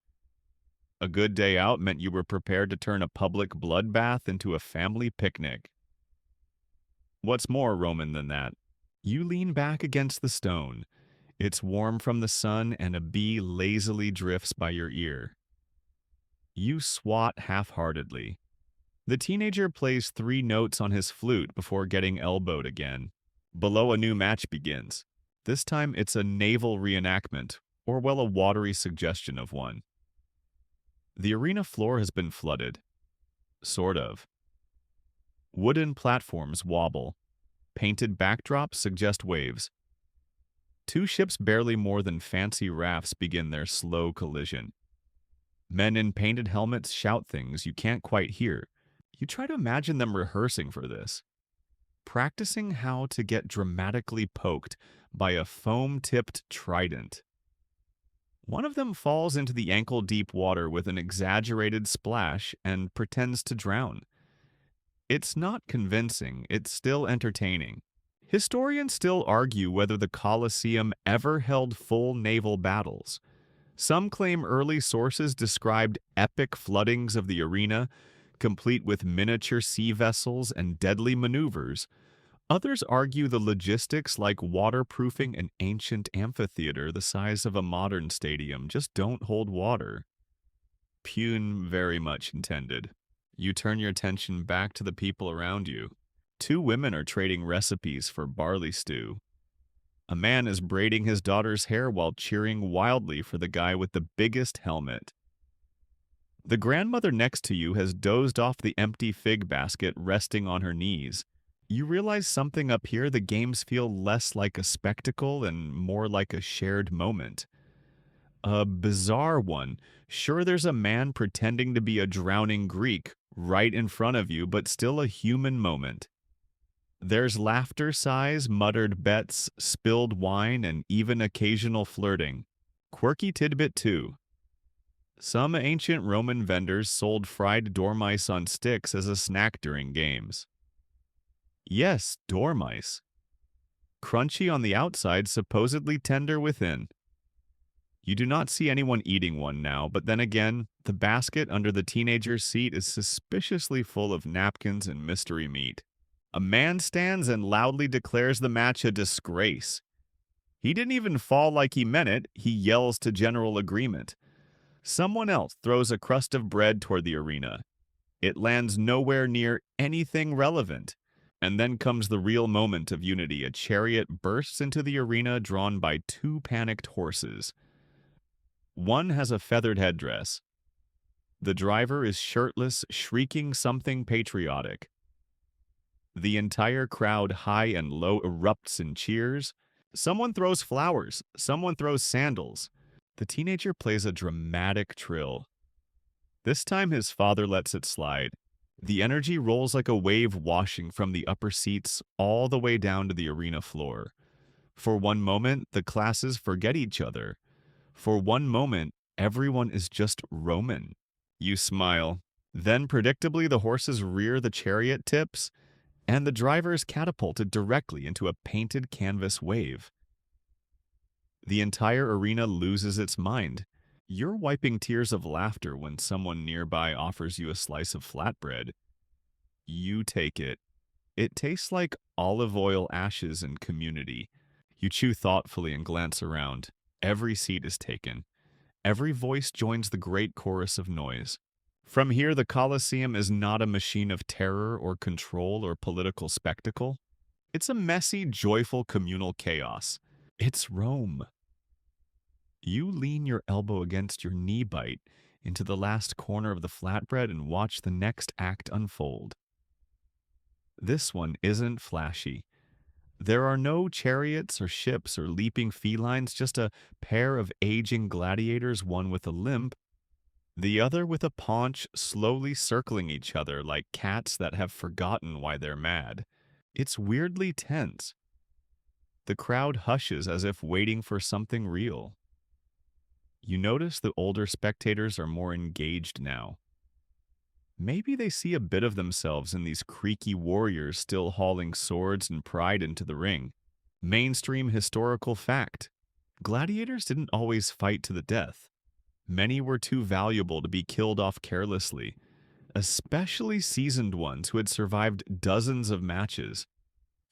A good day out meant you were prepared to turn a public bloodbath into a family picnic. What's more Roman than that? You lean back against the stone. It's warm from the sun and a bee lazily drifts by your ear. You swat half-heartedly. The teenager plays 3 notes on his flute before getting elbowed again. Below, a new match begins. This time it's a naval reenactment, or well, a watery suggestion of one. The arena floor has been flooded. Sort of. Wooden platforms wobble. Painted backdrops suggest waves. 2 ships barely more than fancy rafts begin their slow collision. Men in painted helmets shout things you can't quite hear. You try to imagine them rehearsing for this, practicing how to get dramatically poked by a foam-tipped trident. One of them falls into the ankle-deep water with an exaggerated splash and pretends to drown. It's not convincing, it's still entertaining. Historians still argue whether the Colosseum ever held full naval battles. Some claim early sources described epic floodings of the arena, complete with miniature sea vessels and deadly maneuvers. Others argue the logistics, like waterproofing an ancient amphitheater the size of a modern stadium, just don't hold water. Pun very much intended. You turn your attention back to the people around you. 2 women are trading recipes for barley stew. A man is braiding his daughter's hair while cheering wildly for the guy with the biggest helmet. The grandmother next to you has dozed off the empty fig basket resting on her knees. You realize something up here, the games feel less like a spectacle and more like a shared moment. A bizarre one. Sure, there's a man pretending to be a drowning Greek right in front of you, but still a human moment. There's laughter, sighs, muttered bets, spilled wine, and even occasional flirting. Quirky tidbit 2. Some ancient Roman vendors sold fried dormice on sticks as a snack during games. Yes, dormice. Crunchy on the outside, supposedly tender within. You do not see anyone eating one now, but then again, the basket under the teenager's seat is suspiciously full of napkins and mystery meat. A man stands and loudly declares the match a disgrace. He didn't even fall like he meant it, he yells to general agreement. Someone else throws a crust of bread toward the arena. It lands nowhere near anything relevant. And then comes the real moment of unity. A chariot bursts into the arena drawn by 2 panicked horses. One has a feathered headdress. The driver is shirtless, shrieking something patriotic. The entire crowd, high and low, erupts in cheers. Someone throws flowers. Someone throws sandals. The teenager plays a dramatic trill. This time his father lets it slide. The energy rolls like a wave washing from the upper seats all the way down to the arena floor. For one moment, the classes forget each other. For one moment, everyone is just Roman. You smile. Then, predictably, the horses rear the chariot tips, and the driver is catapulted directly into a painted canvas wave. The entire arena loses its mind. You're wiping tears of laughter when someone nearby offers you a slice of flatbread. You take it. It tastes like olive oil, ashes, and community. You chew thoughtfully and glance around. Every seat is taken. Every voice joins the great chorus of noise. From here, the Colosseum is not a machine of terror or control or political spectacle. It's a messy, joyful communal chaos. It's Rome. You lean your elbow against your knee bite into the last corner of the flatbread and watch the next act unfold. This one isn't flashy. There are no chariots or ships or leaping felines, just a pair of aging gladiators, one with a limp, the other with a paunch, slowly circling each other like cats that have forgotten why they're mad. It's weirdly tense. The crowd hushes as if waiting for something real. You notice the older spectators are more engaged now. Maybe they see a bit of themselves in these creaky warriors still hauling swords and pride into the ring. Mainstream historical fact: gladiators didn't always fight to the death. Many were too valuable to be killed off carelessly, especially seasoned ones who had survived dozens of matches.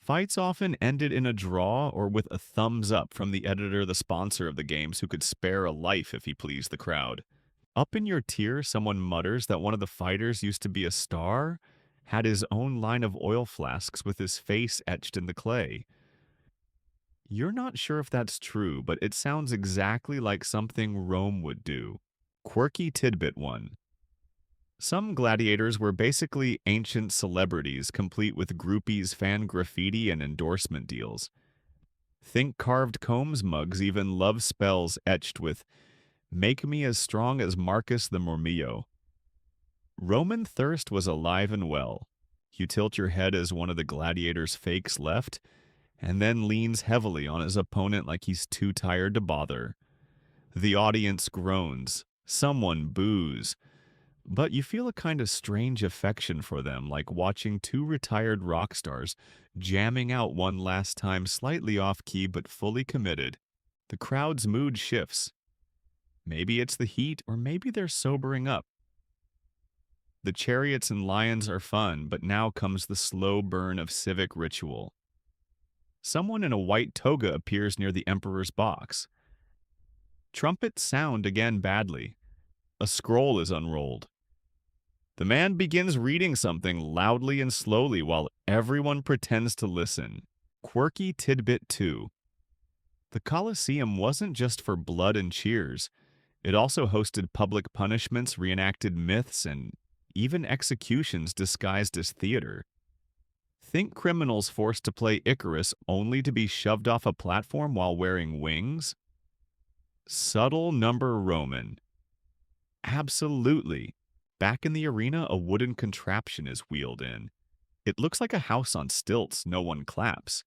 Fights often ended in a draw or with a thumbs up from the editor, the sponsor of the games, who could spare a life if he pleased the crowd. Up in your tier, someone mutters that one of the fighters used to be a star, had his own line of oil flasks with his face etched in the clay. You're not sure if that's true, but it sounds exactly like something Rome would do. Quirky tidbit 1. Some gladiators were basically ancient celebrities, complete with groupies, fan graffiti, and endorsement deals. Think carved Combs mugs, even love spells etched with "Make me as strong as Marcus the Murmillo." Roman thirst was alive and well. You tilt your head as one of the gladiator's fakes left, and then leans heavily on his opponent like he's too tired to bother. The audience groans. Someone boos. But you feel a kind of strange affection for them, like watching two retired rock stars jamming out one last time, slightly off-key but fully committed. The crowd's mood shifts. Maybe it's the heat, or maybe they're sobering up. The chariots and lions are fun, but now comes the slow burn of civic ritual. Someone in a white toga appears near the emperor's box. Trumpets sound again badly. A scroll is unrolled. The man begins reading something loudly and slowly while everyone pretends to listen. Quirky tidbit 2. The Colosseum wasn't just for blood and cheers. It also hosted public punishments, reenacted myths, and even executions disguised as theater. Think criminals forced to play Icarus only to be shoved off a platform while wearing wings? Subtle number Roman. Absolutely. Back in the arena, a wooden contraption is wheeled in. It looks like a house on stilts. No one claps.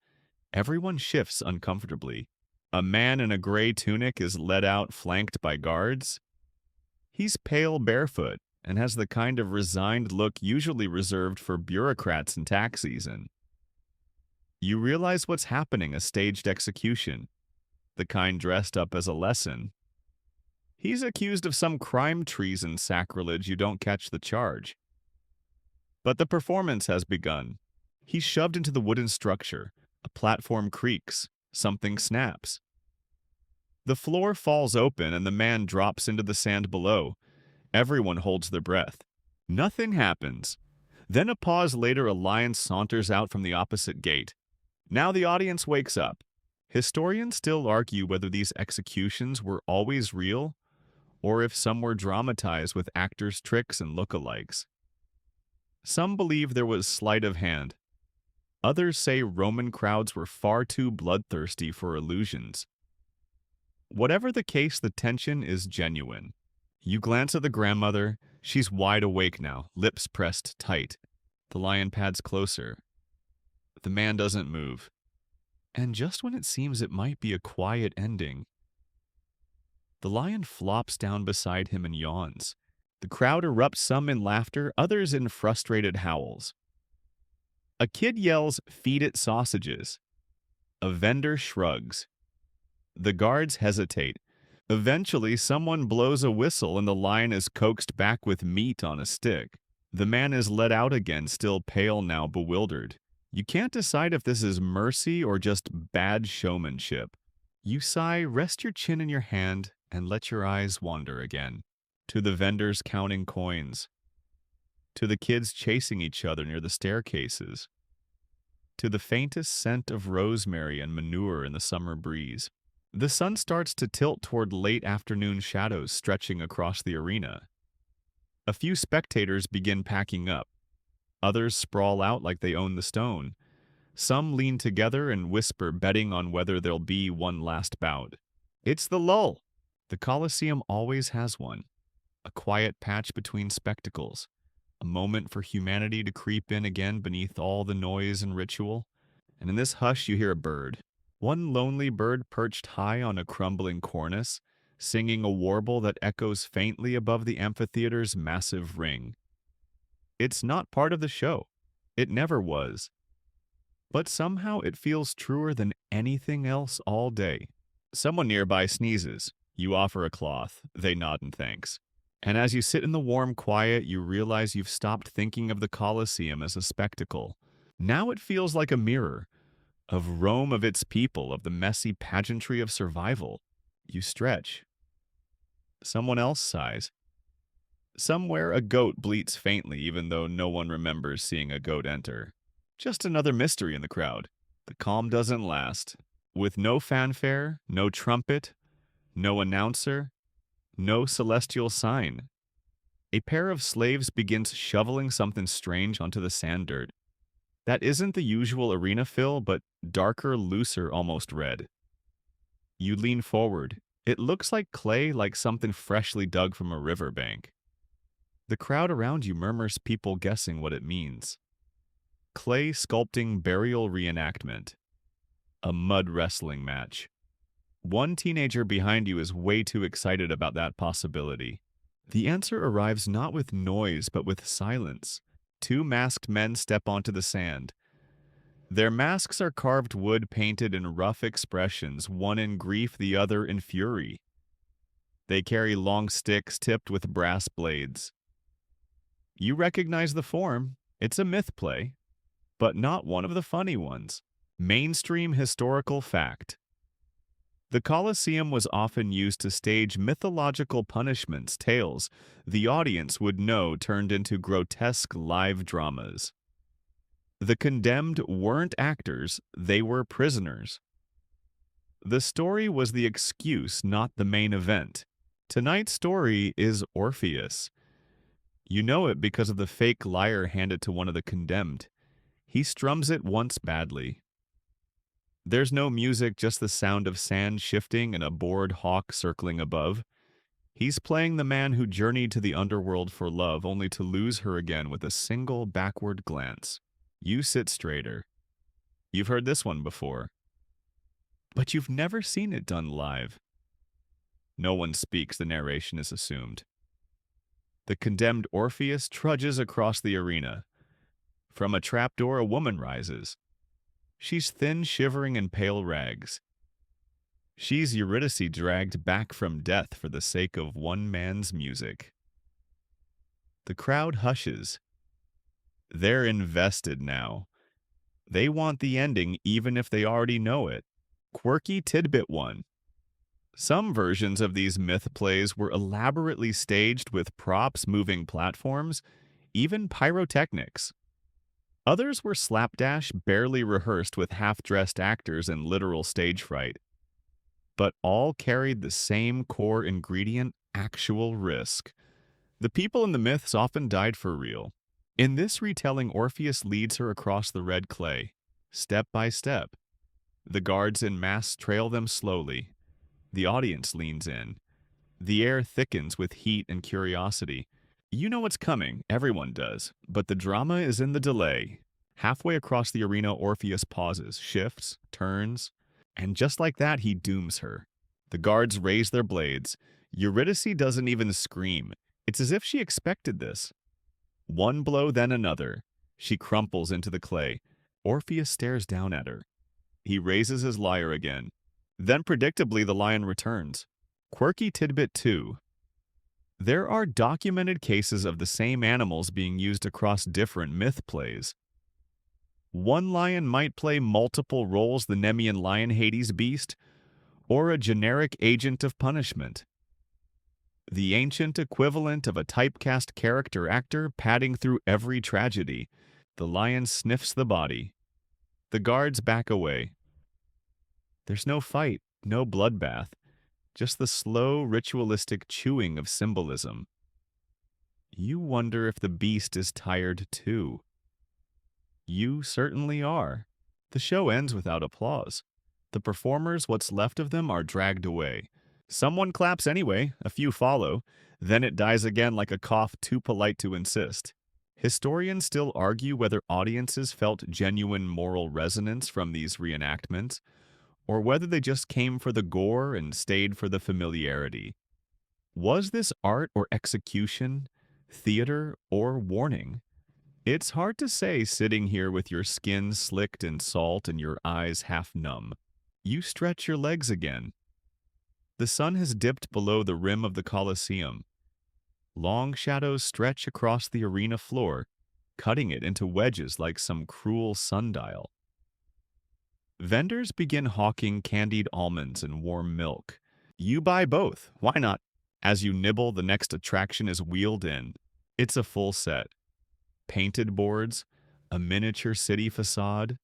Everyone shifts uncomfortably. A man in a gray tunic is led out, flanked by guards. He's pale barefoot and has the kind of resigned look usually reserved for bureaucrats in tax season. You realize what's happening: a staged execution, the kind dressed up as a lesson. He's accused of some crime, treason, sacrilege. You don't catch the charge. But the performance has begun. He's shoved into the wooden structure. A platform creaks. Something snaps. The floor falls open and the man drops into the sand below. Everyone holds their breath. Nothing happens. Then a pause later, a lion saunters out from the opposite gate. Now the audience wakes up. Historians still argue whether these executions were always real, or if some were dramatized with actors' tricks and lookalikes. Some believe there was sleight of hand. Others say Roman crowds were far too bloodthirsty for illusions. Whatever the case, the tension is genuine. You glance at the grandmother. She's wide awake now, lips pressed tight. The lion pads closer. The man doesn't move. And just when it seems it might be a quiet ending, the lion flops down beside him and yawns. The crowd erupts, some in laughter, others in frustrated howls. A kid yells, "Feed it sausages." A vendor shrugs. The guards hesitate. Eventually, someone blows a whistle and the lion is coaxed back with meat on a stick. The man is let out again, still pale now, bewildered. You can't decide if this is mercy or just bad showmanship. You sigh, rest your chin in your hand, and let your eyes wander again. To the vendors counting coins. To the kids chasing each other near the staircases. To the faintest scent of rosemary and manure in the summer breeze. The sun starts to tilt toward late afternoon shadows stretching across the arena. A few spectators begin packing up. Others sprawl out like they own the stone. Some lean together and whisper, betting on whether there'll be one last bout. It's the lull. The Colosseum always has one. A quiet patch between spectacles. A moment for humanity to creep in again beneath all the noise and ritual. And in this hush you hear a bird. One lonely bird perched high on a crumbling cornice, singing a warble that echoes faintly above the amphitheater's massive ring. It's not part of the show. It never was. But somehow it feels truer than anything else all day. Someone nearby sneezes. You offer a cloth. They nod in thanks. And as you sit in the warm quiet, you realize you've stopped thinking of the Colosseum as a spectacle. Now it feels like a mirror of Rome, of its people, of the messy pageantry of survival. You stretch. Someone else sighs. Somewhere a goat bleats faintly, even though no one remembers seeing a goat enter. Just another mystery in the crowd. The calm doesn't last. With no fanfare, no trumpet, no announcer, no celestial sign. A pair of slaves begins shoveling something strange onto the sand dirt. That isn't the usual arena fill, but darker, looser, almost red. You lean forward. It looks like clay, like something freshly dug from a riverbank. The crowd around you murmurs, people guessing what it means. Clay sculpting burial reenactment. A mud wrestling match. One teenager behind you is way too excited about that possibility. The answer arrives not with noise, but with silence. Two masked men step onto the sand. Their masks are carved wood painted in rough expressions, one in grief, the other in fury. They carry long sticks tipped with brass blades. You recognize the form. It's a myth play, but not one of the funny ones. Mainstream historical fact. The Colosseum was often used to stage mythological punishments, tales the audience would know turned into grotesque live dramas. The condemned weren't actors, they were prisoners. The story was the excuse, not the main event. Tonight's story is Orpheus. You know it because of the fake lyre handed to one of the condemned. He strums it once badly. There's no music, just the sound of sand shifting and a bored hawk circling above. He's playing the man who journeyed to the underworld for love, only to lose her again with a single backward glance. You sit straighter. You've heard this one before. But you've never seen it done live. No one speaks, the narration is assumed. The condemned Orpheus trudges across the arena. From a trapdoor, a woman rises. She's thin, shivering in pale rags. She's Eurydice dragged back from death for the sake of one man's music. The crowd hushes. They're invested now. They want the ending even if they already know it. Quirky tidbit one. Some versions of these myth plays were elaborately staged with props, moving platforms, even pyrotechnics. Others were slapdash, barely rehearsed with half-dressed actors and literal stage fright. But all carried the same core ingredient, actual risk. The people in the myths often died for real. In this retelling, Orpheus leads her across the red clay, step by step. The guards in masks trail them slowly. The audience leans in. The air thickens with heat and curiosity. You know what's coming, everyone does, but the drama is in the delay. Halfway across the arena, Orpheus pauses, shifts, turns, and just like that, he dooms her. The guards raise their blades. Eurydice doesn't even scream. It's as if she expected this. One blow, then another. She crumples into the clay. Orpheus stares down at her. He raises his lyre again. Then, predictably, the lion returns. Quirky tidbit 2. There are documented cases of the same animals being used across different myth plays. One lion might play multiple roles, the Nemean lion, Hades beast, or a generic agent of punishment. The ancient equivalent of a typecast character actor padding through every tragedy. The lion sniffs the body. The guards back away. There's no fight, no bloodbath. Just the slow, ritualistic chewing of symbolism. You wonder if the beast is tired too. You certainly are. The show ends without applause. The performers, what's left of them, are dragged away. Someone claps anyway, a few follow, then it dies again like a cough too polite to insist. Historians still argue whether audiences felt genuine moral resonance from these reenactments, or whether they just came for the gore and stayed for the familiarity. Was this art or execution, theater or warning? It's hard to say sitting here with your skin slicked in salt and your eyes half numb. You stretch your legs again. The sun has dipped below the rim of the Colosseum. Long shadows stretch across the arena floor, cutting it into wedges like some cruel sundial. Vendors begin hawking candied almonds and warm milk. You buy both, why not? As you nibble, the next attraction is wheeled in. It's a full set. Painted boards, a miniature city facade,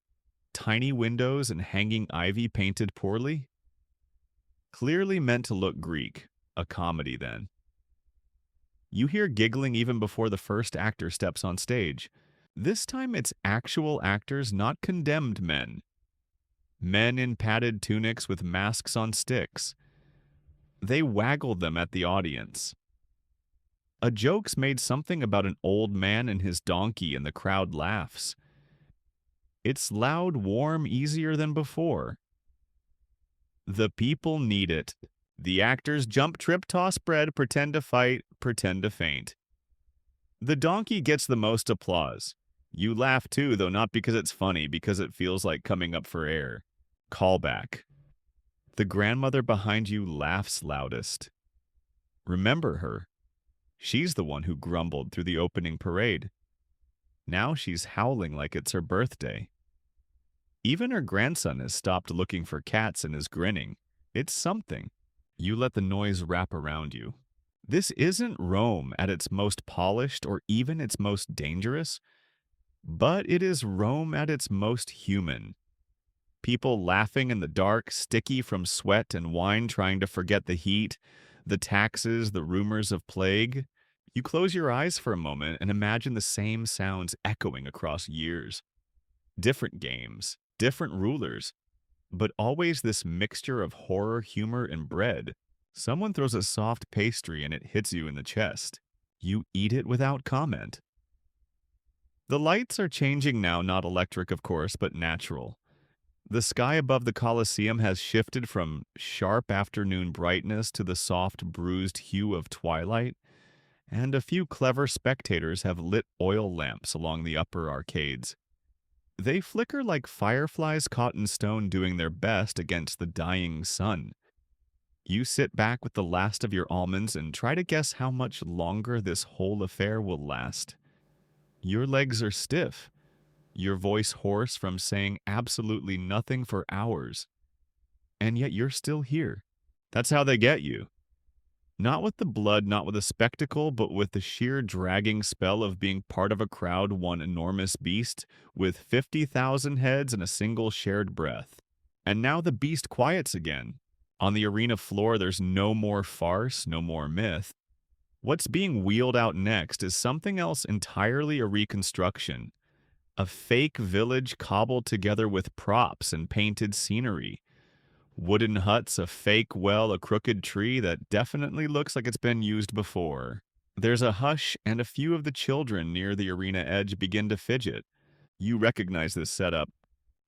tiny windows and hanging ivy painted poorly. Clearly meant to look Greek, a comedy then. You hear giggling even before the first actor steps on stage. This time it's actual actors, not condemned men. Men in padded tunics with masks on sticks. They waggle them at the audience. A joke's made something about an old man and his donkey and the crowd laughs. It's loud, warm, easier than before. The people need it. The actors jump, trip, toss, spread, pretend to fight, pretend to faint. The donkey gets the most applause. You laugh too, though not because it's funny, because it feels like coming up for air. Callback. The grandmother behind you laughs loudest. Remember her. She's the one who grumbled through the opening parade. Now she's howling like it's her birthday. Even her grandson has stopped looking for cats and is grinning. It's something. You let the noise wrap around you. This isn't Rome at its most polished or even its most dangerous, but it is Rome at its most human. People laughing in the dark, sticky from sweat and wine, trying to forget the heat, the taxes, the rumors of plague. You close your eyes for a moment and imagine the same sounds echoing across years. Different games, different rulers, but always this mixture of horror, humor, and bread. Someone throws a soft pastry and it hits you in the chest. You eat it without comment. The lights are changing now, not electric, of course, but natural. The sky above the Colosseum has shifted from sharp afternoon brightness to the soft, bruised hue of twilight, and a few clever spectators have lit oil lamps along the upper arcades. They flicker like fireflies caught in stone doing their best against the dying sun. You sit back with the last of your almonds and try to guess how much longer this whole affair will last. Your legs are stiff, your voice hoarse from saying absolutely nothing for hours. And yet you're still here. That's how they get you. Not with the blood, not with the spectacle, but with the sheer dragging spell of being part of a crowd, one enormous beast, with 50,000 heads and a single shared breath. And now the beast quiets again. On the arena floor, there's no more farce, no more myth. What's being wheeled out next is something else entirely a reconstruction. A fake village cobbled together with props and painted scenery. Wooden huts, a fake well, a crooked tree that definitely looks like it's been used before. There's a hush, and a few of the children near the arena edge begin to fidget. You recognize this setup.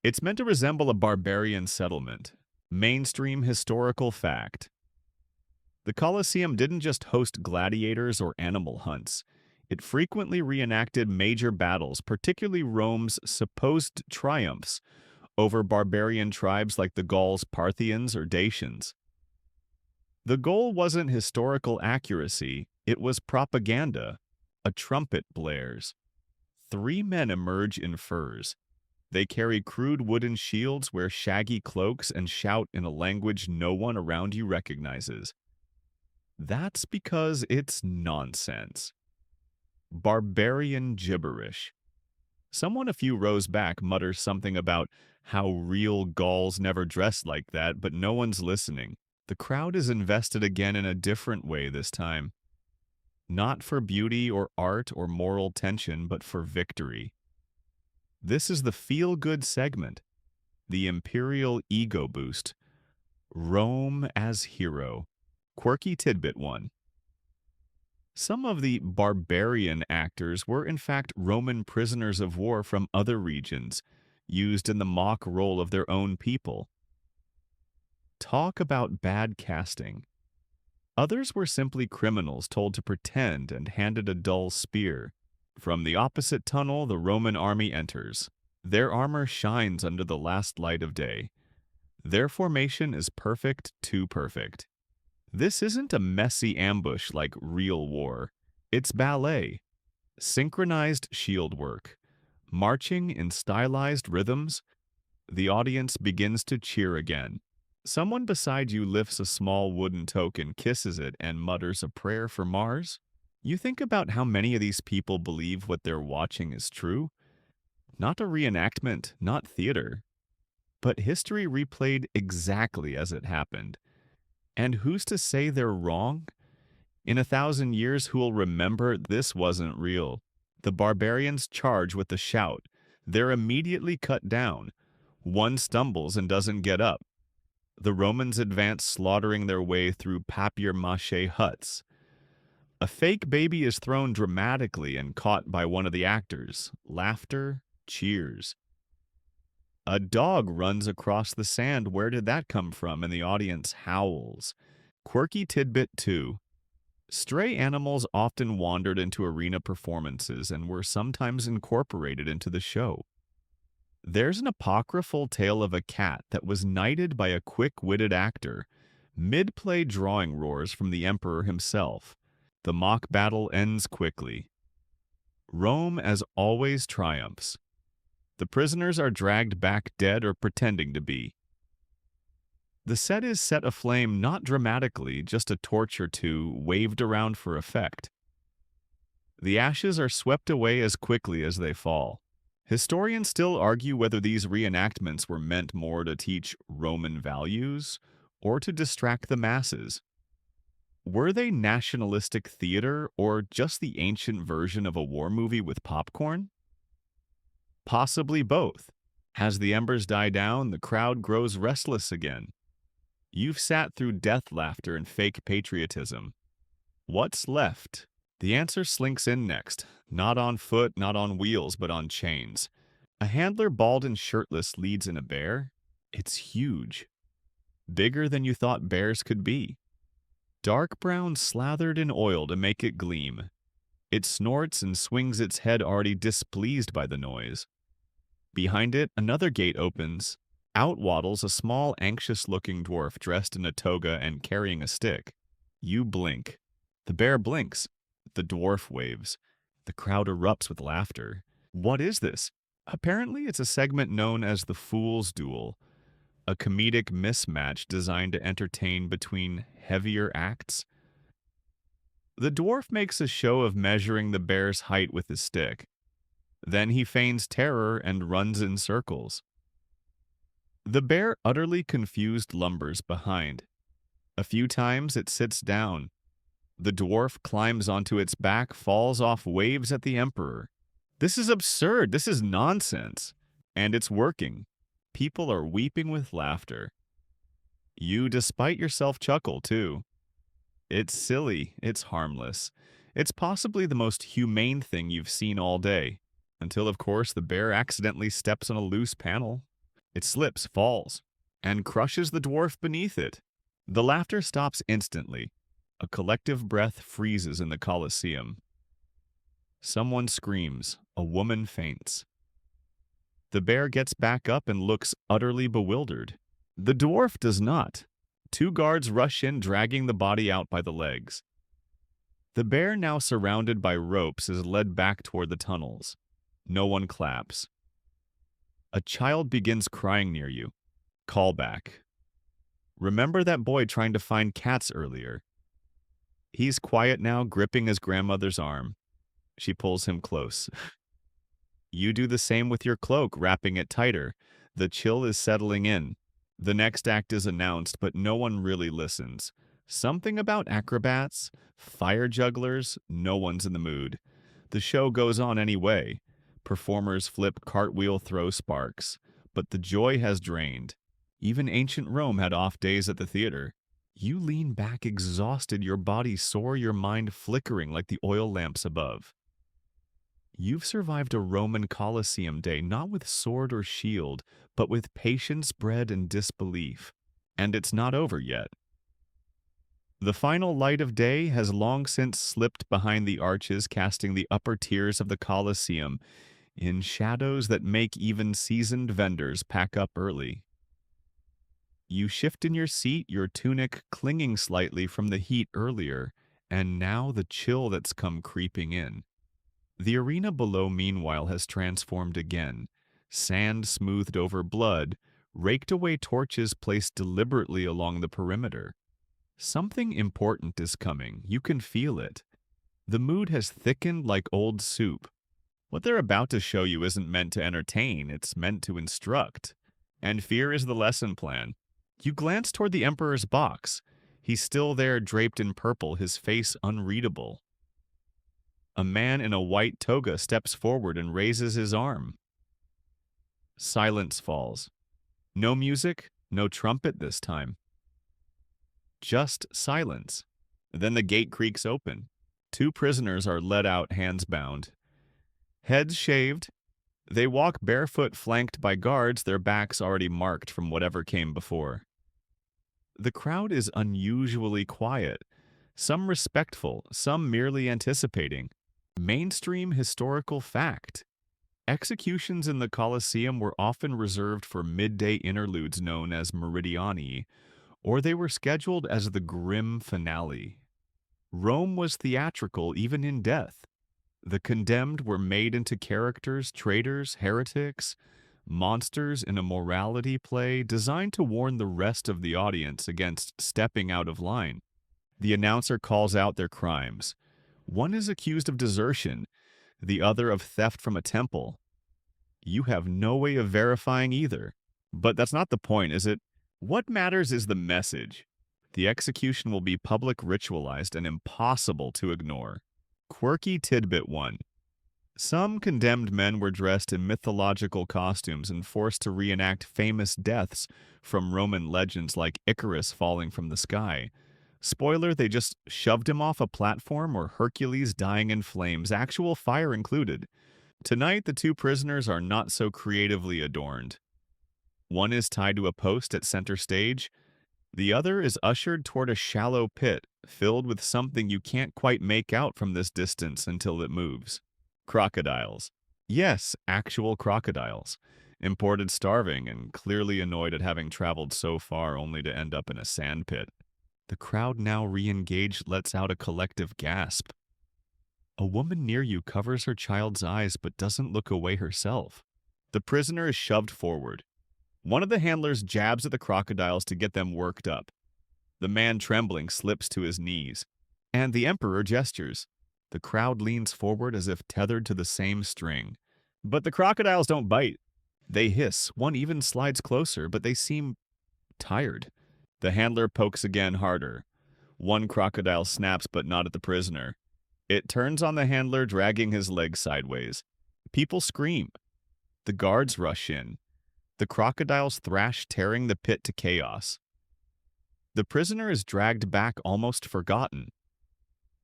It's meant to resemble a barbarian settlement. Mainstream historical fact. The Colosseum didn't just host gladiators or animal hunts. It frequently reenacted major battles, particularly Rome's supposed triumphs over barbarian tribes like the Gauls, Parthians, or Dacians. The goal wasn't historical accuracy, it was propaganda. A trumpet blares. 3 men emerge in furs. They carry crude wooden shields, wear shaggy cloaks, and shout in a language no one around you recognizes. That's because it's nonsense. Barbarian gibberish. Someone a few rows back mutters something about how real Gauls never dressed like that, but no one's listening. The crowd is invested again in a different way this time. Not for beauty or art or moral tension, but for victory. This is the feel-good segment, the imperial ego boost. Rome as hero. Quirky tidbit 1. Some of the barbarian actors were in fact Roman prisoners of war from other regions, used in the mock role of their own people. Talk about bad casting. Others were simply criminals told to pretend and handed a dull spear. From the opposite tunnel, the Roman army enters. Their armor shines under the last light of day. Their formation is perfect too perfect. This isn't a messy ambush like real war. It's ballet, synchronized shield work, marching in stylized rhythms. The audience begins to cheer again. Someone beside you lifts a small wooden token, kisses it, and mutters a prayer for Mars. You think about how many of these people believe what they're watching is true. Not a reenactment, not theater, but history replayed exactly as it happened. And who's to say they're wrong? In 1,000 years, who'll remember this wasn't real? The barbarians charge with a shout. They're immediately cut down. One stumbles and doesn't get up. The Romans advance, slaughtering their way through papier-mâché huts. A fake baby is thrown dramatically and caught by one of the actors. Laughter, cheers. A dog runs across the sand. Where did that come from? And the audience howls. Quirky tidbit 2. Stray animals often wandered into arena performances and were sometimes incorporated into the show. There's an apocryphal tale of a cat that was knighted by a quick-witted actor. Mid-play drawing roars from the emperor himself. The mock battle ends quickly. Rome, as always, triumphs. The prisoners are dragged back dead or pretending to be. The set is set aflame not dramatically, just a torch or two waved around for effect. The ashes are swept away as quickly as they fall. Historians still argue whether these reenactments were meant more to teach Roman values or to distract the masses. Were they nationalistic theater or just the ancient version of a war movie with popcorn? Possibly both. As the embers die down, the crowd grows restless again. You've sat through death laughter and fake patriotism. What's left? The answer slinks in next. Not on foot, not on wheels, but on chains. A handler bald and shirtless leads in a bear. It's huge. Bigger than you thought bears could be. Dark brown slathered in oil to make it gleam. It snorts and swings its head, already displeased by the noise. Behind it, another gate opens. Out waddles a small, anxious-looking dwarf dressed in a toga and carrying a stick. You blink. The bear blinks. The dwarf waves. The crowd erupts with laughter. What is this? Apparently, it's a segment known as the Fool's Duel, a comedic mismatch designed to entertain between heavier acts. The dwarf makes a show of measuring the bear's height with his stick. Then he feigns terror and runs in circles. The bear, utterly confused, lumbers behind. A few times it sits down. The dwarf climbs onto its back, falls off, waves at the emperor. This is absurd. This is nonsense. And it's working. People are weeping with laughter. You, despite yourself, chuckle, too. It's silly. It's harmless. It's possibly the most humane thing you've seen all day. Until, of course, the bear accidentally steps on a loose panel. It slips, falls, and crushes the dwarf beneath it. The laughter stops instantly. A collective breath freezes in the Colosseum. Someone screams. A woman faints. The bear gets back up and looks utterly bewildered. The dwarf does not. 2 guards rush in, dragging the body out by the legs. The bear, now surrounded by ropes, is led back toward the tunnels. No one claps. A child begins crying near you. Call back. Remember that boy trying to find cats earlier? He's quiet now, gripping his grandmother's arm. She pulls him close. You do the same with your cloak, wrapping it tighter. The chill is settling in. The next act is announced, but no one really listens. Something about acrobats, fire jugglers, no one's in the mood. The show goes on anyway. Performers flip, cartwheel, throw sparks. But the joy has drained. Even ancient Rome had off days at the theater. You lean back exhausted, your body sore, your mind flickering like the oil lamps above. You've survived a Roman Colosseum day, not with sword or shield, but with patience bred and disbelief. And it's not over yet. The final light of day has long since slipped behind the arches, casting the upper tiers of the Colosseum in shadows that make even seasoned vendors pack up early. You shift in your seat, your tunic clinging slightly from the heat earlier, and now the chill that's come creeping in. The arena below, meanwhile, has transformed again. Sand smoothed over blood, raked away torches placed deliberately along the perimeter. Something important is coming. You can feel it. The mood has thickened like old soup. What they're about to show you isn't meant to entertain, it's meant to instruct. And fear is the lesson plan. You glance toward the Emperor's box. He's still there, draped in purple, his face unreadable. A man in a white toga steps forward and raises his arm. Silence falls. No music, no trumpet this time. Just silence. Then the gate creaks open. Two prisoners are led out, hands bound. Heads shaved, they walk barefoot, flanked by guards, their backs already marked from whatever came before. The crowd is unusually quiet, some respectful, some merely anticipating. Mainstream historical fact. Executions in the Colosseum were often reserved for midday interludes known as meridiani, or they were scheduled as the grim finale. Rome was theatrical even in death. The condemned were made into characters, traitors, heretics, monsters in a morality play designed to warn the rest of the audience against stepping out of line. The announcer calls out their crimes. One is accused of desertion, the other of theft from a temple. You have no way of verifying either. But that's not the point, is it? What matters is the message. The execution will be public ritualized and impossible to ignore. Quirky tidbit 1. Some condemned men were dressed in mythological costumes and forced to reenact famous deaths from Roman legends like Icarus falling from the sky. Spoiler, they just shoved him off a platform, or Hercules dying in flames, actual fire included. Tonight, the two prisoners are not so creatively adorned. One is tied to a post at center stage. The other is ushered toward a shallow pit filled with something you can't quite make out from this distance until it moves. Crocodiles. Yes, actual crocodiles. Imported starving and clearly annoyed at having traveled so far only to end up in a sandpit. The crowd, now re-engaged, lets out a collective gasp. A woman near you covers her child's eyes but doesn't look away herself. The prisoner is shoved forward. One of the handlers jabs at the crocodiles to get them worked up. The man, trembling, slips to his knees. And the Emperor gestures. The crowd leans forward as if tethered to the same string. But the crocodiles don't bite. They hiss. One even slides closer, but they seem tired. The handler pokes again, harder. One crocodile snaps, but not at the prisoner. It turns on the handler, dragging his legs sideways. People scream. The guards rush in. The crocodiles thrash, tearing the pit to chaos. The prisoner is dragged back, almost forgotten.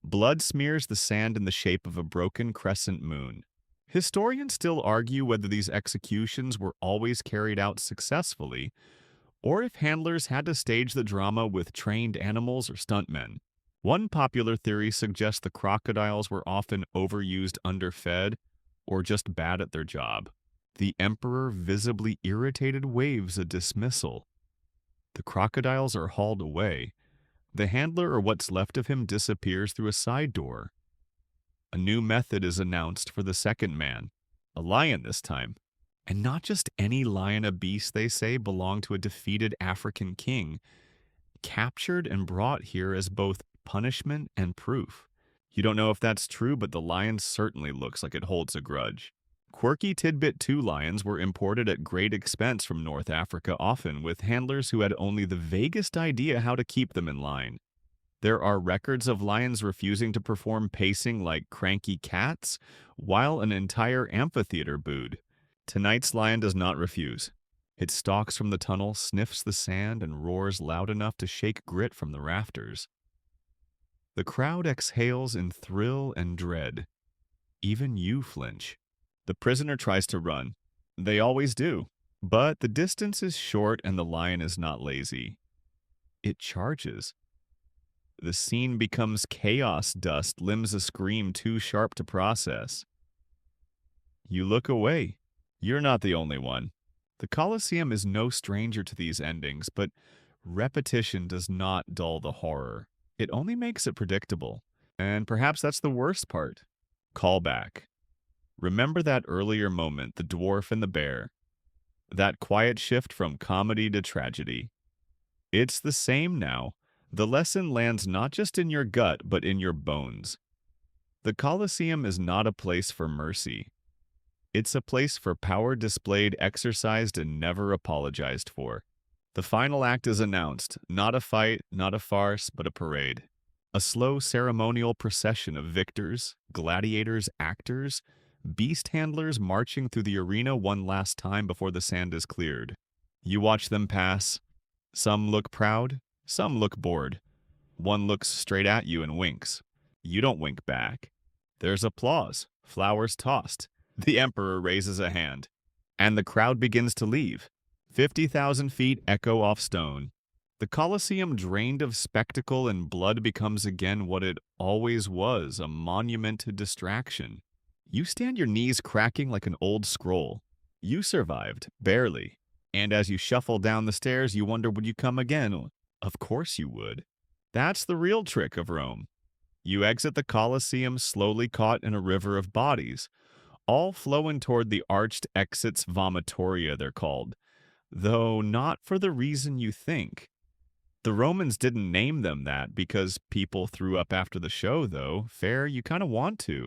Blood smears the sand in the shape of a broken crescent moon. Historians still argue whether these executions were always carried out successfully, or if handlers had to stage the drama with trained animals or stuntmen. One popular theory suggests the crocodiles were often overused, underfed, or just bad at their job. The Emperor, visibly irritated, waves a dismissal. The crocodiles are hauled away. The handler, or what's left of him, disappears through a side door. A new method is announced for the second man. A lion this time. And not just any lion, a beast, they say, belonged to a defeated African king, captured and brought here as both punishment and proof. You don't know if that's true, but the lion certainly looks like it holds a grudge. Quirky tidbit 2 lions were imported at great expense from North Africa, often with handlers who had only the vaguest idea how to keep them in line. There are records of lions refusing to perform, pacing like cranky cats, while an entire amphitheater booed. Tonight's lion does not refuse. It stalks from the tunnel, sniffs the sand, and roars loud enough to shake grit from the rafters. The crowd exhales in thrill and dread. Even you flinch. The prisoner tries to run. They always do. But the distance is short and the lion is not lazy. It charges. The scene becomes chaos dust, limbs a scream too sharp to process. You look away. You're not the only one. The Colosseum is no stranger to these endings, but repetition does not dull the horror. It only makes it predictable. And perhaps that's the worst part. Callback. Remember that earlier moment, the dwarf and the bear? That quiet shift from comedy to tragedy. It's the same now. The lesson lands not just in your gut, but in your bones. The Colosseum is not a place for mercy. It's a place for power displayed, exercised, and never apologized for. The final act is announced, not a fight, not a farce, but a parade. A slow ceremonial procession of victors, gladiators, actors, beast handlers marching through the arena one last time before the sand is cleared. You watch them pass. Some look proud, some look bored. One looks straight at you and winks. You don't wink back. There's applause, flowers tossed. The emperor raises a hand, and the crowd begins to leave. 50,000 feet echo off stone. The Colosseum, drained of spectacle and blood, becomes again what it always was, a monument to distraction. You stand your knees cracking like an old scroll. You survived, barely. And as you shuffle down the stairs, you wonder, would you come again? Of course you would. That's the real trick of Rome. You exit the Colosseum slowly caught in a river of bodies, all flowing toward the arched exits vomitoria, they're called, though not for the reason you think. The Romans didn't name them that because people threw up after the show, though. Fair, you kind of want to.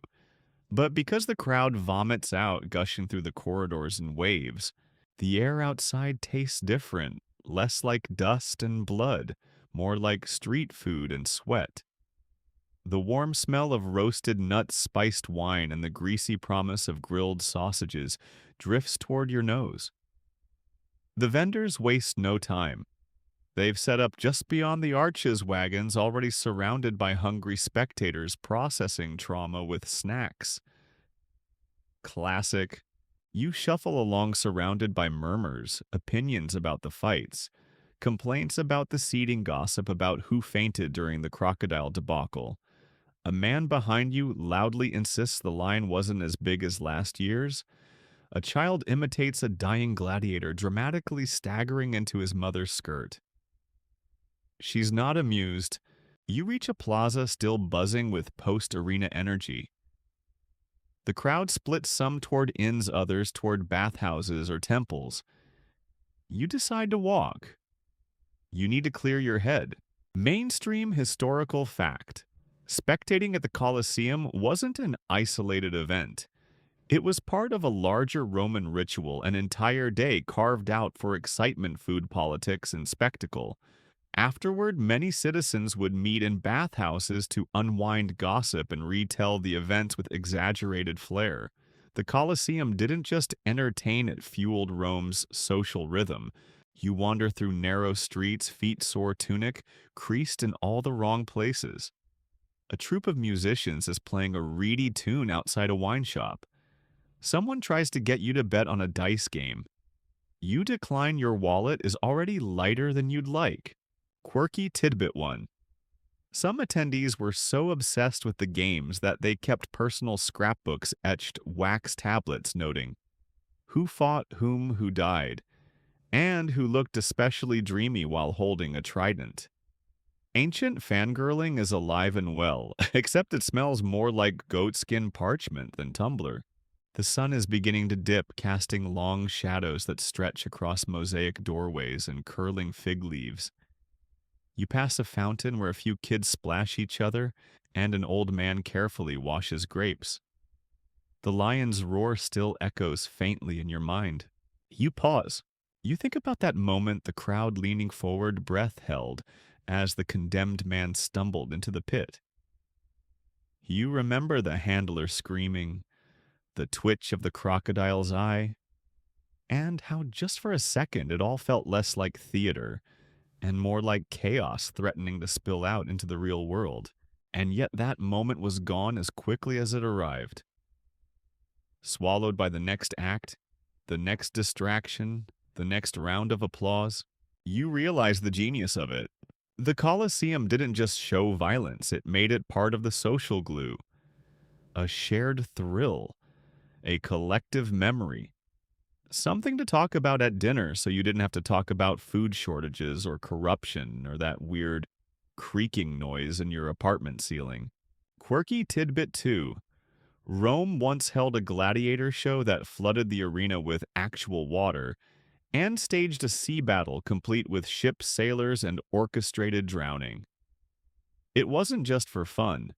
But because the crowd vomits out, gushing through the corridors in waves, the air outside tastes different, less like dust and blood, more like street food and sweat. The warm smell of roasted nuts, spiced wine, and the greasy promise of grilled sausages drifts toward your nose. The vendors waste no time. They've set up just beyond the arches wagons, already surrounded by hungry spectators processing trauma with snacks. Classic. You shuffle along surrounded by murmurs, opinions about the fights, complaints about the seating, gossip about who fainted during the crocodile debacle. A man behind you loudly insists the line wasn't as big as last year's. A child imitates a dying gladiator, dramatically staggering into his mother's skirt. She's not amused. You reach a plaza still buzzing with post-arena energy. The crowd splits, some toward inns, others toward bathhouses or temples. You decide to walk. You need to clear your head. Mainstream historical fact. Spectating at the Colosseum wasn't an isolated event. It was part of a larger Roman ritual, an entire day carved out for excitement, food, politics, and spectacle. Afterward, many citizens would meet in bathhouses to unwind gossip and retell the events with exaggerated flair. The Colosseum didn't just entertain, it fueled Rome's social rhythm. You wander through narrow streets, feet sore, tunic, creased in all the wrong places. A troupe of musicians is playing a reedy tune outside a wine shop. Someone tries to get you to bet on a dice game. You decline, your wallet is already lighter than you'd like. Quirky tidbit one. Some attendees were so obsessed with the games that they kept personal scrapbooks etched wax tablets noting who fought whom, who died, and who looked especially dreamy while holding a trident. Ancient fangirling is alive and well, except it smells more like goatskin parchment than tumbler. The sun is beginning to dip, casting long shadows that stretch across mosaic doorways and curling fig leaves. You pass a fountain where a few kids splash each other, and an old man carefully washes grapes. The lion's roar still echoes faintly in your mind. You pause. You think about that moment, the crowd leaning forward, breath held, as the condemned man stumbled into the pit. You remember the handler screaming, the twitch of the crocodile's eye, and how just for a second it all felt less like theater and more like chaos threatening to spill out into the real world. And yet that moment was gone as quickly as it arrived. Swallowed by the next act, the next distraction, the next round of applause, you realize the genius of it. The Colosseum didn't just show violence, it made it part of the social glue, a shared thrill, a collective memory. Something to talk about at dinner so you didn't have to talk about food shortages or corruption or that weird creaking noise in your apartment ceiling. Quirky tidbit 2. Rome once held a gladiator show that flooded the arena with actual water and staged a sea battle complete with ship sailors and orchestrated drowning. It wasn't just for fun.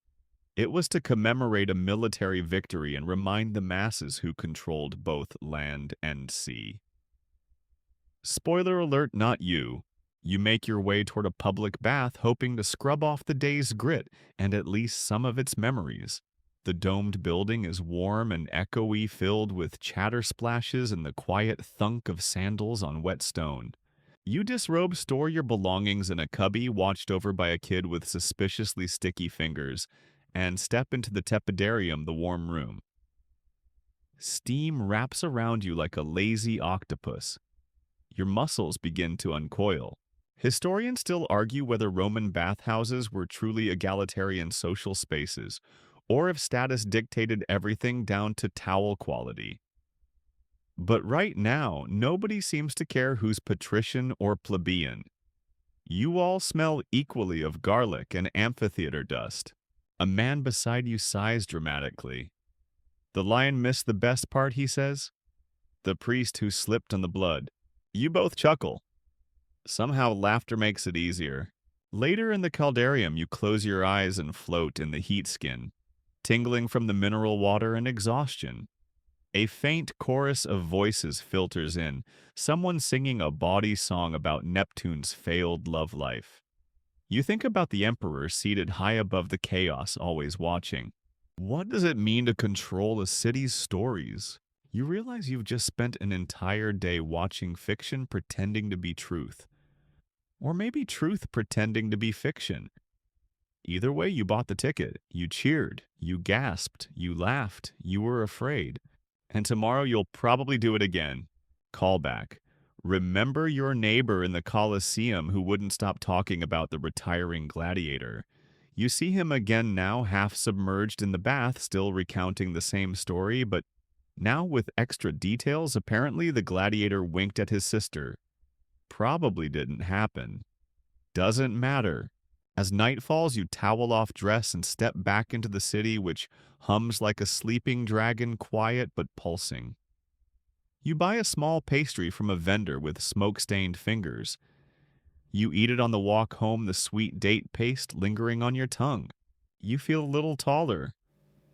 It was to commemorate a military victory and remind the masses who controlled both land and sea. Spoiler alert, not you. You make your way toward a public bath hoping to scrub off the day's grit and at least some of its memories. The domed building is warm and echoey, filled with chatter splashes and the quiet thunk of sandals on wet stone. You disrobe, store your belongings in a cubby watched over by a kid with suspiciously sticky fingers, and step into the tepidarium, the warm room. Steam wraps around you like a lazy octopus. Your muscles begin to uncoil. Historians still argue whether Roman bathhouses were truly egalitarian social spaces, or if status dictated everything down to towel quality. But right now, nobody seems to care who's patrician or plebeian. You all smell equally of garlic and amphitheater dust. A man beside you sighs dramatically. The lion missed the best part, he says. The priest who slipped on the blood. You both chuckle. Somehow laughter makes it easier. Later in the caldarium, you close your eyes and float in the heat skin, tingling from the mineral water and exhaustion. A faint chorus of voices filters in, someone singing a bawdy song about Neptune's failed love life. You think about the emperor seated high above the chaos, always watching. What does it mean to control a city's stories? You realize you've just spent an entire day watching fiction pretending to be truth. Or maybe truth pretending to be fiction. Either way, you bought the ticket. You cheered. You gasped. You laughed. You were afraid. And tomorrow you'll probably do it again. Callback. Remember your neighbor in the Colosseum who wouldn't stop talking about the retiring gladiator. You see him again now, half submerged in the bath, still recounting the same story, but now with extra details. Apparently the gladiator winked at his sister. Probably didn't happen. Doesn't matter. As night falls, you towel off dress and step back into the city, which hums like a sleeping dragon, quiet but pulsing. You buy a small pastry from a vendor with smoke-stained fingers. You eat it on the walk home, the sweet date paste lingering on your tongue. You feel a little taller,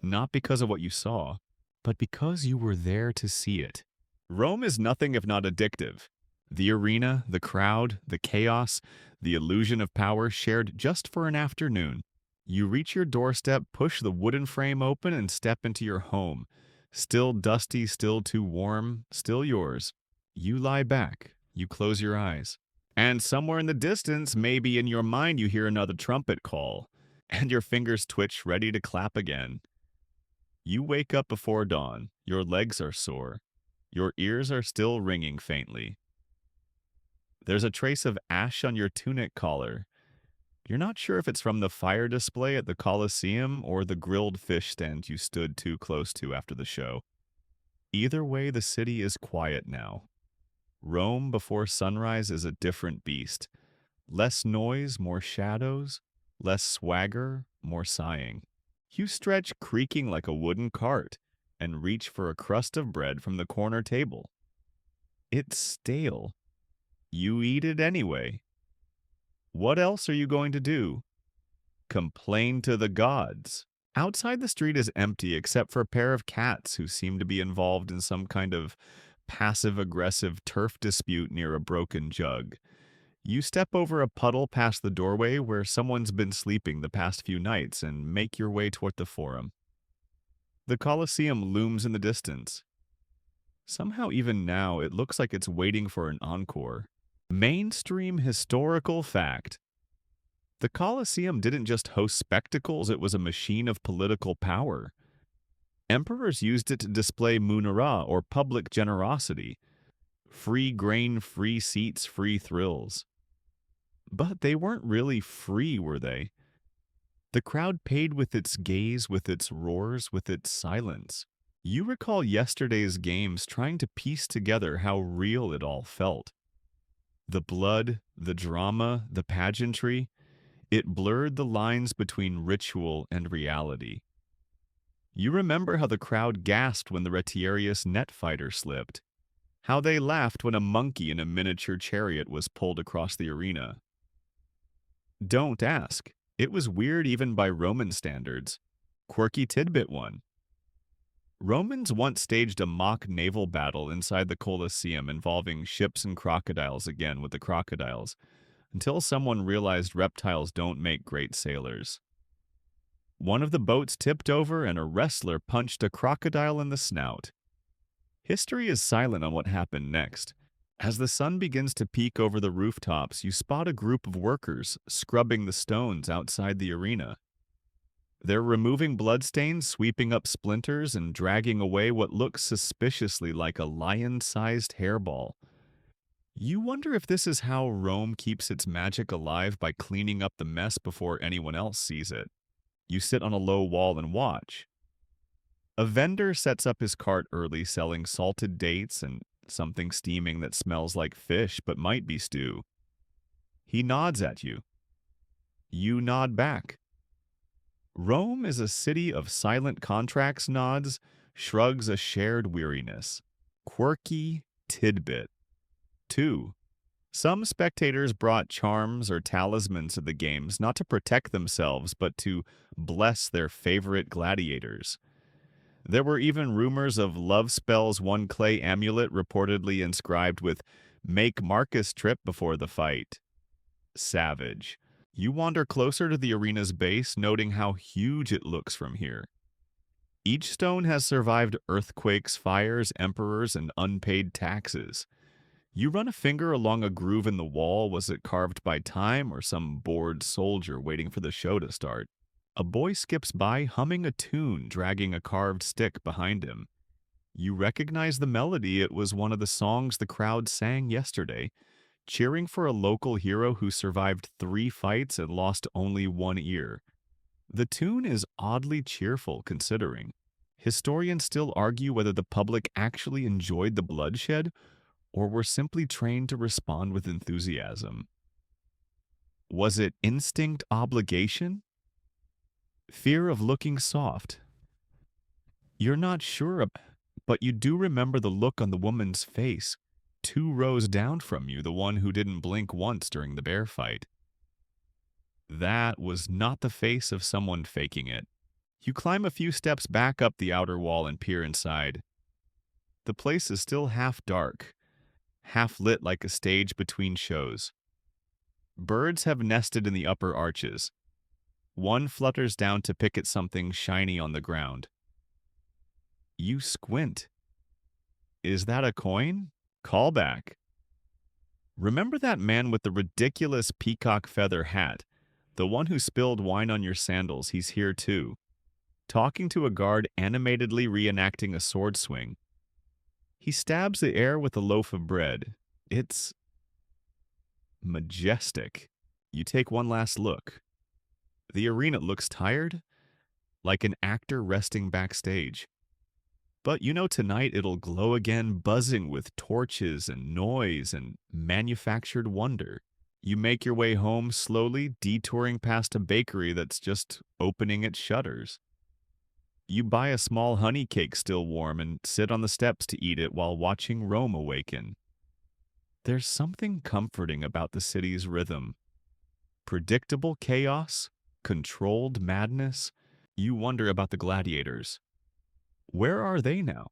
not because of what you saw, but because you were there to see it. Rome is nothing if not addictive. The arena, the crowd, the chaos, the illusion of power shared just for an afternoon. You reach your doorstep, push the wooden frame open, and step into your home. Still dusty, still too warm, still yours. You lie back. You close your eyes. And somewhere in the distance, maybe in your mind, you hear another trumpet call, and your fingers twitch, ready to clap again. You wake up before dawn. Your legs are sore. Your ears are still ringing faintly. There's a trace of ash on your tunic collar. You're not sure if it's from the fire display at the Colosseum or the grilled fish stand you stood too close to after the show. Either way, the city is quiet now. Rome before sunrise is a different beast. Less noise, more shadows. Less swagger, more sighing. You stretch creaking like a wooden cart and reach for a crust of bread from the corner table. It's stale. You eat it anyway. What else are you going to do? Complain to the gods. Outside the street is empty except for a pair of cats who seem to be involved in some kind of passive-aggressive turf dispute near a broken jug. You step over a puddle past the doorway where someone's been sleeping the past few nights and make your way toward the forum. The Colosseum looms in the distance. Somehow even now it looks like it's waiting for an encore. Mainstream historical fact. The Colosseum didn't just host spectacles, it was a machine of political power. Emperors used it to display munera, or public generosity. Free grain, free seats, free thrills. But they weren't really free, were they? The crowd paid with its gaze, with its roars, with its silence. You recall yesterday's games trying to piece together how real it all felt. The blood, the drama, the pageantry, it blurred the lines between ritual and reality. You remember how the crowd gasped when the Retiarius net fighter slipped, how they laughed when a monkey in a miniature chariot was pulled across the arena. Don't ask. It was weird even by Roman standards. Quirky tidbit one. Romans once staged a mock naval battle inside the Colosseum involving ships and crocodiles again with the crocodiles, until someone realized reptiles don't make great sailors. One of the boats tipped over and a wrestler punched a crocodile in the snout. History is silent on what happened next. As the sun begins to peek over the rooftops, you spot a group of workers scrubbing the stones outside the arena. They're removing bloodstains, sweeping up splinters, and dragging away what looks suspiciously like a lion-sized hairball. You wonder if this is how Rome keeps its magic alive by cleaning up the mess before anyone else sees it. You sit on a low wall and watch. A vendor sets up his cart early selling salted dates and something steaming that smells like fish but might be stew. He nods at you. You nod back. Rome is a city of silent contracts nods, shrugs a shared weariness. Quirky tidbit. 2. Some spectators brought charms or talismans to the games not to protect themselves but to bless their favorite gladiators. There were even rumors of love spells, one clay amulet reportedly inscribed with "Make Marcus trip before the fight." Savage. You wander closer to the arena's base, noting how huge it looks from here. Each stone has survived earthquakes, fires, emperors, and unpaid taxes. You run a finger along a groove in the wall. Was it carved by time or some bored soldier waiting for the show to start? A boy skips by humming a tune, dragging a carved stick behind him. You recognize the melody. It was one of the songs the crowd sang yesterday, cheering for a local hero who survived 3 fights and lost only one ear. The tune is oddly cheerful considering. Historians still argue whether the public actually enjoyed the bloodshed or were simply trained to respond with enthusiasm. Was it instinct, obligation? Fear of looking soft? You're not sure, but you do remember the look on the woman's face, 2 rows down from you, the one who didn't blink once during the bear fight. That was not the face of someone faking it. You climb a few steps back up the outer wall and peer inside. The place is still half dark, half lit like a stage between shows. Birds have nested in the upper arches. One flutters down to pick at something shiny on the ground. You squint. Is that a coin? Callback. Remember that man with the ridiculous peacock feather hat? The one who spilled wine on your sandals, he's here too. Talking to a guard animatedly reenacting a sword swing. He stabs the air with a loaf of bread. It's majestic. You take one last look. The arena looks tired, like an actor resting backstage. But you know tonight it'll glow again, buzzing with torches and noise and manufactured wonder. You make your way home slowly, detouring past a bakery that's just opening its shutters. You buy a small honey cake still warm and sit on the steps to eat it while watching Rome awaken. There's something comforting about the city's rhythm. Predictable chaos, controlled madness. You wonder about the gladiators. Where are they now?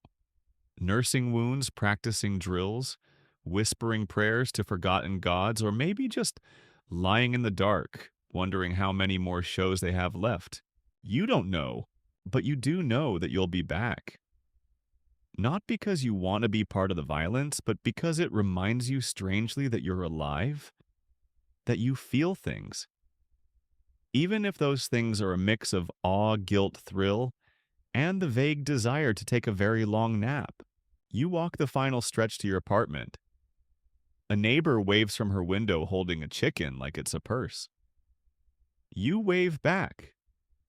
Nursing wounds, practicing drills, whispering prayers to forgotten gods, or maybe just lying in the dark, wondering how many more shows they have left. You don't know, but you do know that you'll be back. Not because you want to be part of the violence, but because it reminds you strangely that you're alive, that you feel things. Even if those things are a mix of awe, guilt, thrill, and the vague desire to take a very long nap. You walk the final stretch to your apartment. A neighbor waves from her window holding a chicken like it's a purse. You wave back.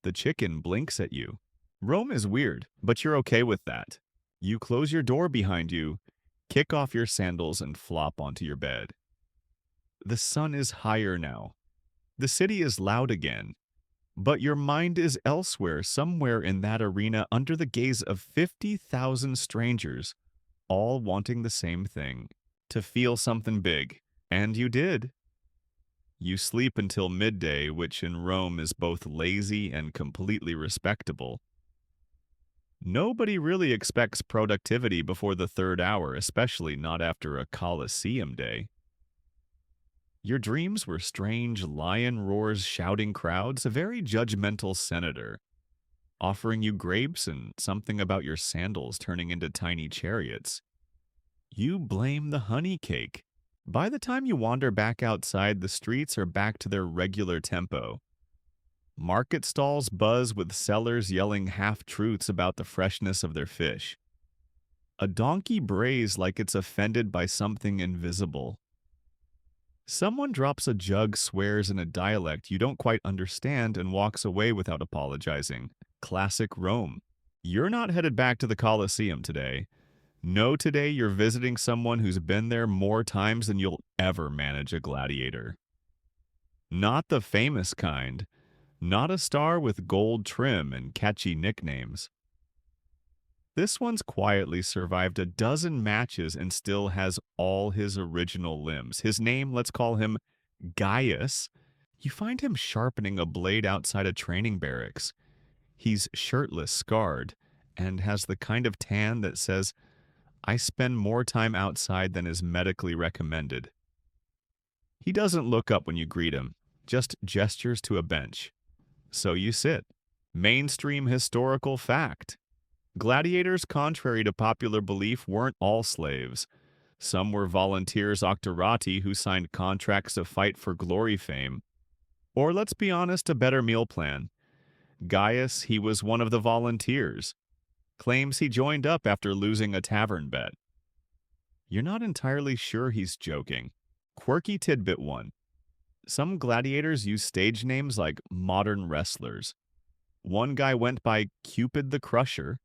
The chicken blinks at you. Rome is weird, but you're okay with that. You close your door behind you, kick off your sandals, and flop onto your bed. The sun is higher now. The city is loud again. But your mind is elsewhere, somewhere in that arena under the gaze of 50,000 strangers, all wanting the same thing, to feel something big. And you did. You sleep until midday, which in Rome is both lazy and completely respectable. Nobody really expects productivity before the third hour, especially not after a Colosseum day. Your dreams were strange lion roars, shouting crowds, a very judgmental senator, offering you grapes and something about your sandals turning into tiny chariots. You blame the honey cake. By the time you wander back outside, the streets are back to their regular tempo. Market stalls buzz with sellers yelling half-truths about the freshness of their fish. A donkey brays like it's offended by something invisible. Someone drops a jug, swears in a dialect you don't quite understand, and walks away without apologizing. Classic Rome. You're not headed back to the Colosseum today. No, today you're visiting someone who's been there more times than you'll ever manage a gladiator. Not the famous kind. Not a star with gold trim and catchy nicknames. This one's quietly survived a dozen matches and still has all his original limbs. His name, let's call him Gaius. You find him sharpening a blade outside a training barracks. He's shirtless, scarred, and has the kind of tan that says, "I spend more time outside than is medically recommended." He doesn't look up when you greet him, just gestures to a bench. So you sit. Mainstream historical fact. Gladiators, contrary to popular belief, weren't all slaves. Some were volunteers octorati who signed contracts to fight for glory fame. Or let's be honest, a better meal plan. Gaius, he was one of the volunteers. Claims he joined up after losing a tavern bet. You're not entirely sure he's joking. Quirky tidbit 1. Some gladiators use stage names like modern wrestlers. One guy went by Cupid the Crusher.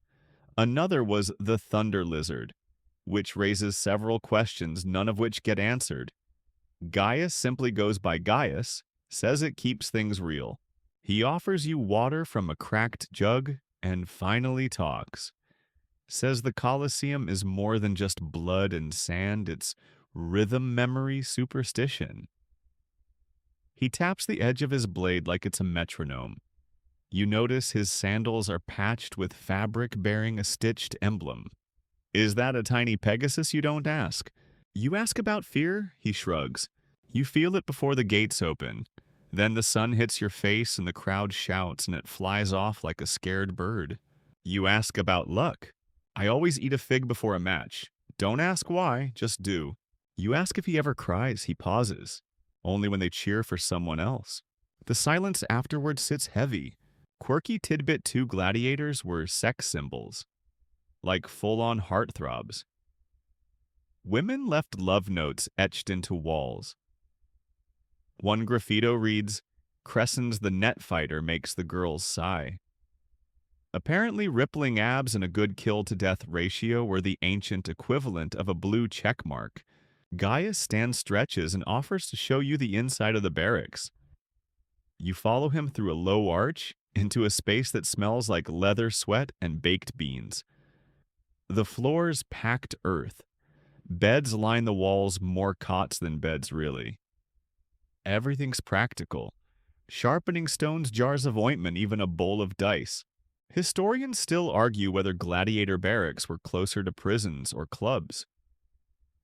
Another was the Thunder Lizard, which raises several questions, none of which get answered. Gaius simply goes by Gaius, says it keeps things real. He offers you water from a cracked jug and finally talks. Says the Colosseum is more than just blood and sand, it's rhythm memory superstition. He taps the edge of his blade like it's a metronome. You notice his sandals are patched with fabric bearing a stitched emblem. Is that a tiny Pegasus, you don't ask? You ask about fear? He shrugs. You feel it before the gates open. Then the sun hits your face and the crowd shouts and it flies off like a scared bird. You ask about luck. I always eat a fig before a match. Don't ask why, just do. You ask if he ever cries, he pauses. Only when they cheer for someone else. The silence afterward sits heavy. Quirky tidbit 2 gladiators were sex symbols. Like full-on heartthrobs. Women left love notes etched into walls. One graffito reads, "Crescen's the net fighter makes the girls sigh." Apparently, rippling abs and a good kill-to-death ratio were the ancient equivalent of a blue check mark. Gaius stands stretches and offers to show you the inside of the barracks. You follow him through a low arch into a space that smells like leather sweat and baked beans. The floor's packed earth. Beds line the walls, more cots than beds really. Everything's practical. Sharpening stones, jars of ointment, even a bowl of dice. Historians still argue whether gladiator barracks were closer to prisons or clubs.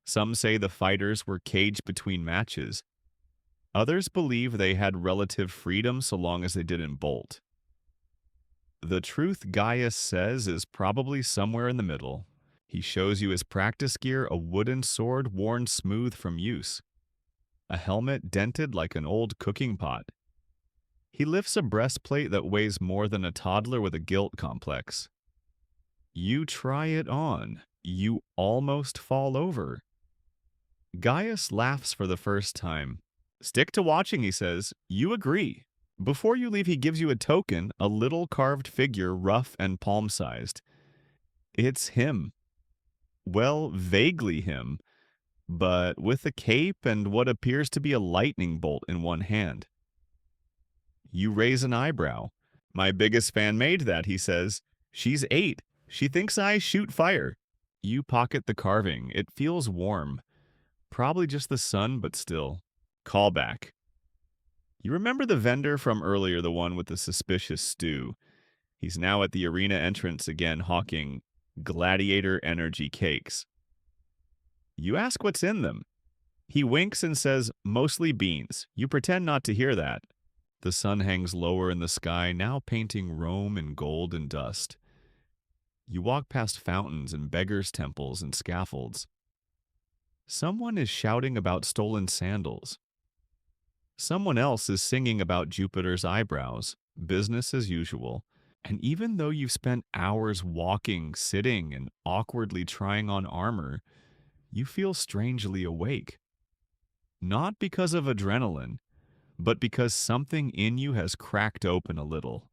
Some say the fighters were caged between matches. Others believe they had relative freedom so long as they didn't bolt. The truth Gaius says is probably somewhere in the middle. He shows you his practice gear, a wooden sword worn smooth from use. A helmet dented like an old cooking pot. He lifts a breastplate that weighs more than a toddler with a guilt complex. You try it on. You almost fall over. Gaius laughs for the first time. Stick to watching, he says. You agree. Before you leave, he gives you a token, a little carved figure, rough and palm-sized. It's him. Well, vaguely him, but with a cape and what appears to be a lightning bolt in one hand. You raise an eyebrow. My biggest fan made that, he says. She's 8. She thinks I shoot fire. You pocket the carving. It feels warm. Probably just the sun, but still. Callback. You remember the vendor from earlier, the one with the suspicious stew. He's now at the arena entrance again, hawking gladiator energy cakes. You ask what's in them. He winks and says, mostly beans. You pretend not to hear that. The sun hangs lower in the sky, now painting Rome in gold and dust. You walk past fountains and beggars' temples and scaffolds. Someone is shouting about stolen sandals. Someone else is singing about Jupiter's eyebrows, business as usual. And even though you've spent hours walking, sitting, and awkwardly trying on armor, you feel strangely awake. Not because of adrenaline, but because something in you has cracked open a little.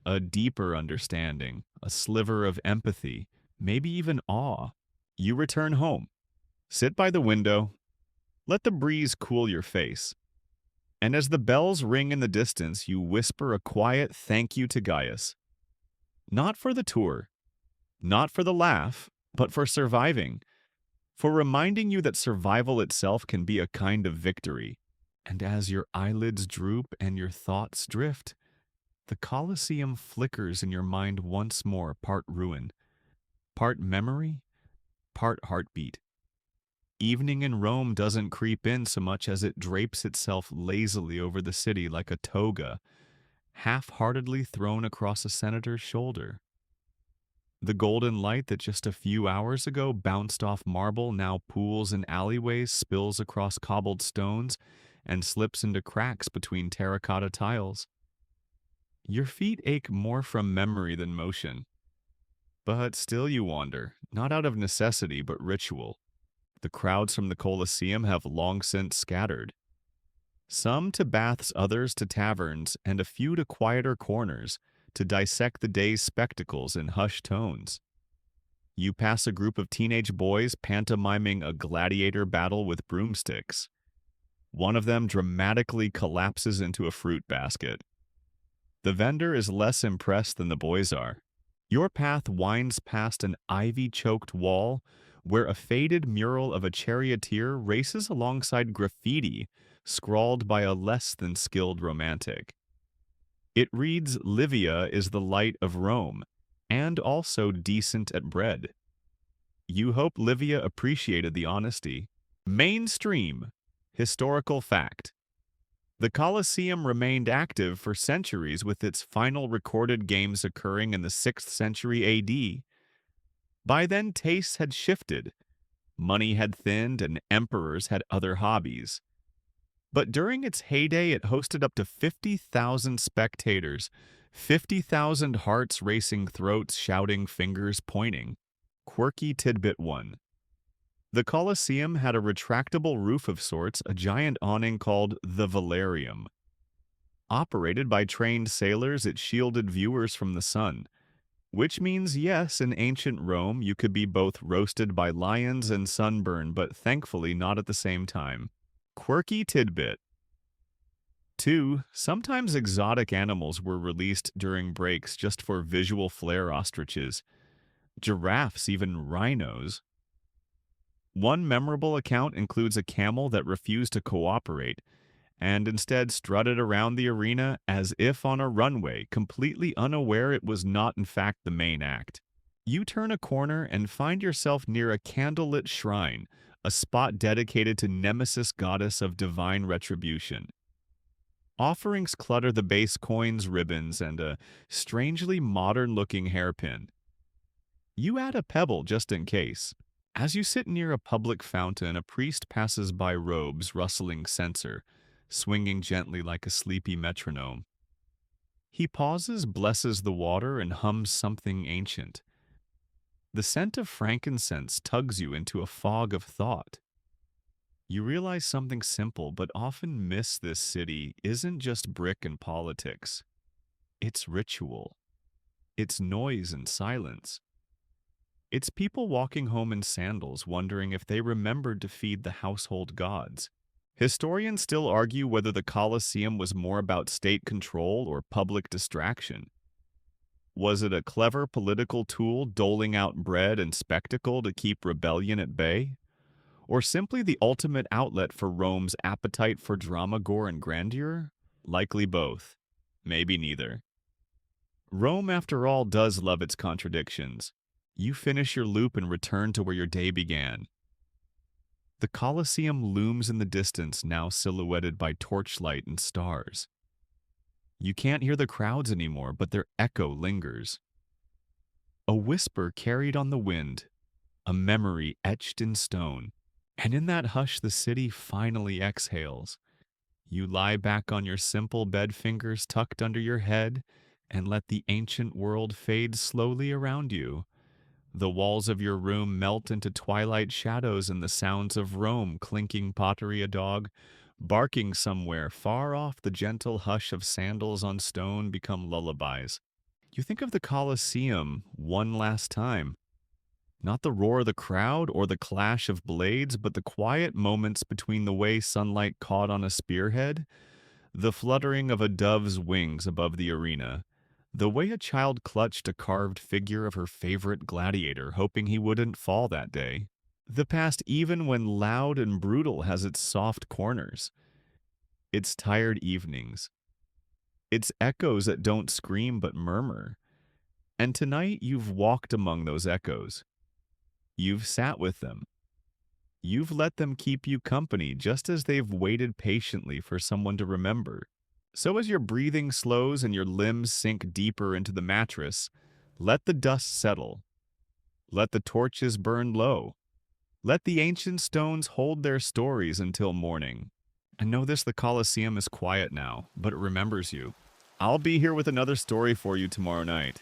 A deeper understanding, a sliver of empathy, maybe even awe. You return home. Sit by the window. Let the breeze cool your face. And as the bells ring in the distance, you whisper a quiet thank you to Gaius. Not for the tour, not for the laugh, but for surviving. For reminding you that survival itself can be a kind of victory. And as your eyelids droop and your thoughts drift, the Colosseum flickers in your mind once more, part ruin, part memory, part heartbeat. Evening in Rome doesn't creep in so much as it drapes itself lazily over the city like a toga, half-heartedly thrown across a senator's shoulder. The golden light that just a few hours ago bounced off marble now pools in alleyways, spills across cobbled stones, and slips into cracks between terracotta tiles. Your feet ache more from memory than motion. But still you wander, not out of necessity but ritual. The crowds from the Colosseum have long since scattered. Some to baths, others to taverns, and a few to quieter corners to dissect the day's spectacles in hushed tones. You pass a group of teenage boys pantomiming a gladiator battle with broomsticks. One of them dramatically collapses into a fruit basket. The vendor is less impressed than the boys are. Your path winds past an ivy-choked wall where a faded mural of a charioteer races alongside graffiti scrawled by a less than skilled romantic. It reads, Livia is the light of Rome, and also decent at bread. You hope Livia appreciated the honesty. Mainstream. Historical fact. The Colosseum remained active for centuries with its final recorded games occurring in the 6th century AD. By then, tastes had shifted. Money had thinned and emperors had other hobbies. But during its heyday, it hosted up to 50,000 spectators, 50,000 hearts racing, throats shouting, fingers pointing. Quirky tidbit 1. The Colosseum had a retractable roof of sorts, a giant awning called the Valerium. Operated by trained sailors, it shielded viewers from the sun. Which means, yes, in ancient Rome, you could be both roasted by lions and sunburned, but thankfully not at the same time. Quirky tidbit. 2. Sometimes exotic animals were released during breaks just for visual flair. Ostriches, giraffes, even rhinos. One memorable account includes a camel that refused to cooperate and instead strutted around the arena as if on a runway, completely unaware it was not in fact the main act. You turn a corner and find yourself near a candlelit shrine, a spot dedicated to Nemesis, goddess of divine retribution. Offerings clutter the base coins, ribbons, and a strangely modern-looking hairpin. You add a pebble just in case. As you sit near a public fountain, a priest passes by, robes rustling censer, swinging gently like a sleepy metronome. He pauses, blesses the water, and hums something ancient. The scent of frankincense tugs you into a fog of thought. You realize something simple but often miss this city isn't just brick and politics. It's ritual. It's noise and silence. It's people walking home in sandals wondering if they remembered to feed the household gods. Historians still argue whether the Colosseum was more about state control or public distraction. Was it a clever political tool doling out bread and spectacle to keep rebellion at bay? Or simply the ultimate outlet for Rome's appetite for drama, gore, and grandeur? Likely both. Maybe neither. Rome, after all, does love its contradictions. You finish your loop and return to where your day began. The Colosseum looms in the distance, now silhouetted by torchlight and stars. You can't hear the crowds anymore, but their echo lingers. A whisper carried on the wind, a memory etched in stone. And in that hush, the city finally exhales. You lie back on your simple bed, fingers tucked under your head, and let the ancient world fade slowly around you. The walls of your room melt into twilight shadows, and the sounds of Rome clinking pottery, a dog barking somewhere far off, the gentle hush of sandals on stone become lullabies. You think of the Colosseum one last time. Not the roar of the crowd or the clash of blades, but the quiet moments between the way sunlight caught on a spearhead, the fluttering of a dove's wings above the arena, the way a child clutched a carved figure of her favorite gladiator, hoping he wouldn't fall that day. The past, even when loud and brutal, has its soft corners, its tired evenings, its echoes that don't scream but murmur. And tonight you've walked among those echoes. You've sat with them. You've let them keep you company just as they've waited patiently for someone to remember. So as your breathing slows and your limbs sink deeper into the mattress, let the dust settle. Let the torches burn low. Let the ancient stones hold their stories until morning. And know this, the Colosseum is quiet now, but it remembers you. I'll be here with another story for you tomorrow night.